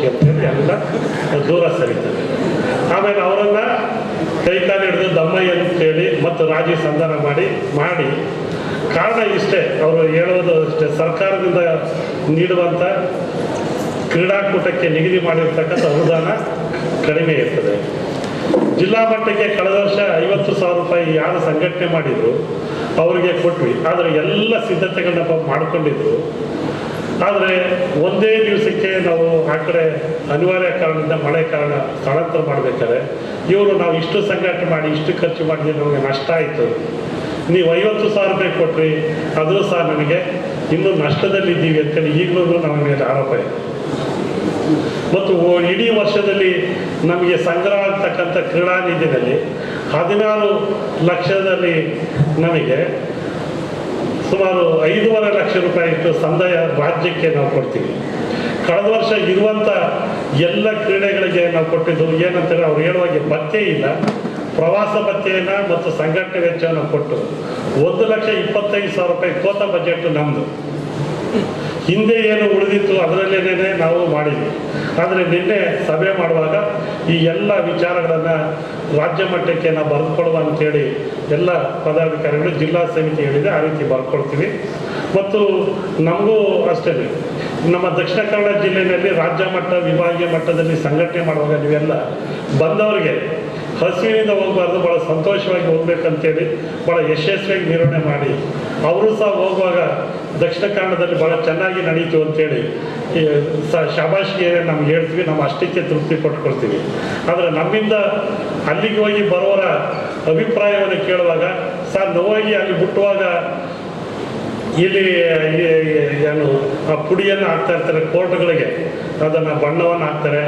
ಅಂತೇಳಿ ಎಲ್ಲ ದೂರ ಸರಿತಾರೆ. ಆಮೇಲೆ ಅವರನ್ನು ಕೈಕಾಲು ಹಿಡಿದು ದಮ್ಮಯ್ಯ ಅಂತೇಳಿ ಮತ್ತು ರಾಜಿ ಸಂಧಾನ ಮಾಡಿ ಕಾರಣ ಇಷ್ಟೇ, ಅವರು ಹೇಳೋದು ಅಷ್ಟೇ, ಸರ್ಕಾರದಿಂದ ನೀಡುವಂಥ ಕ್ರೀಡಾಕೂಟಕ್ಕೆ ನಿಗದಿ ಮಾಡಿರ್ತಕ್ಕಂಥ ಅನುದಾನ ಕಡಿಮೆ ಇರ್ತದೆ. ಜಿಲ್ಲಾ ಮಟ್ಟಕ್ಕೆ ಕಳೆದ ವರ್ಷ 50,000 ರೂಪಾಯಿ ಯಾರು ಸಂಘಟನೆ ಮಾಡಿದ್ರು ಅವರಿಗೆ ಕೊಟ್ವಿ. ಆದರೆ ಎಲ್ಲ ಸಿದ್ಧತೆಗಳನ್ನ ಮಾಡಿಕೊಂಡಿದ್ರು. ಆದರೆ ಒಂದೇ ದಿವಸಕ್ಕೆ ನಾವು ಆ ಕಡೆ ಅನಿವಾರ್ಯ ಕಾರಣದಿಂದ ಮಳೆ ಕಾರಣ ಸ್ಥಳಾಂತರ ಮಾಡಬೇಕಾದ್ರೆ ನಾವು ಇಷ್ಟು ಸಂಘಟನೆ ಮಾಡಿ ಇಷ್ಟು ಖರ್ಚು ಮಾಡಿದ್ರೆ ನಮಗೆ ನಷ್ಟ ಆಯಿತು, ನೀವು 50,000 ರೂಪಾಯಿ ಕೊಟ್ರಿ, ಆದರೂ ಸಹ ನನಗೆ ಇನ್ನೂ ನಷ್ಟದಲ್ಲಿದ್ದೀವಿ ಅಂತೇಳಿ ಈಗಲೂ ನಮ್ಮ ಮೇಲೆ ಆರೋಪ ಇದೆ. ಮತ್ತು ಇಡೀ ವರ್ಷದಲ್ಲಿ ನಮಗೆ ಸಂಗ್ರಹ ಆಗ್ತಕ್ಕಂಥ ಕ್ರೀಡಾ ನಿಧಿನಲ್ಲಿ 16 ಲಕ್ಷದಲ್ಲಿ ನಮಗೆ ಸುಮಾರು 5.5 ಲಕ್ಷ ರೂಪಾಯಿ ಇಟ್ಟು ಸಂದಾಯ ರಾಜ್ಯಕ್ಕೆ ನಾವು ಕೊಡ್ತೀವಿ. ಕಳೆದ ವರ್ಷ ಇರುವಂಥ ಎಲ್ಲ ಕ್ರೀಡೆಗಳಿಗೆ ನಾವು ಕೊಟ್ಟಿದ್ದು ಏನಂತೇಳಿ ಅವ್ರು ಹೇಳುವಾಗೆ ಭತ್ಯೆ ಇಲ್ಲ, ಪ್ರವಾಸ ಭತ್ಯೆಯನ್ನು ಮತ್ತು ಸಂಘಟನೆ ವೆಚ್ಚವನ್ನು ಕೊಟ್ಟು 1,25,000 ರೂಪಾಯಿ ಕೋತ ಬಜೆಟ್ ನಮ್ಮದು. ಹಿಂದೆ ಏನು ಉಳಿದಿತ್ತು ಅದರಲ್ಲೇನೇ ನಾವು ಮಾಡಿದ್ವಿ. ಆದರೆ ನಿನ್ನೆ ಸಭೆ ಮಾಡುವಾಗ ಈ ಎಲ್ಲ ವಿಚಾರಗಳನ್ನು ರಾಜ್ಯ ಮಟ್ಟಕ್ಕೆ ನಾವು ಬರೆದುಕೊಡುವ ಅಂತೇಳಿ ಎಲ್ಲ ಪದಾಧಿಕಾರಿಗಳು ಜಿಲ್ಲಾ ಸಮಿತಿ ಹೇಳಿದೆ, ಆ ರೀತಿ ಬರ್ಕೊಳ್ತೀವಿ. ಮತ್ತು ನಮಗೂ ಅಷ್ಟೇ, ನಮ್ಮ ದಕ್ಷಿಣ ಕನ್ನಡ ಜಿಲ್ಲೆಯಲ್ಲಿ ರಾಜ್ಯ ಮಟ್ಟ, ವಿಭಾಗೀಯ ಮಟ್ಟದಲ್ಲಿ ಸಂಘಟನೆ ಮಾಡುವಾಗ ನೀವೆಲ್ಲ ಬಂದವರಿಗೆ ಹಸಿವಿನಿಂದ ಹೋಗಬಾರ್ದು, ಭಾಳ ಸಂತೋಷವಾಗಿ ಹೋಗ್ಬೇಕಂತೇಳಿ ಭಾಳ ಯಶಸ್ವಿಯಾಗಿ ನಿರ್ವಹಣೆ ಮಾಡಿ ಅವರು ಸಹ ಹೋಗುವಾಗ ದಕ್ಷಿಣ ಕನ್ನಡದಲ್ಲಿ ಭಾಳ ಚೆನ್ನಾಗಿ ನಡೀತು ಅಂತೇಳಿ ಶಾಬಾಷ್ಗೆ ನಮ್ಗೆ ಹೇಳ್ತೀವಿ. ನಾವು ಅಷ್ಟಕ್ಕೆ ತೃಪ್ತಿ ಪಟ್ಕೊಳ್ತೀವಿ. ಆದರೆ ನಮ್ಮಿಂದ ಅಲ್ಲಿಗೆ ಹೋಗಿ ಬರೋರ ಅಭಿಪ್ರಾಯವನ್ನು ಕೇಳುವಾಗ ಸರ್, ನೋವಾಗಿ ಅಲ್ಲಿ ಬಿಟ್ಟುವಾಗ ಇಲ್ಲಿ ಏನು ಆ ಪುಡಿಯನ್ನು ಹಾಕ್ತಾ ಇರ್ತಾರೆ ಕೋರ್ಟ್ಗಳಿಗೆ, ಅದನ್ನು ಬಣ್ಣವನ್ನು ಹಾಕ್ತಾರೆ,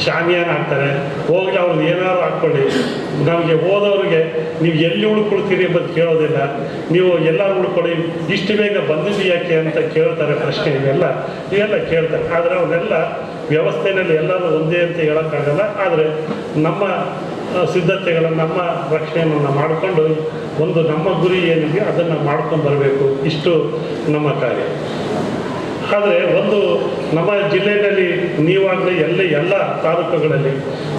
ಶಾಮಿಯನ್ನು ಹಾಕ್ತಾರೆ. ಹೋಗ್ಲಿ ಅವ್ರದ್ದು ಏನಾದ್ರು ಹಾಕ್ಕೊಳ್ಳಿ, ನಮಗೆ ಹೋದವ್ರಿಗೆ ನೀವು ಎಲ್ಲಿ ಉಳ್ಕೊಳ್ತೀರಿ ಎಂಬುದು ಕೇಳೋದಿಲ್ಲ. ನೀವು ಎಲ್ಲರೂ ಉಳ್ಕೊಳ್ಳಿ, ಇಷ್ಟು ಬೇಗ ಬಂದಿದ್ದು ಯಾಕೆ ಅಂತ ಕೇಳ್ತಾರೆ ಪ್ರಶ್ನೆ. ಇವೆಲ್ಲ ಕೇಳ್ತಾರೆ. ಆದರೆ ಅವನ್ನೆಲ್ಲ ವ್ಯವಸ್ಥೆಯಲ್ಲಿ ಎಲ್ಲರೂ ಒಂದೇ ಅಂತ ಹೇಳೋಕ್ಕಾಗಲ್ಲ. ಆದರೆ ನಮ್ಮ ಸಿದ್ಧತೆಗಳನ್ನು, ನಮ್ಮ ರಕ್ಷಣೆಯನ್ನು ಮಾಡಿಕೊಂಡು ಒಂದು ನಮ್ಮ ಗುರಿ ಏನಿದೆಯೋ ಅದನ್ನು ಮಾಡ್ಕೊಂಡು ಬರಬೇಕು. ಇಷ್ಟು ನಮ್ಮ ಕಾರ್ಯ. ಆದರೆ ಒಂದು ನಮ್ಮ ಜಿಲ್ಲೆಯಲ್ಲಿ ನೀವಾಗಲೇ ಎಲ್ಲ ತಾಲೂಕುಗಳಲ್ಲಿ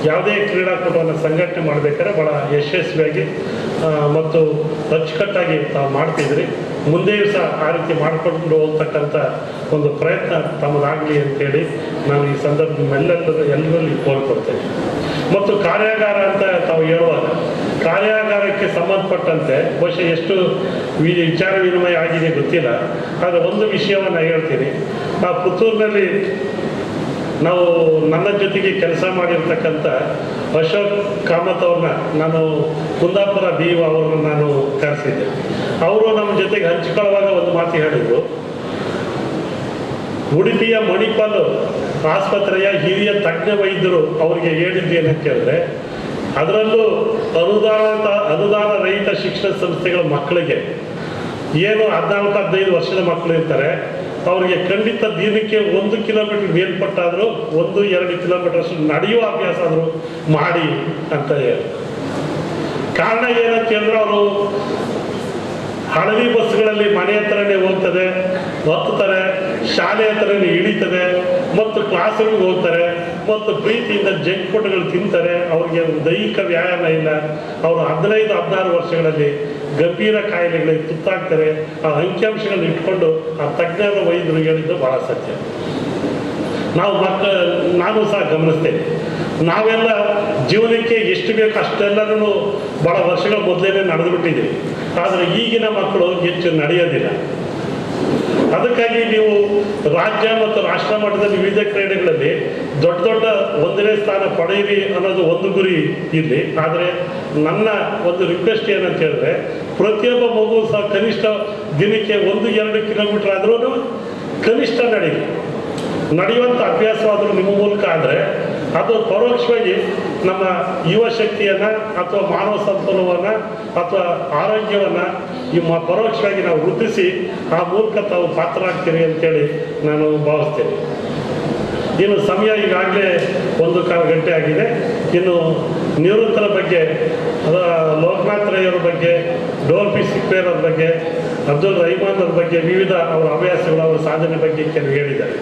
ಯಾವುದೇ ಕ್ರೀಡಾಕೂಟವನ್ನು ಸಂಘಟನೆ ಮಾಡಬೇಕಾದ್ರೆ ಭಾಳ ಯಶಸ್ವಿಯಾಗಿ ಮತ್ತು ಅಚ್ಚುಕಟ್ಟಾಗಿ ತಾವು ಮಾಡ್ತಿದ್ರಿ. ಮುಂದೆಯೂ ಸಹ ಆ ರೀತಿ ಮಾಡಿಕೊಂಡು ಹೋಗ್ತಕ್ಕಂಥ ಒಂದು ಪ್ರಯತ್ನ ತಮ್ಮದಾಗಲಿ ಅಂತೇಳಿ ನಾನು ಈ ಸಂದರ್ಭ ಎಲ್ಲರಲ್ಲಿ ಕೋರ್ಕೊಡ್ತೇನೆ. ಮತ್ತು ಕಾರ್ಯಾಗಾರ ಅಂತ ತಾವು ಹೇಳುವಾಗ, ಕಾರ್ಯಾಗಾರಕ್ಕೆ ಸಂಬಂಧಪಟ್ಟಂತೆ ಬಹುಶಃ ಎಷ್ಟು ವಿಚಾರ ವಿನಿಮಯ ಆಗಿದೆ ಗೊತ್ತಿಲ್ಲ. ಆದರೆ ಒಂದು ವಿಷಯವನ್ನು ಹೇಳ್ತೀನಿ. ಆ ಪುತ್ತೂರಿನಲ್ಲಿ ನಾವು ನನ್ನ ಜೊತೆಗೆ ಕೆಲಸ ಮಾಡಿರ್ತಕ್ಕಂಥ ಅಶೋಕ್ ಕಾಮತ್ ಅವ್ರನ್ನ ನಾನು ಕುಂದಾಪುರ BO ಅವ್ರನ್ನ ನಾನು ಕರೆಸಿದ್ದೆ. ಅವರು ನಮ್ಮ ಜೊತೆಗೆ ಹಂಚಿಕೊಳ್ಳುವಾಗ ಒಂದು ಮಾತು ಹೇಳಿದರು. ಉಡುಪಿಯ ಮಣಿಪಾಲ್ ಆಸ್ಪತ್ರೆಯ ಹಿರಿಯ ತಜ್ಞ ವೈದ್ಯರು ಅವರಿಗೆ ಹೇಳಿದ್ದೇನೆ ಅಂತ ಹೇಳಿದ್ರೆ, ಅದರಲ್ಲೂ ಅನುದಾನ ರಹಿತ ಶಿಕ್ಷಣ ಸಂಸ್ಥೆಗಳ ಮಕ್ಕಳಿಗೆ ಏನು 14-15 ವರ್ಷದ ಮಕ್ಕಳು ಇರ್ತಾರೆ, ಅವರಿಗೆ ಖಂಡಿತ ದಿನಕ್ಕೆ 1 ಕಿಲೋಮೀಟರ್ ಮೇಲ್ಪಟ್ಟಾದರೂ 1-2 ಕಿಲೋಮೀಟರ್ ಅಷ್ಟು ನಡೆಯುವ ಅಭ್ಯಾಸ ಆದರೂ ಮಾಡಿ ಅಂತ ಹೇಳಿ. ಕಾರಣ ಏನಂತ ಹೇಳಿದ್ರೆ, ಅವರು ಹಳದಿ ಬಸ್ಗಳಲ್ಲಿ ಮನೆ ಹತ್ರನೇ ಹೋಗ್ತದೆ, ಹತ್ತುತ್ತಾರೆ, ಶಾಲೆ ಹತ್ರನೇ ಇಳಿತದೆ, ಮತ್ತು ಕ್ಲಾಸ್ ರೂಮ್ಗೆ ಹೋಗ್ತಾರೆ, ಮತ್ತು ಪ್ರೀತಿಯಿಂದ ಜಂಕ್ ಫುಡ್ಗಳು ತಿಂತಾರೆ. ಅವ್ರಿಗೆ ದೈಹಿಕ ವ್ಯಾಯಾಮ ಇಲ್ಲ. ಅವರು 15-16 ವರ್ಷಗಳಲ್ಲಿ ಗಂಭೀರ ಕಾಯಿಲೆಗಳಿಗೆ ತುತ್ತಾಗ್ತಾರೆ. ಆ ಅಂಕಿಅಂಶಗಳನ್ನ ಇಟ್ಕೊಂಡು ಆ ತಜ್ಞರ ವೈದ್ಯರು ಹೇಳಿದ್ದು ಬಹಳ ಸತ್ಯ. ನಾನು ಸಹ ಗಮನಿಸ್ತೇನೆ. ನಾವೆಲ್ಲ ಜೀವನಕ್ಕೆ ಎಷ್ಟು ಬೇಕು ಅಷ್ಟೆಲ್ಲರೂ ಭಾಳ ವರ್ಷಗಳ ಮೊದಲೇ ನಡೆದು ಬಿಟ್ಟಿದ್ದೀವಿ. ಆದರೆ ಈಗಿನ ಮಕ್ಕಳು ಹೆಚ್ಚು ನಡೆಯೋದಿಲ್ಲ. ಅದಕ್ಕಾಗಿ ನೀವು ರಾಜ್ಯ ಮತ್ತು ರಾಷ್ಟ್ರ ಮಟ್ಟದಲ್ಲಿ ವಿವಿಧ ಕ್ರೀಡೆಗಳಲ್ಲಿ ದೊಡ್ಡ 1ನೇ ಸ್ಥಾನ ಪಡೆಯಿರಿ ಅನ್ನೋದು ಒಂದು ಗುರಿ ಇಲ್ಲಿ. ಆದರೆ ನನ್ನ ಒಂದು ರಿಕ್ವೆಸ್ಟ್ ಏನಂತ ಹೇಳಿದ್ರೆ, ಪ್ರತಿಯೊಬ್ಬ ಮಗು ಸಹ ಕನಿಷ್ಠ ದಿನಕ್ಕೆ 1-2 ಕಿಲೋಮೀಟರ್ ಆದ್ರೂ ಕನಿಷ್ಠ ನಡೆಯುವಂಥ ಅಭ್ಯಾಸವಾದರೂ ನಿಮ್ಮ ಮೂಲಕ ಆದರೆ ಅದು ಪರೋಕ್ಷವಾಗಿ ನಮ್ಮ ಯುವ ಶಕ್ತಿಯನ್ನು ಅಥವಾ ಮಾನವ ಸಂಪನ್ಮೂಲವನ್ನು ಅಥವಾ ಆರೋಗ್ಯವನ್ನು ಪರೋಕ್ಷವಾಗಿ ನಾವು ವೃದ್ಧಿಸಿ ಆ ಮೂಲಕ ತಾವು ಪಾತ್ರರಾಗ್ತೀರಿ ಅಂತೇಳಿ ನಾನು ಭಾವಿಸ್ತೇನೆ. ಇನ್ನು ಸಮಯ ಈಗಾಗಲೇ 1:15 ಗಂಟೆ ಆಗಿದೆ. ಇನ್ನು ನಿವೃತ್ತರ ಬಗ್ಗೆ, ಲೋಕನಾಥ್ ರೈ ಅವ್ರ ಬಗ್ಗೆ, ಡೋಲ್ಫಿ ಸಿಕ್ವೇರ್ ಅವ್ರ ಬಗ್ಗೆ, ಅಬ್ದುಲ್ ರಹಿಮಾನ್ ಅವ್ರ ಬಗ್ಗೆ, ವಿವಿಧ ಅವರ ಹವ್ಯಾಸಗಳು, ಅವರ ಸಾಧನೆ ಬಗ್ಗೆ ಕೆಲವು ಹೇಳಿದ್ದಾರೆ.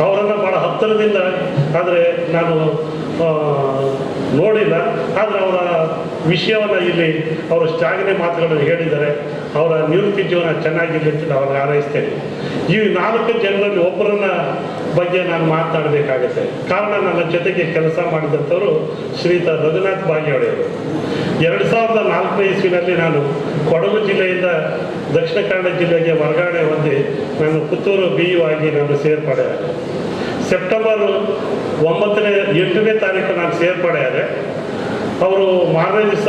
ಅವರನ್ನು ಭಾಳ ಹತ್ತಿರದಿಂದ ಆದರೆ ನಾನು ನೋಡಿಲ್ಲ. ಆದರೆ ಅವರ ವಿಷಯವನ್ನು ಇಲ್ಲಿ ಅವರು ಶ್ಲಾಘನೆ ಮಾತುಗಳನ್ನು ಹೇಳಿದ್ದಾರೆ. ಅವರ ನಿವೃತ್ತಿ ಜೀವನ ಚೆನ್ನಾಗಿರಲಿ ಅಂತ ಅವ್ರಿಗೆ ಹಾರೈಸ್ತೇನೆ. ಈ 4 ಜನರಲ್ಲಿ ಒಬ್ಬರನ್ನ ಬಗ್ಗೆ ನಾನು ಮಾತನಾಡಬೇಕಾಗುತ್ತೆ. ಕಾರಣ ನನ್ನ ಜೊತೆಗೆ ಕೆಲಸ ಮಾಡಿದಂಥವರು ಶ್ರೀಯುತ ರಘುನಾಥ್ ಬಾಗೇವಾಡಿಯವರು. 2004 ಇಸ್ವಿನಲ್ಲಿ ನಾನು ಕೊಡಗು ಜಿಲ್ಲೆಯಿಂದ ದಕ್ಷಿಣ ಕನ್ನಡ ಜಿಲ್ಲೆಗೆ ವರ್ಗಾವಣೆ ಹೊಂದಿ ನಾನು ಪುತ್ತೂರು BO ಆಗಿ ನಾನು ಸೇರ್ಪಡೆ ಆದೆ. ಸೆಪ್ಟೆಂಬರ್ 8ನೇ ತಾರೀಕು ನಾನು ಸೇರ್ಪಡೆ ಆದೆ. ಅವರು ಮಾರನೇ ದಿವಸ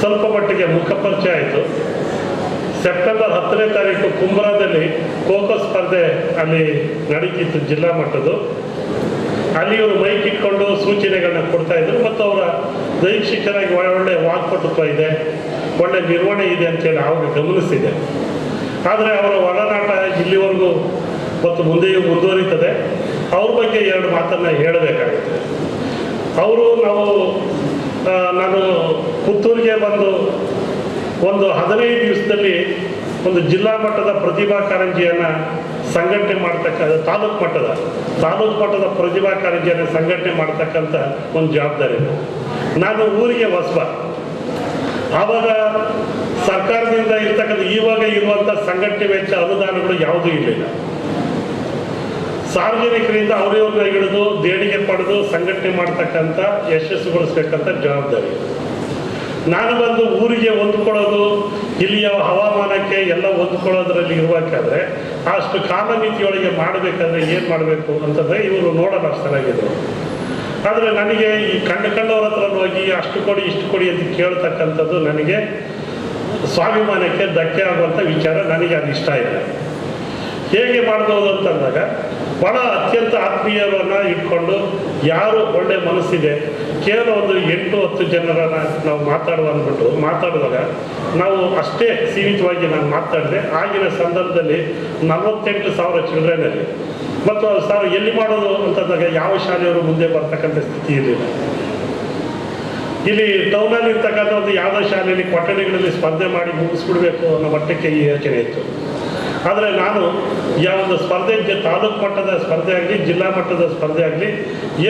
ಸ್ವಲ್ಪ ಮಟ್ಟಿಗೆ ಮುಖಪರಿಚಯ ಆಯಿತು. ಸೆಪ್ಟೆಂಬರ್ 10ನೇ ತಾರೀಕು ಕುಂಬ್ರಾದಲ್ಲಿ ಖೋ ಸ್ಪರ್ಧೆ ಅಲ್ಲಿ ನಡೀತಿತ್ತು, ಜಿಲ್ಲಾ ಮಟ್ಟದ್ದು. ಅಲ್ಲಿ ಇವರು ಮೈಕ್ ಇಟ್ಕೊಂಡು ಸೂಚನೆಗಳನ್ನ ಕೊಡ್ತಾ ಇದ್ರು. ಮತ್ತು ಅವರ ದೈಹಿಕ ಶಿಕ್ಷಣಕ್ಕೆ ಒಳ್ಳೆ ವಾಕ್ಪಟುತ್ವ ಇದೆ, ಒಳ್ಳೆ ನಿರ್ವಹಣೆ ಇದೆ ಅಂತೇಳಿ ಆವಾಗ ಗಮನಿಸಿದೆ. ಆದರೆ ಅವರ ಒಳನಾಟ ಇಲ್ಲಿವರೆಗೂ ಮತ್ತು ಮುಂದೆಯೂ ಮುಂದುವರಿತದೆ. ಅವ್ರ ಬಗ್ಗೆ 2 ಮಾತನ್ನು ಹೇಳಬೇಕಾಗುತ್ತೆ. ನಾನು ಪುತ್ತೂರಿಗೆ ಬಂದು ಒಂದು 15 ದಿವಸದಲ್ಲಿ ಒಂದು ಜಿಲ್ಲಾ ಮಟ್ಟದ ಪ್ರತಿಭಾ ಕಾರಂಜಿಯನ್ನು ಸಂಘಟನೆ ಮಾಡ್ತಕ್ಕಂಥ ತಾಲೂಕು ಮಟ್ಟದ ಪ್ರತಿಭಾ ಕಾರಂಜಿಯನ್ನು ಸಂಘಟನೆ ಮಾಡ್ತಕ್ಕಂಥ ಒಂದು ಜವಾಬ್ದಾರಿ. ನಾನು ಊರಿಗೆ ಹೊಸಬ. ಆವಾಗ ಸರ್ಕಾರದಿಂದ ಇರ್ತಕ್ಕಂಥ ಇವಾಗ ಇರುವಂಥ ಸಂಘಟನೆ ವೆಚ್ಚ ಅನುದಾನಗಳು ಯಾವುದೂ ಇರಲಿಲ್ಲ. ಸಾರ್ವಜನಿಕರಿಂದ ಅವರವ್ರನ್ನ ಹಿಡಿದು ದೇಣಿಗೆ ಪಡೆದು ಸಂಘಟನೆ ಮಾಡ್ತಕ್ಕಂಥ ಯಶಸ್ಸುಗೊಳಿಸ್ಬೇಕಂತ ಜವಾಬ್ದಾರಿ. ನಾನು ಬಂದು ಊರಿಗೆ ಹೊಂದ್ಕೊಳ್ಳೋದು, ಇಲ್ಲಿಯ ಹವಾಮಾನಕ್ಕೆ ಎಲ್ಲ ಹೊಂದ್ಕೊಳ್ಳೋದ್ರಲ್ಲಿ ಇರಬೇಕಾದ್ರೆ ಅಷ್ಟು ಕಾಲಮಿತಿಯೊಳಗೆ ಮಾಡಬೇಕಾದ್ರೆ ಏನು ಮಾಡಬೇಕು ಅಂತಂದರೆ ಇವರು ನೋಡೋದು ಅಷ್ಟರಾಗಿದ್ರು. ಆದರೆ ನನಗೆ ಈ ಕಂಡವ್ರ ಹತ್ರ ಹೋಗಿ ಅಷ್ಟು ಕೊಡಿ ಇಷ್ಟು ಕೊಡಿ ಅಂತ ಕೇಳ್ತಕ್ಕಂಥದ್ದು ನನಗೆ ಸ್ವಾಭಿಮಾನಕ್ಕೆ ಧಕ್ಕೆ ಆಗುವಂಥ ವಿಚಾರ. ನನಗೆ ಅದು ಇಷ್ಟ ಇಲ್ಲ. ಹೇಗೆ ಮಾಡ್ಬೋದು ಅಂತಂದಾಗ ಬಹಳ ಅತ್ಯಂತ ಆತ್ಮೀಯರನ್ನು ಇಟ್ಕೊಂಡು ಯಾರು ಒಳ್ಳೆ ಮನಸ್ಸಿದೆ ಕೇವಲ ಒಂದು 8-10 ಜನರನ್ನು ನಾವು ಮಾತಾಡುವಾಗ ನಾವು ಅಷ್ಟೇ ಸೀಮಿತವಾಗಿ ನಾನು ಮಾತಾಡಿದೆ. ಆಗಿನ ಸಂದರ್ಭದಲ್ಲಿ 48,000 ಚಿಲ್ಡ್ರನಲ್ಲಿ ಮತ್ತು ಸರ್ ಎಲ್ಲಿ ಮಾಡೋದು ಅಂತಂದಾಗ ಯಾವ ಶಾಲೆಯವರು ಮುಂದೆ ಬರ್ತಕ್ಕಂಥ ಸ್ಥಿತಿ ಇರಲಿಲ್ಲ. ಇಲ್ಲಿ ಟೌನಲ್ಲಿ ಇರ್ತಕ್ಕಂಥ ಒಂದು ಯಾವುದೋ ಶಾಲೆಯಲ್ಲಿ ಕೊಠಡಿಗಳಲ್ಲಿ ಸ್ಪರ್ಧೆ ಮಾಡಿ ಮುಗಿಸ್ಬಿಡ್ಬೇಕು ಅನ್ನೋ ಮಟ್ಟಕ್ಕೆ ಈ ಯೋಚನೆ ಇತ್ತು. ಆದರೆ ನಾನು ಯಾವೊಂದು ಸ್ಪರ್ಧೆ ತಾಲೂಕು ಮಟ್ಟದ ಸ್ಪರ್ಧೆ ಆಗಲಿ ಜಿಲ್ಲಾ ಮಟ್ಟದ ಸ್ಪರ್ಧೆ ಆಗಲಿ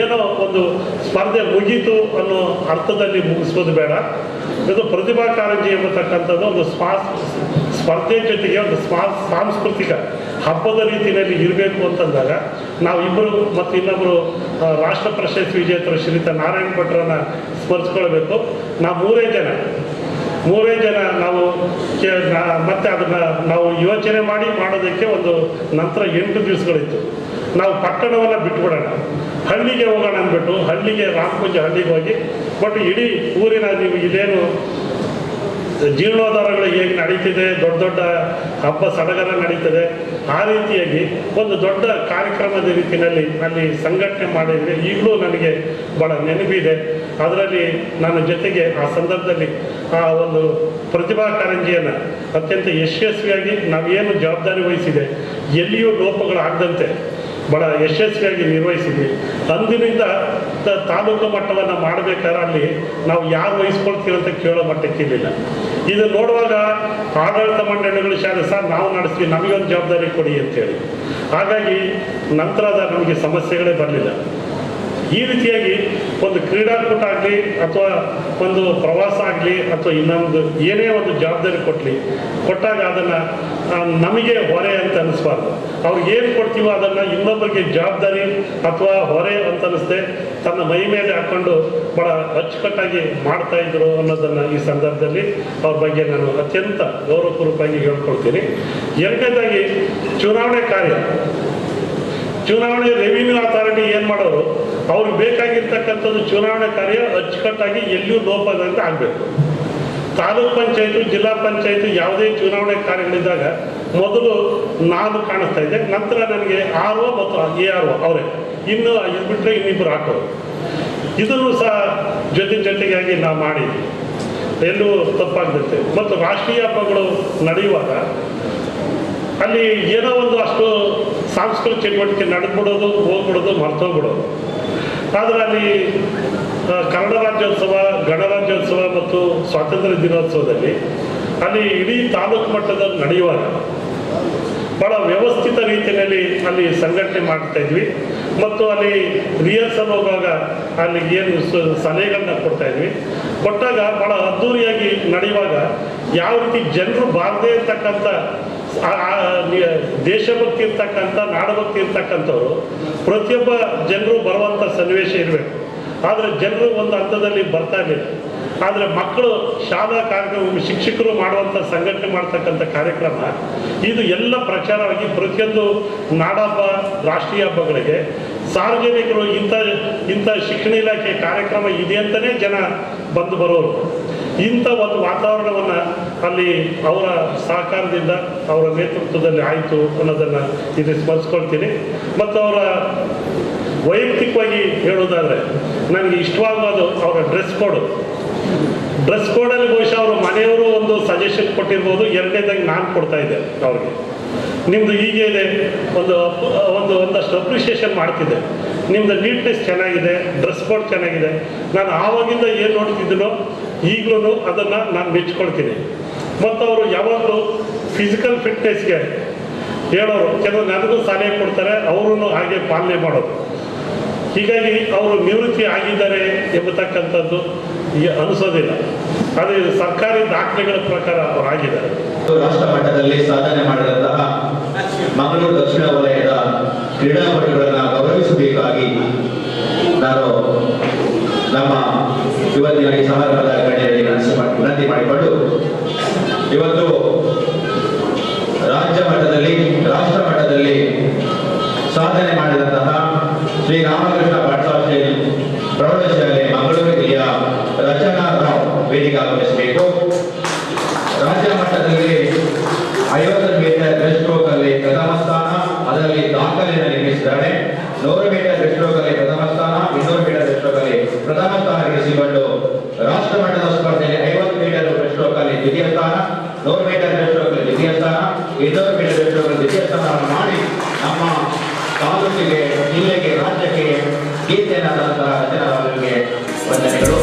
ಏನೋ ಒಂದು ಸ್ಪರ್ಧೆ ಮುಗೀತು ಅನ್ನೋ ಅರ್ಥದಲ್ಲಿ ಮುಗಿಸೋದು ಬೇಡ. ಇದು ಪ್ರತಿಭಾ ಕಾರಂಜಿ ಎಂಬತಕ್ಕಂಥದ್ದು ಒಂದು ಸ್ಪರ್ಧೆ ಜೊತೆಗೆ ಒಂದು ಸಾಂಸ್ಕೃತಿಕ ಹಬ್ಬದ ರೀತಿಯಲ್ಲಿ ಇರಬೇಕು ಅಂತಂದಾಗ ನಾವು ಇಬ್ಬರು ಮತ್ತು ಇನ್ನೊಬ್ಬರು ರಾಷ್ಟ್ರ ಪ್ರಶಸ್ತಿ ವಿಜೇತರು ಶ್ರೀಯುತ ನಾರಾಯಣ ಭಟ್ರನ್ನ ಸ್ಮರಿಸ್ಕೊಳ್ಬೇಕು. ನಾವು ಮೂರೇ ಜನ ನಾವು ಮತ್ತೆ ಅದನ್ನು ನಾವು ಯೋಚನೆ ಮಾಡೋದಕ್ಕೆ ಒಂದು ನಂತರ 8 ದಿವಸಗಳಿತ್ತು. ನಾವು ಪಟ್ಟಣವನ್ನು ಬಿಟ್ಬಿಡೋಣ, ಹಳ್ಳಿಗೆ ಹೋಗೋಣ ಅಂದ್ಬಿಟ್ಟು ಹಳ್ಳಿಗೆ ರಾಮಕುಂಜ ಹಳ್ಳಿಗೆ ಹೋಗಿ ಬಟ್ ಇಡೀ ಊರಿನ ನೀವು ಇದೇನು ಜೀರ್ಣೋದ್ಧಾರಗಳು ಹೇಗೆ ನಡೀತಿದೆ, ದೊಡ್ಡ ಹಬ್ಬ ಸಡಗರ ನಡೀತದೆ, ಆ ರೀತಿಯಾಗಿ ಒಂದು ದೊಡ್ಡ ಕಾರ್ಯಕ್ರಮದ ರೀತಿಯಲ್ಲಿ ಅಲ್ಲಿ ಸಂಘಟನೆ ಮಾಡಿದರೆ ಈಗಲೂ ನನಗೆ ಭಾಳ ನೆನಪಿದೆ. ಅದರಲ್ಲಿ ನನ್ನ ಜೊತೆಗೆ ಆ ಸಂದರ್ಭದಲ್ಲಿ ಆ ಒಂದು ಪ್ರತಿಭಾ ಕಾರಂಜಿಯನ್ನು ಅತ್ಯಂತ ಯಶಸ್ವಿಯಾಗಿ ನಾವೇನು ಜವಾಬ್ದಾರಿ ವಹಿಸಿದೆ ಎಲ್ಲಿಯೂ ಲೋಪಗಳಾಗದಂತೆ ಭಾಳ ಯಶಸ್ವಿಯಾಗಿ ನಿರ್ವಹಿಸಿದ್ವಿ. ಅಂದಿನಿಂದ ತಾಲೂಕು ಮಟ್ಟವನ್ನು ಮಾಡಬೇಕಾದ್ರೆ ಅಲ್ಲಿ ನಾವು ಯಾರು ವಹಿಸ್ಕೊಳ್ತೀವಿ ಅಂತ ಕೇಳೋ ಮಟ್ಟಕ್ಕೆ ಇರಲಿಲ್ಲ. ಇದು ನೋಡುವಾಗ ಆಡಳಿತ ಮಂಡಳಿಗಳು ಶಾಲೆ ಸರ್ ನಾವು ನಡೆಸ್ತೀವಿ, ನಮಗೊಂದು ಜವಾಬ್ದಾರಿ ಕೊಡಿ ಅಂತೇಳಿ. ಹಾಗಾಗಿ ನಂತರದ ನಮಗೆ ಸಮಸ್ಯೆಗಳೇ ಬರಲಿಲ್ಲ. ಈ ರೀತಿಯಾಗಿ ಒಂದು ಕ್ರೀಡಾಕೂಟ ಆಗಲಿ ಅಥವಾ ಒಂದು ಪ್ರವಾಸ ಆಗಲಿ ಅಥವಾ ಇನ್ನೊಂದು ಏನೇ ಒಂದು ಜವಾಬ್ದಾರಿ ಕೊಟ್ಟಾಗ ಅದನ್ನು ನಮಗೆ ಹೊರೆ ಅಂತ ಅನ್ನಿಸ್ಬಾರ್ದು. ಅವ್ರಿಗೆ ಏನು ಕೊಡ್ತೀವೋ ಅದನ್ನು ಇನ್ನೊಬ್ಬರಿಗೆ ಜವಾಬ್ದಾರಿ ಅಥವಾ ಹೊರೆ ಅಂತ ಅನ್ನಿಸ್ದೆ ತನ್ನ ಮೈ ಮೇಲೆ ಹಾಕ್ಕೊಂಡು ಭಾಳ ಅಚ್ಚುಕಟ್ಟಾಗಿ ಮಾಡ್ತಾಯಿದ್ರು ಅನ್ನೋದನ್ನು ಈ ಸಂದರ್ಭದಲ್ಲಿ ಅವ್ರ ಬಗ್ಗೆ ನಾನು ಅತ್ಯಂತ ಗೌರವಪೂರ್ವಕವಾಗಿ ಹೇಳ್ಕೊಳ್ತೀನಿ. ಎರಡನೇದಾಗಿ ಚುನಾವಣೆ ರೆವಿನ್ಯೂ ಅಥಾರಿಟಿ ಏನು ಮಾಡೋರು ಅವ್ರಿಗೆ ಬೇಕಾಗಿರ್ತಕ್ಕಂಥದ್ದು ಚುನಾವಣೆ ಕಾರ್ಯ ಅಚ್ಚುಕಟ್ಟಾಗಿ ಎಲ್ಲಿಯೂ ಲೋಪದಂತೆ ಆಗಬೇಕು. ತಾಲೂಕ್ ಪಂಚಾಯತು ಜಿಲ್ಲಾ ಪಂಚಾಯತು ಯಾವುದೇ ಚುನಾವಣೆ ಕಾರ್ಯಗಳಿದ್ದಾಗ ಮೊದಲು ನಾನು ಕಾಣಿಸ್ತಾ ಇದ್ದೆ, ನಂತರ ನನಗೆ RO ಮತ್ತು ARO ಅವರೇ, ಇನ್ನು ಇದು ಬಿಟ್ಟರೆ ಇನ್ನಿಬ್ಬರು ಹಾಕೋರು. ಇದನ್ನು ಸಹ ಜೊತೆಗಾಗಿ ನಾವು ಮಾಡಿದ್ವಿ, ಎಲ್ಲೂ ತಪ್ಪಾಗ್ತೈತೆ. ಮತ್ತು ರಾಷ್ಟ್ರೀಯ ಹಬ್ಬಗಳು ನಡೆಯುವಾಗ ಅಲ್ಲಿ ಏನೋ ಒಂದು ಅಷ್ಟು ಸಾಂಸ್ಕೃತಿಕ ಚಟುವಟಿಕೆ ನಡೆದ್ಬಿಡೋದು, ಹೋಗ್ಬಿಡೋದು, ಮರ್ತೋಗ್ಬಿಡೋದು. ಆದರೆ ಅಲ್ಲಿ ಕನ್ನಡ ರಾಜ್ಯೋತ್ಸವ, ಗಣರಾಜ್ಯೋತ್ಸವ ಮತ್ತು ಸ್ವಾತಂತ್ರ್ಯ ದಿನೋತ್ಸವದಲ್ಲಿ ಅಲ್ಲಿ ಇಡೀ ತಾಲೂಕು ಮಟ್ಟದಲ್ಲಿ ನಡೆಯುವಾಗ ಭಾಳ ವ್ಯವಸ್ಥಿತ ರೀತಿಯಲ್ಲಿ ಅಲ್ಲಿ ಸಂಘಟನೆ ಮಾಡ್ತಾ ಇದ್ವಿ. ಮತ್ತು ಅಲ್ಲಿ ರಿಹರ್ಸಲ್ ಹೋಗುವಾಗ ಅಲ್ಲಿ ಏನು ಸಲಹೆಗಳನ್ನ ಕೊಡ್ತಾಯಿದ್ವಿ. ಕೊಟ್ಟಾಗ ಭಾಳ ಅದ್ಧೂರಿಯಾಗಿ ನಡೆಯುವಾಗ ಯಾವ ರೀತಿ ಜನರು ಬಾರದೇ ಇರ್ತಕ್ಕಂಥ ದೇಶಭಕ್ತಿ ಇರ್ತಕ್ಕಂಥ ನಾಡಭಕ್ತಿ ಇರ್ತಕ್ಕಂಥವ್ರು ಪ್ರತಿಯೊಬ್ಬ ಜನರು ಬರುವಂಥ ಸನ್ನಿವೇಶ ಇರಬೇಕು. ಆದರೆ ಜನರು ಒಂದು ಹಂತದಲ್ಲಿ ಬರ್ತಾ ಇರಲಿಲ್ಲ. ಆದರೆ ಮಕ್ಕಳು ಶಾಲಾ ಕಾರ್ಯಕ್ರಮ ಶಿಕ್ಷಕರು ಮಾಡುವಂಥ ಸಂಘಟನೆ ಮಾಡ್ತಕ್ಕಂಥ ಕಾರ್ಯಕ್ರಮ ಇದು ಎಲ್ಲ ಪ್ರಚಾರವಾಗಿ ಪ್ರತಿಯೊಂದು ನಾಡಹಬ್ಬ ರಾಷ್ಟ್ರೀಯ ಹಬ್ಬಗಳಿಗೆ ಸಾರ್ವಜನಿಕರು ಇಂಥ ಶಿಕ್ಷಣ ಇಲಾಖೆ ಕಾರ್ಯಕ್ರಮ ಇದೆ ಅಂತಲೇ ಜನ ಬಂದು ಬರೋರು. ಇಂಥ ಒಂದು ವಾತಾವರಣವನ್ನು ಅಲ್ಲಿ ಅವರ ಸಹಕಾರದಿಂದ ಅವರ ನೇತೃತ್ವದಲ್ಲಿ ಆಯಿತು ಅನ್ನೋದನ್ನು ಇದು ಸ್ಮರಿಸ್ಕೊಳ್ತೀನಿ. ಮತ್ತು ಅವರ ವೈಯಕ್ತಿಕವಾಗಿ ಹೇಳೋದಾದರೆ ನನಗೆ ಇಷ್ಟವಾಗೋದು ಅವರ ಡ್ರೆಸ್ ಕೋಡಲ್ಲಿ ಬಹುಶಃ ಅವರು ಮನೆಯವರು ಒಂದು ಸಜೆಷನ್ ಕೊಟ್ಟಿರ್ಬೋದು. ಎರಡನೇದಾಗಿ ನಾನು ಕೊಡ್ತಾ ಇದ್ದೆ ಅವ್ರಿಗೆ, ನಿಮ್ಮದು ಹೀಗೆ ಇದೆ, ಒಂದಷ್ಟು ಅಪ್ರಿಷಿಯೇಷನ್ ಮಾಡ್ತಿದ್ದೆ, ನಿಮ್ಮದು ನೀಟ್ನೆಸ್ ಚೆನ್ನಾಗಿದೆ, ಡ್ರೆಸ್ ಕೋಡ್ ಚೆನ್ನಾಗಿದೆ. ನಾನು ಆವಾಗಿಂದ ಏನು ನೋಡ್ತಿದ್ದೀನೋ ಈಗಲೂ ಅದನ್ನು ನಾನು ಮೆಚ್ಕೊಳ್ತೀನಿ. ಮತ್ತು ಅವರು ಯಾವಾಗಲೂ ಫಿಸಿಕಲ್ ಫಿಟ್ನೆಸ್ಗೆ ಹೇಳೋರು, ಕೆಲವು ನನಗೂ ಸಲಹೆ ಕೊಡ್ತಾರೆ, ಅವರೂ ಹಾಗೆ ಪಾಲನೆ ಮಾಡೋದು. ಹೀಗಾಗಿ ಅವರು ನಿವೃತ್ತಿ ಆಗಿದ್ದಾರೆ ಎಂಬತಕ್ಕಂಥದ್ದು ಅನಿಸೋದಿಲ್ಲ. ಅದು ಸರ್ಕಾರಿ ದಾಖಲೆಗಳ ಪ್ರಕಾರ ಅವರು ಆಗಿದ್ದಾರೆ. ರಾಷ್ಟ್ರ ಮಟ್ಟದಲ್ಲಿ ಸಾಧನೆ ಮಾಡಿದಂತಹ ಮಂಗಳೂರು ದಕ್ಷಿಣ ವಲಯದ ಕ್ರೀಡಾಪಟುಗಳನ್ನು ಗೌರವಿಸಬೇಕಾಗಿ ನಾನು ನಮ್ಮ ಇವತ್ತಿನ ಈ ಸಮಾರಂಭದ ಗಣ್ಯರಿಗೆ ವಿನಂತಿ ಮಾಡಿಕೊಂಡು ಇವತ್ತು ರಾಜ್ಯ ಮಟ್ಟದಲ್ಲಿ ರಾಷ್ಟ್ರ ಮಟ್ಟದಲ್ಲಿ ಸಾಧನೆ ಮಾಡಿದಂತಹ ಶ್ರೀ ರಾಮಕೃಷ್ಣ ಪಾಠಶಾಲೆ ಪ್ರೌಢಶಾಲೆ ಮಂಗಳೂರು ಜಿಲ್ಲೆಯ ರಚನಾ ರಾವ್ ವೇದಿಕೆ ಆಗಮಿಸಬೇಕು. ರಾಜ್ಯ ಮಟ್ಟದಲ್ಲಿ 50 ಮೀಟರ್ ಬ್ರೆಸ್ಟ್ ಸ್ಟ್ರೋಕ್ ಅಲ್ಲಿ ಪ್ರಥಮ ಸ್ಥಾನ, 100 ಮೀಟರ್ ಬ್ರೆಸ್ಟ್ರೋಕಲ್ಲಿ ಪ್ರಥಮ ಸ್ಥಾನ, 200 ಮೀಟರ್ ಬ್ರೆಸ್ಟ್ರೋಕಲ್ಲಿ ಪ್ರಥಮ ಸ್ಥಾನ ಗಳಿಸಿಕೊಂಡು ರಾಷ್ಟ್ರ ಮಟ್ಟದ ಸ್ಪರ್ಧೆಯಲ್ಲಿ 50 ಮೀಟರ್ ಬ್ರೆಸ್ಟ್ರೋಕಲ್ಲಿ ದ್ವಿತೀಯ ಸ್ಥಾನ, 100 ಮೀಟರ್ ಬ್ರೆಸ್ಟ್ರೋಕಲ್ಲಿ ದ್ವಿತೀಯ ಸ್ಥಾನ, 200 ಮೀಟರ್ ಬ್ರೆಸ್ಟ್ರೋಕಲ್ಲಿ ದ್ವಿತೀಯ ಸ್ಥಾನವನ್ನು ಮಾಡಿ ನಮ್ಮ ತಾಲೂಕಿಗೆ, ಜಿಲ್ಲೆಗೆ, ರಾಜ್ಯಕ್ಕೆ ಕೀರ್ತಿಯನ್ನು ತಂದಂತಹ ರಚನಾರವರಿಗೆ ವಂದನೆಗಳು.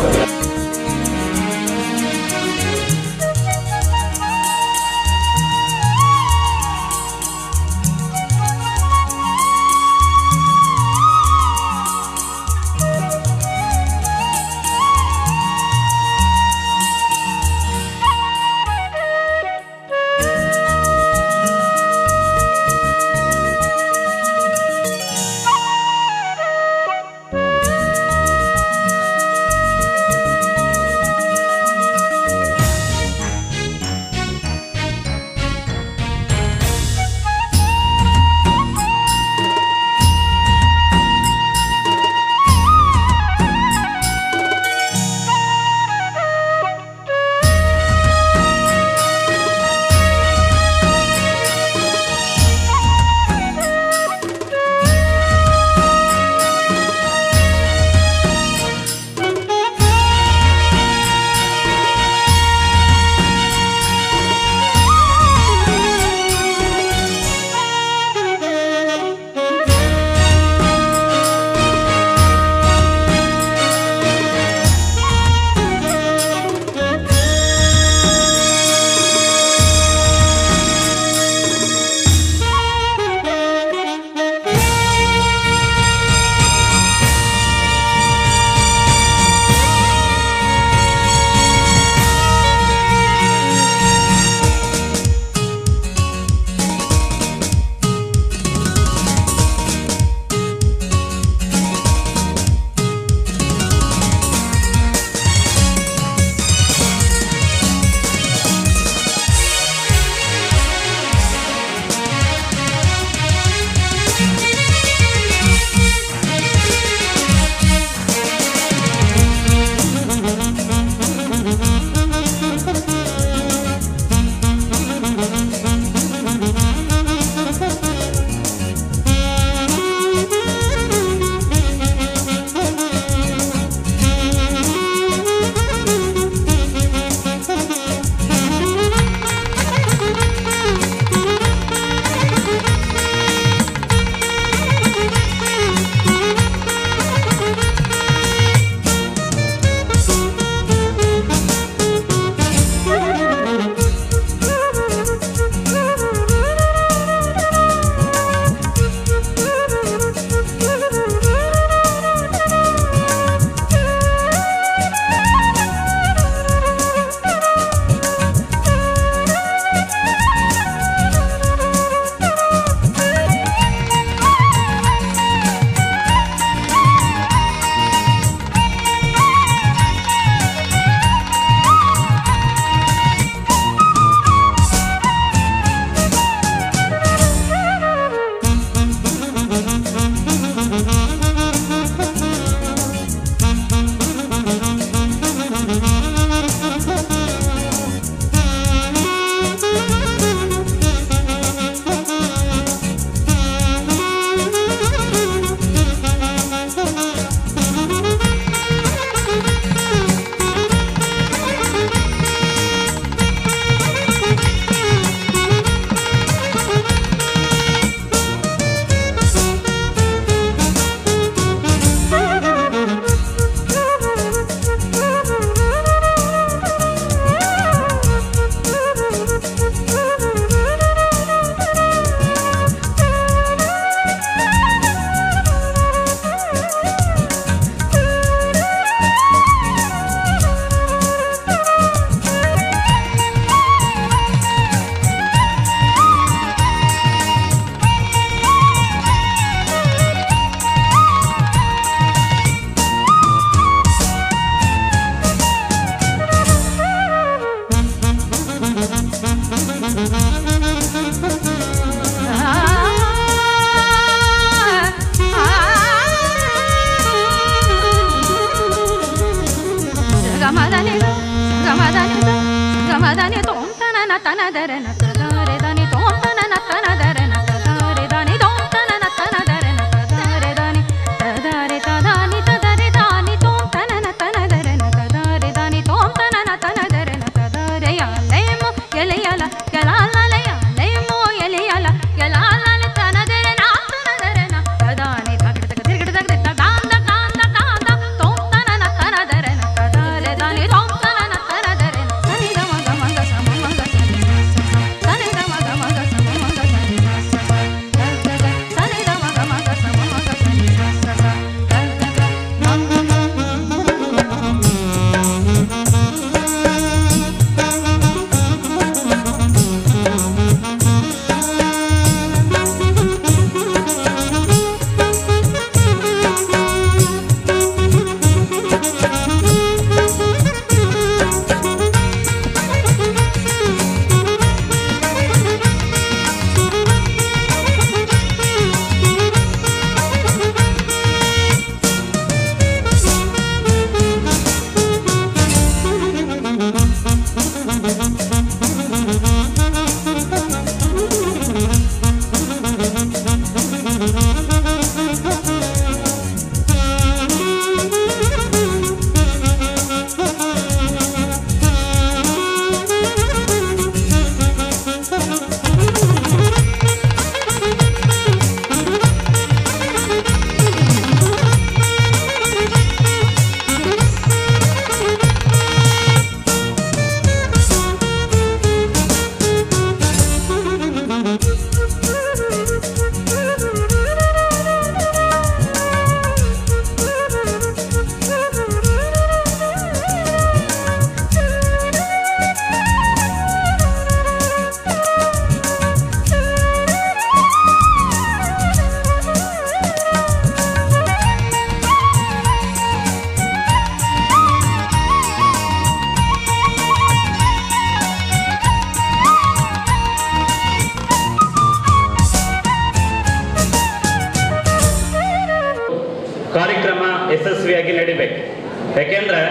ಯಾಕೆಂದರೆ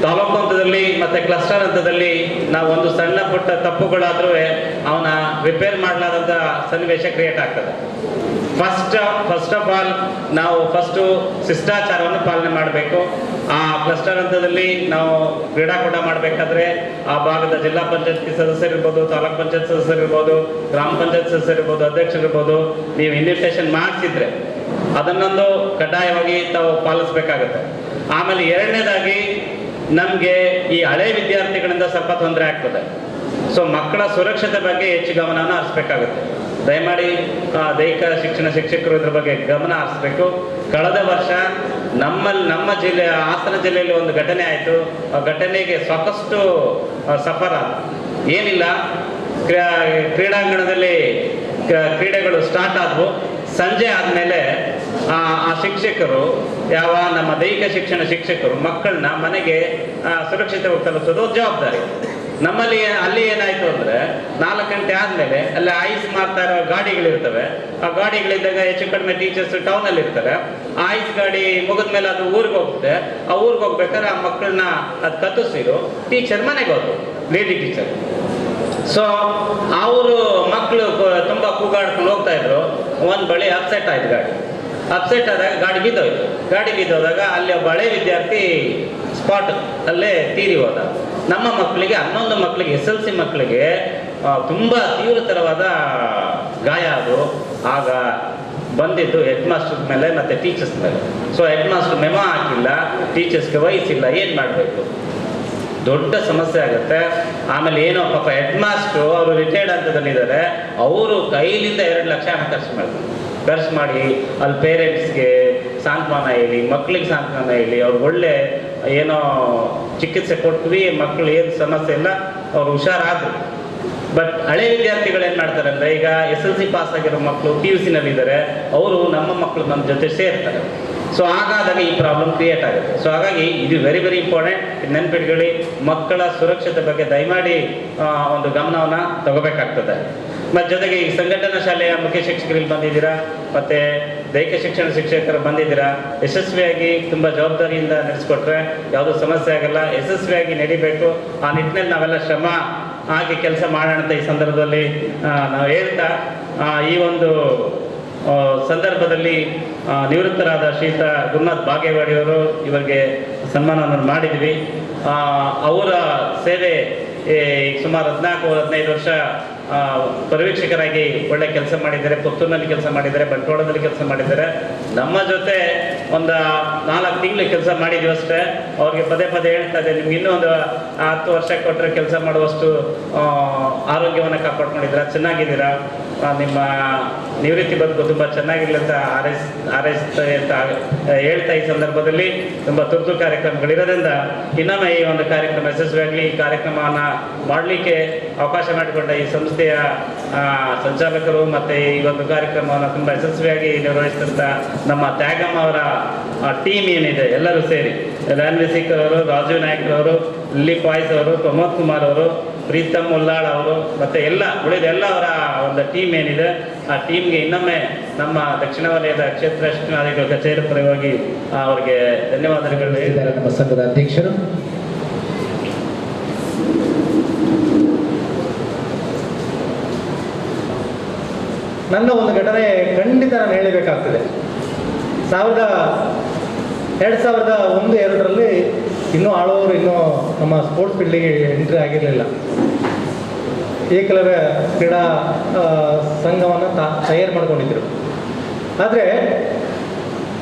ತಾಲೂಕು ಹಂತದಲ್ಲಿ ಮತ್ತು ಕ್ಲಸ್ಟರ್ ಹಂತದಲ್ಲಿ ನಾವು ಒಂದು ಸಣ್ಣ ಪುಟ್ಟ ತಪ್ಪುಗಳಾದರೂ ಅವನ ರಿಪೇರ್ ಮಾಡಲಾದಂಥ ಸನ್ನಿವೇಶ ಕ್ರಿಯೇಟ್ ಆಗ್ತದೆ. ಫಸ್ಟ್ ಆಫ್ ಆಲ್ ನಾವು ಶಿಷ್ಟಾಚಾರವನ್ನು ಪಾಲನೆ ಮಾಡಬೇಕು. ಆ ಕ್ಲಸ್ಟರ್ ಹಂತದಲ್ಲಿ ನಾವು ಕ್ರೀಡಾಕೂಟ ಮಾಡಬೇಕಾದ್ರೆ ಆ ಭಾಗದ ಜಿಲ್ಲಾ ಪಂಚಾಯತ್ ಸದಸ್ಯರಿರ್ಬೋದು, ತಾಲೂಕ್ ಪಂಚಾಯತ್ ಸದಸ್ಯರಿರ್ಬೋದು, ಗ್ರಾಮ ಪಂಚಾಯತ್ ಸದಸ್ಯರಿರ್ಬೋದು, ಅಧ್ಯಕ್ಷರಿರ್ಬೋದು, ನೀವು ಇನ್ವಿಟೇಷನ್ ಮಾಡಿಸಿದ್ರೆ ಅದನ್ನೊಂದು ಕಡ್ಡಾಯವಾಗಿ ತಾವು ಪಾಲಿಸ್ಬೇಕಾಗತ್ತೆ. ಆಮೇಲೆ ಎರಡನೇದಾಗಿ ನಮಗೆ ಈ ಹಳೆ ವಿದ್ಯಾರ್ಥಿಗಳಿಂದ ಸ್ವಲ್ಪ ತೊಂದರೆ ಆಗ್ತದೆ. ಸೊ ಮಕ್ಕಳ ಸುರಕ್ಷತೆ ಬಗ್ಗೆ ಹೆಚ್ಚು ಗಮನವನ್ನು ಹರಿಸ್ಬೇಕಾಗುತ್ತೆ. ದಯಮಾಡಿ ದೈಹಿಕ ಶಿಕ್ಷಣ ಶಿಕ್ಷಕರು ಇದ್ರ ಬಗ್ಗೆ ಗಮನ ಹರಿಸ್ಬೇಕು. ಕಳೆದ ವರ್ಷ ನಮ್ಮ ಜಿಲ್ಲೆ ಹಾಸನ ಜಿಲ್ಲೆಯಲ್ಲಿ ಒಂದು ಘಟನೆ ಆಯಿತು. ಆ ಘಟನೆಗೆ ಸಾಕಷ್ಟು ಸಫರ್ ಆದ. ಏನಿಲ್ಲ, ಕ್ರೀಡಾಂಗಣದಲ್ಲಿ ಕ್ರೀಡೆಗಳು ಸ್ಟಾರ್ಟ್ ಆದವು. ಸಂಜೆ ಆದಮೇಲೆ ಆ ಶಿಕ್ಷಕರು ನಮ್ಮ ದೈಹಿಕ ಶಿಕ್ಷಣ ಶಿಕ್ಷಕರು ಮಕ್ಕಳನ್ನ ಮನೆಗೆ ಸುರಕ್ಷಿತವಾಗಿ ತಲುಪಿಸೋದು ಜವಾಬ್ದಾರಿ. ನಮ್ಮಲ್ಲಿ ಅಲ್ಲಿ ಏನಾಯಿತು ಅಂದರೆ 4 ಗಂಟೆ ಆದಮೇಲೆ ಅಲ್ಲಿ ಐಸ್ ಮಾಡ್ತಾ ಇರೋ ಗಾಡಿಗಳಿರ್ತವೆ. ಆ ಗಾಡಿಗಳಿದ್ದಾಗ ಹೆಚ್ಚು ಕಡಿಮೆ ಟೀಚರ್ಸ್ ಟೌನಲ್ಲಿ ಇರ್ತಾರೆ. ಆ ಐಸ್ ಗಾಡಿ ಮುಗಿದ ಮೇಲೆ ಅದು ಊರಿಗೆ ಹೋಗುತ್ತೆ. ಆ ಊರಿಗೆ ಹೋಗ್ಬೇಕಾದ್ರೆ ಆ ಮಕ್ಕಳನ್ನ ಅದು ಕತ್ತಿಸಿರು ಟೀಚರ್ ಮನೆಗೆ ಹೋದ್ರು, ಲೇಡಿ ಟೀಚರ್. ಸೊ ಅವರು ಮಕ್ಕಳು ತುಂಬ ಕೂಗಾಡ್ಕೊಂಡು ಹೋಗ್ತಾ ಇದ್ರು. ಒಂದು ಬಳಿ ಅಪ್ಸೆಟ್ ಆಯ್ತು ಗಾಡಿ. ಅಪ್ಸೆಟ್ ಆದಾಗ ಗಾಡಿ ಬಿದ್ದೋಯ್ತು. ಗಾಡಿ ಬಿದ್ದೋದಾಗ ಅಲ್ಲಿ ಒಬ್ಬ ಹಳೆ ವಿದ್ಯಾರ್ಥಿ ಸ್ಪಾಟ್ ಅಲ್ಲೇ ತೀರಿ ಹೋದ. ನಮ್ಮ ಮಕ್ಕಳಿಗೆ 11 ಮಕ್ಕಳಿಗೆ SLC ಮಕ್ಕಳಿಗೆ ತುಂಬ ತೀವ್ರತರವಾದ ಗಾಯ ಅದು. ಆಗ ಬಂದಿದ್ದು ಹೆಡ್ ಮಾಸ್ಟರ್ ಮೇಲೆ ಮತ್ತು ಟೀಚರ್ಸ್ ಮೇಲೆ. ಸೊ ಹೆಡ್ ಮಾಸ್ಟರ್ ಮೆಮೊ ಹಾಕಿಲ್ಲ, ಟೀಚರ್ಸ್ಗೆ ವಹಿಸಿಲ್ಲ. ಏನು ಮಾಡಬೇಕು? ದೊಡ್ಡ ಸಮಸ್ಯೆ ಆಗುತ್ತೆ. ಆಮೇಲೆ ಏನೋ ಪಾಪ ಹೆಡ್ ಮಾಸ್ಟ್ರು ಅವರು ರಿಟೈರ್ಡ್ ಹಂತದಲ್ಲಿದ್ದಾರೆ. ಅವರು ಕೈಲಿಂದ 2 ಲಕ್ಷ ಹಣ ಖರ್ಚು ಮಾಡಿ ಅಲ್ಲಿ ಪೇರೆಂಟ್ಸ್ಗೆ ಸಾಂತ್ವನ ಹೇಳಿ, ಮಕ್ಕಳಿಗೆ ಸಾಂತ್ವನ ಹೇಳಿ, ಅವ್ರಿಗೆ ಒಳ್ಳೆ ಏನೋ ಚಿಕಿತ್ಸೆ ಕೊಟ್ವಿ, ಮಕ್ಕಳು ಏನು ಸಮಸ್ಯೆ ಇಲ್ಲ, ಅವ್ರು ಹುಷಾರಾದರು. ಬಟ್ ಹಳೆ ವಿದ್ಯಾರ್ಥಿಗಳು ಏನು ಮಾಡ್ತಾರೆ ಅಂದರೆ, ಈಗ SLC ಪಾಸ್ ಆಗಿರೋ ಮಕ್ಕಳು PUC ನಲ್ಲಿದ್ದಾರೆ, ಅವರು ನಮ್ಮ ಮಕ್ಕಳು ನಮ್ಮ ಜೊತೆ ಸೇರ್ತಾರೆ. ಸೊ ಹಾಗಾದಾಗ ಈ ಪ್ರಾಬ್ಲಮ್ ಕ್ರಿಯೇಟ್ ಆಗುತ್ತೆ. ಸೊ ಹಾಗಾಗಿ ಇದು ವೆರಿ ಇಂಪಾರ್ಟೆಂಟ್. ನೆನ್ಪಿಟ್ಕೊಳ್ಳಿ, ಮಕ್ಕಳ ಸುರಕ್ಷತೆ ಬಗ್ಗೆ ದಯಮಾಡಿ ಒಂದು ಗಮನವನ್ನು ತಗೋಬೇಕಾಗ್ತದೆ. ಮತ್ತು ಜೊತೆಗೆ ಈ ಸಂಘಟನಾ ಶಾಲೆಯ ಮುಖ್ಯ ಶಿಕ್ಷಕರಲ್ಲಿ ಬಂದಿದ್ದೀರಾ, ಮತ್ತು ದೈಹಿಕ ಶಿಕ್ಷಣ ಶಿಕ್ಷಕರು ಬಂದಿದ್ದೀರಾ. ಯಶಸ್ವಿಯಾಗಿ ತುಂಬ ಜವಾಬ್ದಾರಿಯಿಂದ ನಡೆಸ್ಕೊಟ್ರೆ ಯಾವುದೂ ಸಮಸ್ಯೆ ಆಗಲ್ಲ. ಯಶಸ್ವಿಯಾಗಿ ನಡಿಬೇಕು. ಆ ನಿಟ್ಟಿನಲ್ಲಿ ನಾವೆಲ್ಲ ಶ್ರಮ ಹಾಕಿ ಕೆಲಸ ಮಾಡೋಣ ಅಂತ ಈ ಸಂದರ್ಭದಲ್ಲಿ ನಾವು ಹೇಳ್ತಾ, ಈ ಒಂದು ಸಂದರ್ಭದಲ್ಲಿ ನಿವೃತ್ತರಾದ ಶ್ರೀಯುತ ಗುರುನಾಥ್ ಬಾಗೇವಾಡಿಯವರು ಇವರಿಗೆ ಸನ್ಮಾನವನ್ನು ಮಾಡಿದ್ವಿ. ಅವರ ಸೇವೆ ಸುಮಾರು 14-15 ವರ್ಷ ಪರಿವೀಕ್ಷಕರಾಗಿ ಒಳ್ಳೆ ಕೆಲಸ ಮಾಡಿದ್ದಾರೆ. ಪುತ್ತೂರಿನಲ್ಲಿ ಕೆಲಸ ಮಾಡಿದ್ದಾರೆ, ಬಂಟ್ವಾಳದಲ್ಲಿ ಕೆಲಸ ಮಾಡಿದ್ದಾರೆ. ನಮ್ಮ ಜೊತೆ ಒಂದು 4 ತಿಂಗಳು ಕೆಲಸ ಮಾಡಿದ್ವಿ ಅಷ್ಟೇ. ಅವ್ರಿಗೆ ಪದೇ ಹೇಳ್ತಾ ಇದ್ದೆ, ನಿಮ್ಗೆ ಇನ್ನೂ ಒಂದು 10 ವರ್ಷ ಕೊಟ್ಟರೆ ಕೆಲಸ ಮಾಡುವಷ್ಟು ಆರೋಗ್ಯವನ್ನು ಕಾಪಾಡ್ಕೊಂಡಿದ್ದೀರಾ, ಚೆನ್ನಾಗಿದ್ದೀರಾ, ನಿಮ್ಮ ನಿವೃತ್ತಿ ಬದುಕು ತುಂಬ ಚೆನ್ನಾಗಿರಲಿ ಅಂತ ಹಾರೈಸ್ತಾ ಅಂತ ಹೇಳ್ತಾ ಈ ಸಂದರ್ಭದಲ್ಲಿ ತುಂಬ ತುರ್ತು ಕಾರ್ಯಕ್ರಮಗಳಿರೋದ್ರಿಂದ ಇನ್ನೊಮ್ಮೆ ಈ ಒಂದು ಕಾರ್ಯಕ್ರಮ ಯಶಸ್ವಿಯಾಗಲಿ. ಈ ಕಾರ್ಯಕ್ರಮವನ್ನು ಮಾಡಲಿಕ್ಕೆ ಅವಕಾಶ ಮಾಡಿಕೊಂಡ ಈ ಸಂಸ್ಥೆಯ ಸಂಚಾಲಕರು ಮತ್ತು ಈ ಒಂದು ಕಾರ್ಯಕ್ರಮವನ್ನು ತುಂಬ ಯಶಸ್ವಿಯಾಗಿ ನಿರ್ವಹಿಸಿದಂಥ ನಮ್ಮ ತ್ಯಾಗಮ್ಮ ಅವರ ಟೀಮ್ ಏನಿದೆ ಎಲ್ಲರೂ ಸೇರಿ, ರಣವೀರ್ ಸಿಕ್ಕರ್ ಅವರು, ರಾಜೀವ್ ನಾಯ್ಕರವರು, ಲಿಲ್ಲಿ ಪಾಯ್ಸ್ ಅವರು, ಪ್ರಮೋದ್ ಕುಮಾರ್ ಅವರು, ಪ್ರೀತಮ್ ಮುಲ್ಲಾಳ್ ಅವರು ಮತ್ತು ಉಳಿದ ಅವರ ಒಂದು ಟೀಮ್ ಏನಿದೆ, ಆ ಟೀಮ್ಗೆ ಇನ್ನೊಮ್ಮೆ ನಮ್ಮ ದಕ್ಷಿಣ ವಲಯದ ಕ್ಷೇತ್ರ ಶಿಕ್ಷಣಾಧಿಕಾರಿಗಳ ಕಚೇರಿ ಪರವಾಗಿ ಅವರಿಗೆ ಧನ್ಯವಾದಗಳು ಹೇಳಿದ್ದಾರೆ. ನಮ್ಮ ಸಂಘದ ಅಧ್ಯಕ್ಷರು ನನ್ನ ಒಂದು ಘಟನೆ ಖಂಡಿತ ನಾನು ಹೇಳಬೇಕಾಗ್ತದೆ. 2001-2002ರಲ್ಲಿ ಇನ್ನೂ ಆಳುವವರು ಇನ್ನೂ ನಮ್ಮ ಸ್ಪೋರ್ಟ್ಸ್ ಫೀಲ್ಡಿಗೆ ಎಂಟ್ರಿ ಆಗಿರಲಿಲ್ಲ. ಏಕಲವ್ಯ ಕ್ರೀಡಾ ಸಂಘವನ್ನು ತಯಾರು ಮಾಡ್ಕೊಂಡಿದ್ರು. ಆದರೆ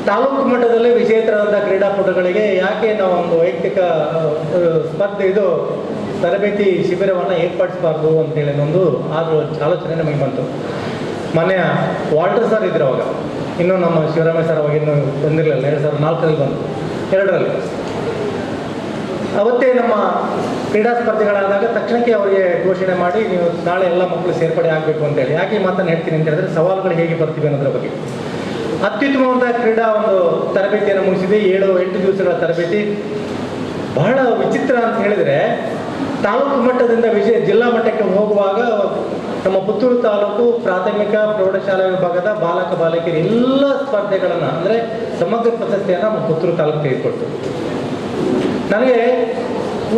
ತಾಲೂಕು ಮಟ್ಟದಲ್ಲಿ ವಿಜೇತರಾದ ಕ್ರೀಡಾಪಟುಗಳಿಗೆ ಯಾಕೆ ನಾವು ಒಂದು ವೈಯಕ್ತಿಕ ತರಬೇತಿ ಶಿಬಿರವನ್ನು ಏರ್ಪಡಿಸಬಾರ್ದು ಅಂತೇಳಿ ಒಂದು ಆಲೋಚನೆ ನಮಗೆ ಬಂತು. ಮೊನ್ನೆ ವಾಲ್ಟರ್ ಸರ್ ಇದ್ರು ಅವಾಗ, ಇನ್ನೂ ನಮ್ಮ ಶಿವರಾಮಯ್ಯ ಸರ್ ಅವಾಗ ಇನ್ನೂ ಬಂದಿರಲಿಲ್ಲ. 2004ರಲ್ಲಿ ಬಂದು 2ರಲ್ಲಿ ಅವತ್ತೇ ನಮ್ಮ ಕ್ರೀಡಾ ಸ್ಪರ್ಧೆಗಳಾದಾಗ ತಕ್ಷಣಕ್ಕೆ ಅವರಿಗೆ ಘೋಷಣೆ ಮಾಡಿ, ನೀವು ನಾಳೆ ಎಲ್ಲ ಮಕ್ಕಳು ಸೇರ್ಪಡೆ ಆಗಬೇಕು ಅಂತೇಳಿ. ಯಾಕೆ ಈ ಮಾತನ್ನು ಹೇಳ್ತೀನಿ ಅಂತ ಹೇಳಿದ್ರೆ, ಸವಾಲುಗಳು ಹೇಗೆ ಬರ್ತೀವಿ ಅನ್ನೋದ್ರ ಬಗ್ಗೆ. ಅತ್ಯುತ್ತಮವಾದ ಕ್ರೀಡಾ ಒಂದು ತರಬೇತಿಯನ್ನು ಮುಗಿಸಿದೆ. 7-8 ದಿವಸಗಳ ತರಬೇತಿ. ಬಹಳ ವಿಚಿತ್ರ ಅಂತ ಹೇಳಿದರೆ, ತಾಲೂಕು ಮಟ್ಟದಿಂದ ಜಿಲ್ಲಾ ಮಟ್ಟಕ್ಕೆ ಹೋಗುವಾಗ ನಮ್ಮ ಪುತ್ತೂರು ತಾಲೂಕು ಪ್ರಾಥಮಿಕ ಪ್ರೌಢಶಾಲಾ ವಿಭಾಗದ ಬಾಲಕ ಬಾಲಕಿಯರು ಎಲ್ಲ ಸ್ಪರ್ಧೆಗಳನ್ನು ಅಂದರೆ ಸಮಗ್ರ ಪ್ರಶಸ್ತಿಯನ್ನು ನಮ್ಮ ಪುತ್ತೂರು ತಾಲೂಕು ತೆಗೆದುಕೊಳ್ತು. ನನಗೆ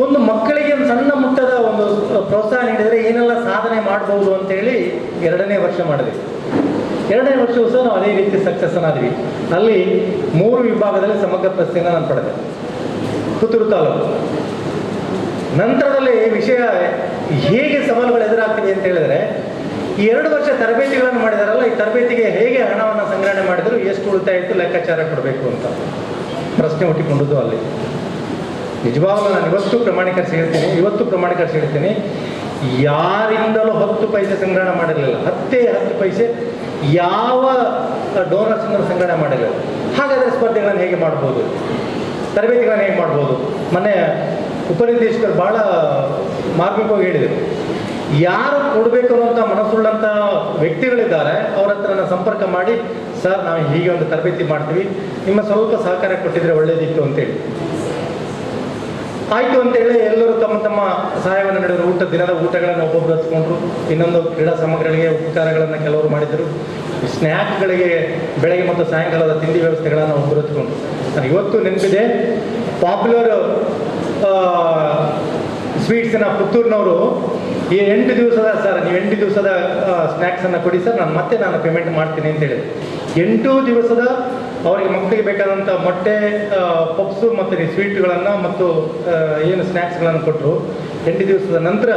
ಒಂದು ಮಕ್ಕಳಿಗೆ ಒಂದು ಸಣ್ಣ ಮುಟ್ಟದ ಒಂದು ಪ್ರೋತ್ಸಾಹ ನೀಡಿದರೆ ಏನೆಲ್ಲ ಸಾಧನೆ ಮಾಡ್ಬೋದು ಅಂತೇಳಿ 2ನೇ ವರ್ಷ ಮಾಡಿದ್ವಿ. 2ನೇ ವರ್ಷವೂ ಸಹ ನಾವು ಅದೇ ರೀತಿ ಸಕ್ಸಸ್ ಆದ್ವಿ. ಅಲ್ಲಿ 3 ವಿಭಾಗದಲ್ಲಿ ಸಮಗ್ರ ಪ್ರಶಸ್ತಿಯನ್ನು ನಾನು ಪಡೆದೆ, ಪುತ್ತೂರು ತಾಲೂಕು. ನಂತರದಲ್ಲಿ ವಿಷಯ ಹೇಗೆ ಸವಾಲುಗಳು ಎದುರಾಗ್ತಿವೆ ಅಂತ ಹೇಳಿದರೆ, ಈ 2 ವರ್ಷ ತರಬೇತಿಗಳನ್ನು ಮಾಡಿದಾರಲ್ಲ, ಈ ತರಬೇತಿಗೆ ಹೇಗೆ ಹಣವನ್ನು ಸಂಗ್ರಹಣೆ ಮಾಡಿದ್ರು, ಎಷ್ಟು ಉಳಿತಾಯ ಇತ್ತು, ಲೆಕ್ಕಾಚಾರ ಕೊಡಬೇಕು ಅಂತ ಪ್ರಶ್ನೆ ಹುಟ್ಟಿಕೊಂಡದ್ದು ಅಲ್ಲಿ. ನಿಜವಾಗ್ಲೂ ನಾನು ಇವತ್ತು ಪ್ರಮಾಣೀಕರಿಸಿ ಹೇಳ್ತೀನಿ, ಯಾರಿಂದಲೂ 10 ಪೈಸೆ ಸಂಗ್ರಹಣೆ ಮಾಡಿರಲಿಲ್ಲ. 10 ಪೈಸೆ ಯಾವ ಡೋನರ್ಸ್ನ ಸಂಗ್ರಹಣೆ ಮಾಡಿರಲಿಲ್ಲ. ಹಾಗಾದರೆ ಸ್ಪರ್ಧೆಗಳನ್ನು ಹೇಗೆ ಮಾಡ್ಬೋದು, ತರಬೇತಿಗಳನ್ನು ಹೇಗೆ ಮಾಡ್ಬೋದು? ಮೊನ್ನೆ ಉಪನಿರ್ದೇಶಕರು ಭಾಳ ಮಾರ್ಮಿಕವಾಗಿ ಹೇಳಿದರು, ಯಾರು ಕೊಡಬೇಕು ಅನ್ನೋಂಥ ಮನಸ್ಸುಳ್ಳಂಥ ವ್ಯಕ್ತಿಗಳಿದ್ದಾರೆ ಅವ್ರ ಹತ್ರ ನಾನು ಸಂಪರ್ಕ ಮಾಡಿ, ಸರ್ ನಾವು ಹೀಗೆ ಒಂದು ತರಬೇತಿ ಮಾಡ್ತೀವಿ, ನಿಮ್ಮ ಸ್ವಲ್ಪ ಸಹಕಾರ ಕೊಟ್ಟಿದ್ರೆ ಒಳ್ಳೇದಿತ್ತು ಅಂತೇಳಿ. ಆಯಿತು ಅಂತೇಳಿ ಎಲ್ಲರೂ ತಮ್ಮ ತಮ್ಮ ಸಹಾಯವನ್ನು ನೀಡಿದರು. ದಿನದ ಊಟಗಳನ್ನು ಒಬ್ಬೊಬ್ಬರು ಹಚ್ಕೊಂಡ್ರು. ಇನ್ನೊಂದು ಕ್ರೀಡಾ ಸಾಮಗ್ರಿಗಳಿಗೆ ಉಪಕಾರಗಳನ್ನು ಕೆಲವರು ಮಾಡಿದರು. ಸ್ನ್ಯಾಕ್ಗಳಿಗೆ ಬೆಳಗ್ಗೆ ಮತ್ತು ಸಾಯಂಕಾಲದ ತಿಂಡಿ ವ್ಯವಸ್ಥೆಗಳನ್ನು ಒಬ್ಬರು ಹಚ್ಕೊಂಡ್ರು. ನಾನು ಇವತ್ತು ನೆನಪಿದೆ, ಪಾಪ್ಯುಲರ್ ಸ್ವೀಟ್ಸಿನ ಪುತ್ತೂರಿನವರು ಈ 8 ದಿವಸದ ಸರ್, ನೀವು 8 ದಿವಸದ ಸ್ನ್ಯಾಕ್ಸನ್ನು ಕೊಡಿ ಸರ್, ನಾನು ಪೇಮೆಂಟ್ ಮಾಡ್ತೀನಿ ಅಂತ ಹೇಳಿದೆ. 8 ದಿವಸದ ಅವರಿಗೆ ಮಕ್ಕಳಿಗೆ ಬೇಕಾದಂಥ ಮೊಟ್ಟೆ, ಪಪ್ಸು ಮತ್ತು ಸ್ವೀಟ್ಗಳನ್ನು ಮತ್ತು ಏನು ಸ್ನ್ಯಾಕ್ಸ್ಗಳನ್ನು ಕೊಟ್ಟರು. 8 ದಿವಸದ ನಂತರ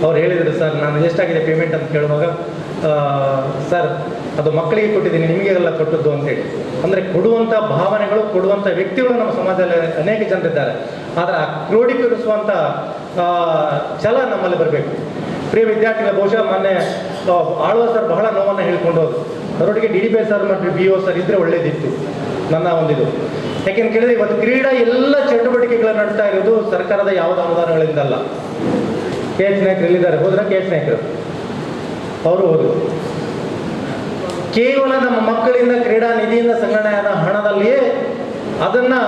ಅವ್ರು ಹೇಳಿದರು, ಸರ್ ನಾನು ಎಷ್ಟಾಗಿದೆ ಪೇಮೆಂಟ್ ಅಂತ ಕೇಳುವಾಗ, ಸರ್ ಅದು ಮಕ್ಕಳಿಗೆ ಕೊಟ್ಟಿದ್ದೀನಿ, ನಿಮಗೆಲ್ಲ ಕೊಟ್ಟದ್ದು ಅಂತೇಳಿ. ಅಂದರೆ ಕೊಡುವಂಥ ಭಾವನೆಗಳು, ಕೊಡುವಂಥ ವ್ಯಕ್ತಿಗಳು ನಮ್ಮ ಸಮಾಜದಲ್ಲಿ ಅನೇಕ ಜನರಿದ್ದಾರೆ. ಆದರೆ ಆ ಕ್ರೋಢೀಕರಿಸುವಂಥ ಛಲ ನಮ್ಮಲ್ಲಿ ಬರಬೇಕು. ಪ್ರಿಯ ವಿದ್ಯಾರ್ಥಿಗಳ ಬಹುಶಃ ಮೊನ್ನೆ ಆಳ್ವ ಸರ್ ಬಹಳ ನೋವನ್ನು ಹೇಳ್ಕೊಂಡು ಹೋದ್ರು. ಅವರೊಟ್ಟಿಗೆ DDP ಸರ್ ಮತ್ತು BO ಸರ್ ಇದ್ದರೆ ಒಳ್ಳೇದಿತ್ತು ನನ್ನ ಒಂದಿದು. ಯಾಕೆಂತ ಕೇಳಿದ್ರೆ ಇವತ್ತು ಕ್ರೀಡಾ ಎಲ್ಲ ಚಟುವಟಿಕೆಗಳನ್ನು ನಡ್ತಾ ಇರೋದು ಸರ್ಕಾರದ ಯಾವುದೇ ಅನುದಾನಗಳಿಂದಲ್ಲ. KH ನಾಯಕರು ಎಲ್ಲಿದ್ದಾರೆ? ಹೋದ್ರೆ KH ನಾಯಕರು ಅವರು ಹೋದರು. ಕೇವಲ ನಮ್ಮ ಮಕ್ಕಳಿಂದ ಕ್ರೀಡಾ ನಿಧಿಯಿಂದ ಸಂಗ್ರಹಣೆಯಾದ ಹಣದಲ್ಲಿಯೇ ಅದನ್ನು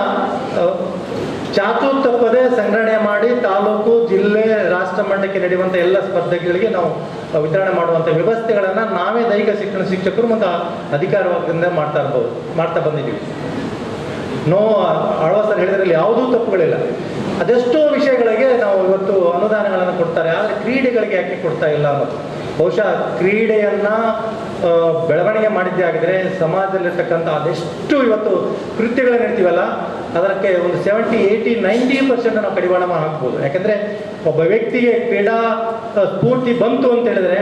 ಚಾಚು ತಪ್ಪದೆ ಸಂಗ್ರಹಣೆ ಮಾಡಿ ತಾಲೂಕು, ಜಿಲ್ಲೆ, ರಾಷ್ಟ್ರ ಮಟ್ಟಕ್ಕೆ ನಡೆಯುವಂಥ ಎಲ್ಲ ಸ್ಪರ್ಧೆಗಳಿಗೆ ನಾವು ವಿತರಣೆ ಮಾಡುವಂಥ ವ್ಯವಸ್ಥೆಗಳನ್ನು ನಾವೇ ದೈಹಿಕ ಶಿಕ್ಷಣ ಶಿಕ್ಷಕರು ಮತ್ತು ಅಧಿಕಾರ ವರ್ಗದಿಂದ ಮಾಡ್ತಾ ಬಂದಿದ್ದೀವಿ. ಆಳ್ವ ಸರ್ ಹೇಳಿದ್ರಲ್ಲಿ ಯಾವುದೂ ತಪ್ಪುಗಳಿಲ್ಲ. ಅದೆಷ್ಟೋ ವಿಷಯಗಳಿಗೆ ನಾವು ಇವತ್ತು ಅನುದಾನಗಳನ್ನು ಕೊಡ್ತಾರೆ, ಆದರೆ ಕ್ರೀಡೆಗಳಿಗೆ ಯಾಕೆ ಕೊಡ್ತಾ ಇಲ್ಲ ಅನ್ನೋದು. ಬಹುಶಃ ಕ್ರೀಡೆಯನ್ನು ಬೆಳವಣಿಗೆ ಮಾಡಿದ್ದೇ ಆಗಿದ್ರೆ ಸಮಾಜದಲ್ಲಿರ್ತಕ್ಕಂಥ ಅದೆಷ್ಟು ಇವತ್ತು ಕೃತ್ಯಗಳು ನಡೀತೀವಲ್ಲ, ಅದಕ್ಕೆ ಒಂದು 70, 80, 90% ನಾವು ಕಡಿವಾಣ ಹಾಕ್ಬೋದು. ಯಾಕೆಂದರೆ ಒಬ್ಬ ವ್ಯಕ್ತಿಗೆ ಕ್ರೀಡಾ ಸ್ಫೂರ್ತಿ ಬಂತು ಅಂತ ಹೇಳಿದ್ರೆ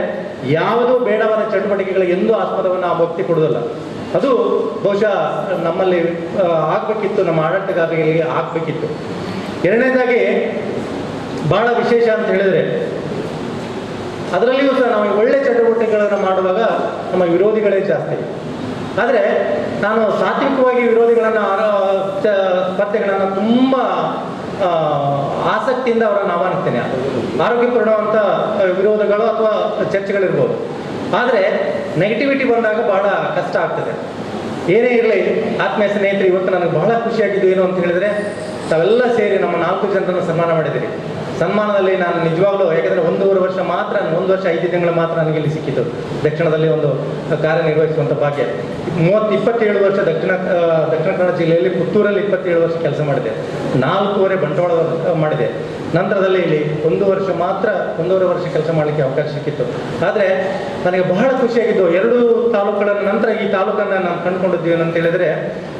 ಯಾವುದೂ ಬೇಡವಾದ ಚಟುವಟಿಕೆಗಳಿಗೆ ಎಂದೂ ಆಸ್ಪದವನ್ನು ಆ ವ್ಯಕ್ತಿ ಕೊಡೋದಲ್ಲ. ಅದು ಬಹುಶಃ ನಮ್ಮಲ್ಲಿ ಆಗಬೇಕಿತ್ತು, ನಮ್ಮ ಆಡಳಿತಗಾರರಿಗೆ ಆಗಬೇಕಿತ್ತು. ಎರಡನೇದಾಗಿ ಭಾಳ ವಿಶೇಷ ಅಂತ ಹೇಳಿದರೆ, ಅದರಲ್ಲಿಯೂ ಸಹ ನಾವು ಒಳ್ಳೆ ಚಟುವಟಿಕೆಗಳನ್ನು ಮಾಡುವಾಗ ನಮ್ಮ ವಿರೋಧಿಗಳೇ ಜಾಸ್ತಿ. ಆದರೆ ನಾನು ಸಾತ್ವಿಕವಾಗಿ ವಿರೋಧಿಗಳನ್ನು ಸ್ಪರ್ಧೆಗಳನ್ನು ತುಂಬ ಆಸಕ್ತಿಯಿಂದ ಅವರನ್ನು ಆಹ್ವಾನಿಸ್ತೇನೆ. ಆರೋಗ್ಯಪೂರ್ಣವಂಥ ವಿರೋಧಗಳು ಅಥವಾ ಚರ್ಚೆಗಳಿರ್ಬೋದು. ಆದರೆ ನೆಗೆಟಿವಿಟಿ ಬಂದಾಗ ಬಹಳ ಕಷ್ಟ ಆಗ್ತದೆ. ಏನೇ ಇರಲಿ ಆತ್ಮೀಯ ಸ್ನೇಹಿತರು, ಇವತ್ತು ನನಗೆ ಬಹಳ ಖುಷಿಯಾಗಿದ್ದು ಏನು ಅಂತ ಹೇಳಿದರೆ, ತಾವೆಲ್ಲ ಸೇರಿ ನಮ್ಮ 4 ಜನರನ್ನು ಸನ್ಮಾನ ಮಾಡಿದ್ದೀರಿ. ಸನ್ಮಾನದಲ್ಲಿ ನಾನು ನಿಜವಾಗ್ಲೂ, ಯಾಕೆಂದರೆ 1.5 ವರ್ಷ ಮಾತ್ರ, 1 ವರ್ಷ 5 ತಿಂಗಳು ಮಾತ್ರ ನನಗೆ ಇಲ್ಲಿ ಸಿಕ್ಕಿತು ದಕ್ಷಿಣದಲ್ಲಿ ಒಂದು ಕಾರ್ಯನಿರ್ವಹಿಸುವಂಥ ಭಾಗ್ಯ. 27 ವರ್ಷ ದಕ್ಷಿಣ ಕನ್ನಡ ಜಿಲ್ಲೆಯಲ್ಲಿ ಪುತ್ತೂರಲ್ಲಿ 27 ವರ್ಷ ಕೆಲಸ ಮಾಡಿದೆ. 4.5 ಬಂಟ್ವಾಳ ಮಾಡಿದೆ. ನಂತರದಲ್ಲಿ ಇಲ್ಲಿ 1 ವರ್ಷ ಮಾತ್ರ, 1.5 ವರ್ಷ ಕೆಲಸ ಮಾಡಲಿಕ್ಕೆ ಅವಕಾಶ ಸಿಕ್ಕಿತ್ತು. ಆದರೆ ನನಗೆ ಬಹಳ ಖುಷಿಯಾಗಿದ್ದು 2 ತಾಲೂಕುಗಳ ನಂತರ ಈ ತಾಲೂಕನ್ನು ನಾನು ಕಂಡುಕೊಂಡಿದ್ದು ಏನಂತ ಹೇಳಿದರೆ,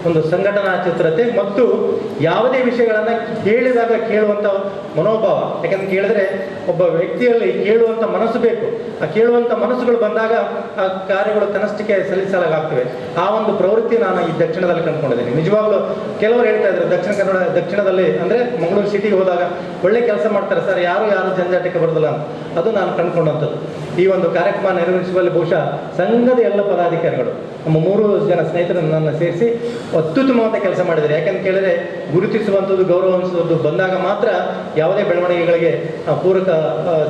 ಒಂದು ಸಂಘಟನಾ ಚಿತ್ರತೆ ಮತ್ತು ಯಾವುದೇ ವಿಷಯಗಳನ್ನು ಹೇಳಿದಾಗ ಕೇಳುವಂಥ ಮನೋಭಾವ. ಯಾಕಂತ ಕೇಳಿದ್ರೆ ಒಬ್ಬ ವ್ಯಕ್ತಿಯಲ್ಲಿ ಕೇಳುವಂಥ ಮನಸ್ಸು ಬೇಕು. ಆ ಕೇಳುವಂಥ ಮನಸ್ಸುಗಳು ಬಂದಾಗ ಆ ಕಾರ್ಯಗಳು ತನ್ನಷ್ಟಕ್ಕೆ ಸಲ್ಲಿಸಲಾಗ್ತವೆ. ಆ ಒಂದು ಪ್ರವೃತ್ತಿ ನಾನು ಈ ದಕ್ಷಿಣದಲ್ಲಿ ಕಂಡುಕೊಂಡಿದ್ದೇನೆ. ನಿಜವಾಗ್ಲೂ ಕೆಲವರು ಹೇಳ್ತಾ ಇದ್ರು, ದಕ್ಷಿಣದಲ್ಲಿ ಅಂದರೆ ಮಂಗಳೂರು ಸಿಟಿಗೆ ಹೋದಾಗ ಒಳ್ಳೆ ಕೆಲಸ ಮಾಡ್ತಾರೆ ಸರ್, ಯಾರು ಜಂಜಾಟಕ್ಕೆ ಬರೋದಿಲ್ಲ ಅಂತ. ಅದು ನಾನು ಕಂಡುಕೊಂಡಂಥದ್ದು. ಈ ಒಂದು ಕಾರ್ಯಕ್ರಮ ನಿರ್ವಹಿಸುವಲ್ಲಿ ಬಹುಶಃ ಸಂಘದ ಎಲ್ಲ ಪದಾಧಿಕಾರಿಗಳು, ನಮ್ಮ 3 ಜನ ಸ್ನೇಹಿತರನ್ನು ನನ್ನ ಸೇರಿಸಿ ಅತ್ಯುತ್ತಮವಾದ ಕೆಲಸ ಮಾಡಿದ್ದಾರೆ. ಯಾಕಂತ ಕೇಳಿದರೆ ಗುರುತಿಸುವಂಥದ್ದು, ಗೌರವಿಸುವಂಥದ್ದು ಬಂದಾಗ ಮಾತ್ರ ಯಾವುದೇ ಬೆಳವಣಿಗೆಗಳಿಗೆ ಪೂರಕ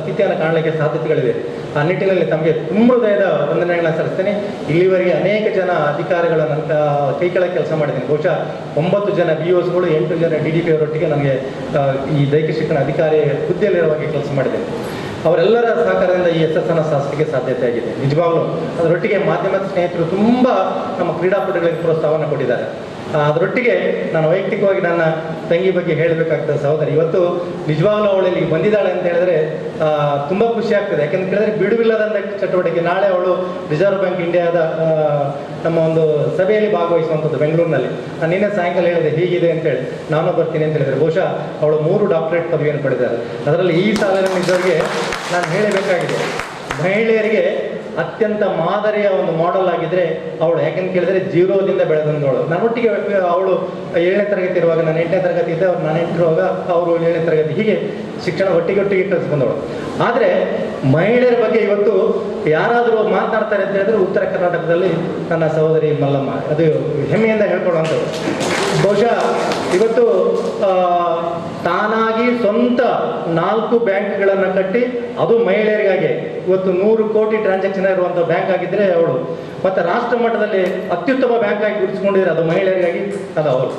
ಸ್ಥಿತಿಯನ್ನು ಕಾಣಲಿಕ್ಕೆ ಸಾಧ್ಯತೆಗಳಿವೆ. ಆ ನಿಟ್ಟಿನಲ್ಲಿ ತಮಗೆ ತುಂಬ ಹೃದಯದ ವಂದನೆಗಳನ್ನ ಸಲ್ಲಿಸ್ತೇನೆ. ಇಲ್ಲಿವರೆಗೆ ಅನೇಕ ಜನ ಅಧಿಕಾರಿಗಳನ್ನು ಕೈಕೆಳಗೆ ಕೆಲಸ ಮಾಡಿದ್ದೀನಿ. ಬಹುಶಃ 9 ಜನ BOಸ್ಗಳು, 8 ಜನ DDP ಅವರೊಟ್ಟಿಗೆ ನನಗೆ ಈ ದೈಹಿಕ ಶಿಕ್ಷಣ ಅಧಿಕಾರಿ ಹುದ್ದೆಯಲ್ಲಿರುವಾಗ ಕೆಲಸ ಮಾಡಿದ್ದೇನೆ. ಅವರೆಲ್ಲರ ಸಹಕಾರದಿಂದ ಈ ಯಶಸ್ಸನ್ನು ಸಾಧಿಸಲಿಕ್ಕೆ ಸಾಧ್ಯತೆ ಆಗಿದೆ. ನಿಜವಾಗ್ಲೂ ಅದರೊಟ್ಟಿಗೆ ಮಾಧ್ಯಮದ ಸ್ನೇಹಿತರು ತುಂಬ ನಮ್ಮ ಕ್ರೀಡಾಪಟುಗಳಿಗೆ ಪ್ರೋತ್ಸಾಹವನ್ನು ಕೊಟ್ಟಿದ್ದಾರೆ. ಅದರೊಟ್ಟಿಗೆ ನಾನು ವೈಯಕ್ತಿಕವಾಗಿ ನನ್ನ ತಂಗಿ ಬಗ್ಗೆ ಹೇಳಬೇಕಾಗ್ತದೆ. ಸಹೋದರಿ ಇವತ್ತು ನಿಜವಾಗ್ಲೂ ಅವಳು ಇಲ್ಲಿಗೆ ಬಂದಿದ್ದಾಳೆ ಅಂತ ಹೇಳಿದ್ರೆ ತುಂಬ ಖುಷಿ ಆಗ್ತದೆ. ಯಾಕೆಂತ ಹೇಳಿದ್ರೆ ಬಿಡುವಿಲ್ಲದಂಥ ಚಟುವಟಿಕೆ. ನಾಳೆ ಅವಳು ರಿಸರ್ವ್ ಬ್ಯಾಂಕ್ ಇಂಡಿಯಾದ ನಮ್ಮ ಒಂದು ಸಭೆಯಲ್ಲಿ ಭಾಗವಹಿಸುವಂಥದ್ದು ಬೆಂಗಳೂರಿನಲ್ಲಿ. ನಾನು ನಿನ್ನೆ ಸಾಯಂಕಾಲ ಹೇಳಿದೆ ಹೀಗಿದೆ ಅಂತೇಳಿ, ನಾನು ಬರ್ತೀನಿ ಅಂತ ಹೇಳಿದರೆ ಬಹುಶಃ ಅವಳು 3 ಡಾಕ್ಟರೇಟ್ ಪದವಿಯನ್ನು ಪಡೆದಿದ್ದಾರೆ. ಅದರಲ್ಲಿ ಈ ಸಾಲಿನ ಇದ್ದವರಿಗೆ ನಾನು ಹೇಳಬೇಕಾಗಿದೆ, ಮಹಿಳೆಯರಿಗೆ ಅತ್ಯಂತ ಮಾದರಿಯ ಒಂದು ಮಾಡೆಲ್ ಆಗಿದ್ರೆ ಅವಳು. ಯಾಕೆಂತ ಕೇಳಿದ್ರೆ ಜೀರೋದಿಂದ ಬೆಳೆದಂದವಳು. ನನ್ನೊಟ್ಟಿಗೆ ಅವಳು 7ನೇ ತರಗತಿ ಇರುವಾಗ, ನಾನು 8ನೇ ತರಗತಿ ಇದ್ದೆ, ಅವ್ರು ನಾನು 8 ಇರುವಾಗ ಅವರು 7ನೇ ತರಗತಿ, ಹೀಗೆ ಶಿಕ್ಷಣ ಒಟ್ಟಿಗೆ ಕಲಿಸ್ಕೊಂಡವಳು. ಆದರೆ ಮಹಿಳೆಯರ ಬಗ್ಗೆ ಇವತ್ತು ಯಾರಾದರೂ ಮಾತನಾಡ್ತಾರೆ ಅಂತ ಹೇಳಿದ್ರೆ ಉತ್ತರ ಕರ್ನಾಟಕದಲ್ಲಿ ನನ್ನ ಸಹೋದರಿ ಮಲ್ಲಮ್ಮ, ಅದು ಹೆಮ್ಮೆಯಿಂದ ಹೇಳ್ಕೊಳ್ಳುವಂಥದ್ದು. ಬಹುಶಃ ಇವತ್ತು ತಾನಾಗಿ ಸ್ವಂತ 4 ಬ್ಯಾಂಕ್ಗಳನ್ನು ಕಟ್ಟಿ, ಅದು ಮಹಿಳೆಯರಿಗಾಗಿ ಇವತ್ತು 100 ಕೋಟಿ ಟ್ರಾನ್ಸಾಕ್ಷನ್ ಇರುವಂಥ ಬ್ಯಾಂಕ್ ಆಗಿದ್ದರೆ ಅವಳು. ಮತ್ತು ರಾಷ್ಟ್ರ ಮಟ್ಟದಲ್ಲಿ ಅತ್ಯುತ್ತಮ ಬ್ಯಾಂಕ್ ಆಗಿ ಗುರುತಿಸ್ಕೊಂಡಿದ್ರೆ ಅದು ಮಹಿಳೆಯರಿಗಾಗಿ ಅದು ಅವಳು.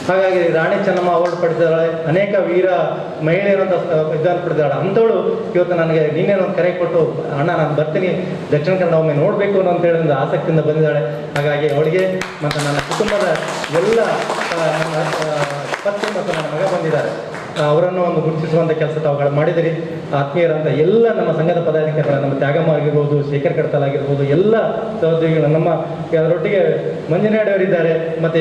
ಹಾಗಾಗಿ ರಾಣಿ ಚೆನ್ನಮ್ಮ ಅವಾರ್ಡ್ ಪಡೆದಿದ್ದಾಳೆ, ಅನೇಕ ವೀರ ಮಹಿಳೆಯರಂತ ಇದನ್ನು ಪಡೆದಿದ್ದಾಳೆ. ಅಂಥವಳು ಇವತ್ತು ನನಗೆ ನಿನ್ನೇನೊಂದು ಕರೆ ಕೊಟ್ಟು, ಅಣ್ಣ ನಾನು ಬರ್ತೀನಿ ದಕ್ಷಿಣ ಕನ್ನಡ ಒಮ್ಮೆ ನೋಡಬೇಕು ಅಂತ ಹೇಳಿ ಒಂದು ಆಸಕ್ತಿಯಿಂದ ಬಂದಿದ್ದಾಳೆ. ಹಾಗಾಗಿ ಅವಳಿಗೆ ಮತ್ತು ನನ್ನ ಕುಟುಂಬದ ಎಲ್ಲ ನನ್ನ ಪತ್ನಿ ಮತ್ತು ನನ್ನ ಮಗ ಬಂದಿದ್ದಾರೆ. ಅವರನ್ನು ಒಂದು ಗುರುತಿಸುವಂಥ ಕೆಲಸ ತಾವುಗಳು ಮಾಡಿದಿರಿ. ಆತ್ಮೀಯರಂತ ಎಲ್ಲ ನಮ್ಮ ಸಂಘದ ಪದಾಧಿಕಾರಿಗಳು, ನಮ್ಮ ತ್ಯಾಗಮ್ಮ ಆಗಿರ್ಬೋದು, ಶೇಖರ್ ಕಡ್ತಲ್ ಆಗಿರ್ಬೋದು, ಎಲ್ಲ ಸಹೋದ್ಯೋಗಿಗಳು, ನಮ್ಮ ಅದರೊಟ್ಟಿಗೆ ಮಂಜುನಾಡಿಯವರಿದ್ದಾರೆ, ಮತ್ತು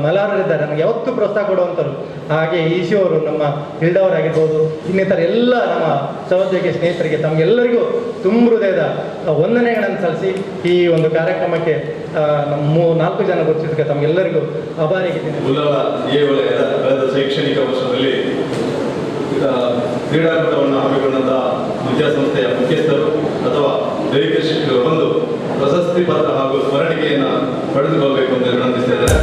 ಮಲಾರರಿದ್ದಾರೆ, ನಮಗೆ ಯಾವತ್ತೂ ಪ್ರೋತ್ಸಾಹ ಕೊಡುವಂಥವ್ರು. ಹಾಗೆ ಈಶು ಅವರು, ನಮ್ಮ ಹಿಲ್ಡವರಾಗಿರ್ಬೋದು, ಇನ್ನಿತರ ಎಲ್ಲ ನಮ್ಮ ಸಹೋದ್ಯೋಗಿ ಸ್ನೇಹಿತರಿಗೆ ತಮಗೆಲ್ಲರಿಗೂ ತುಂಬ ಹೃದಯದ ವಂದನೆಗಳನ್ನು ಸಲ್ಲಿಸಿ ಈ ಒಂದು ಕಾರ್ಯಕ್ರಮಕ್ಕೆ ನಮ್ಮ 4 ಜನ ಗುರುತಿಸಕ್ಕೆ ತಮಗೆಲ್ಲರಿಗೂ ಆಭಾರಿಯಾಗಿದ್ದೀನಿ. ಕಳೆದ ಶೈಕ್ಷಣಿಕ ವರ್ಷದಲ್ಲಿ ಕ್ರೀಡಾಕೂಟವನ್ನು ಹಮ್ಮಿಕೊಂಡಂತಹ ವಿದ್ಯಾಸಂಸ್ಥೆಯ ಮುಖ್ಯಸ್ಥರು ಅಥವಾ ದೈಹಿಕ ಶಿಕ್ಷಕರು ಬಂದು ಪ್ರಶಸ್ತಿ ಪತ್ರ ಹಾಗೂ ಸ್ಮರಣಿಕೆಯನ್ನು ಪಡೆದುಕೊಳ್ಳಬೇಕು ಎಂದು ವಿನಂತಿಸಿದ್ದಾರೆ.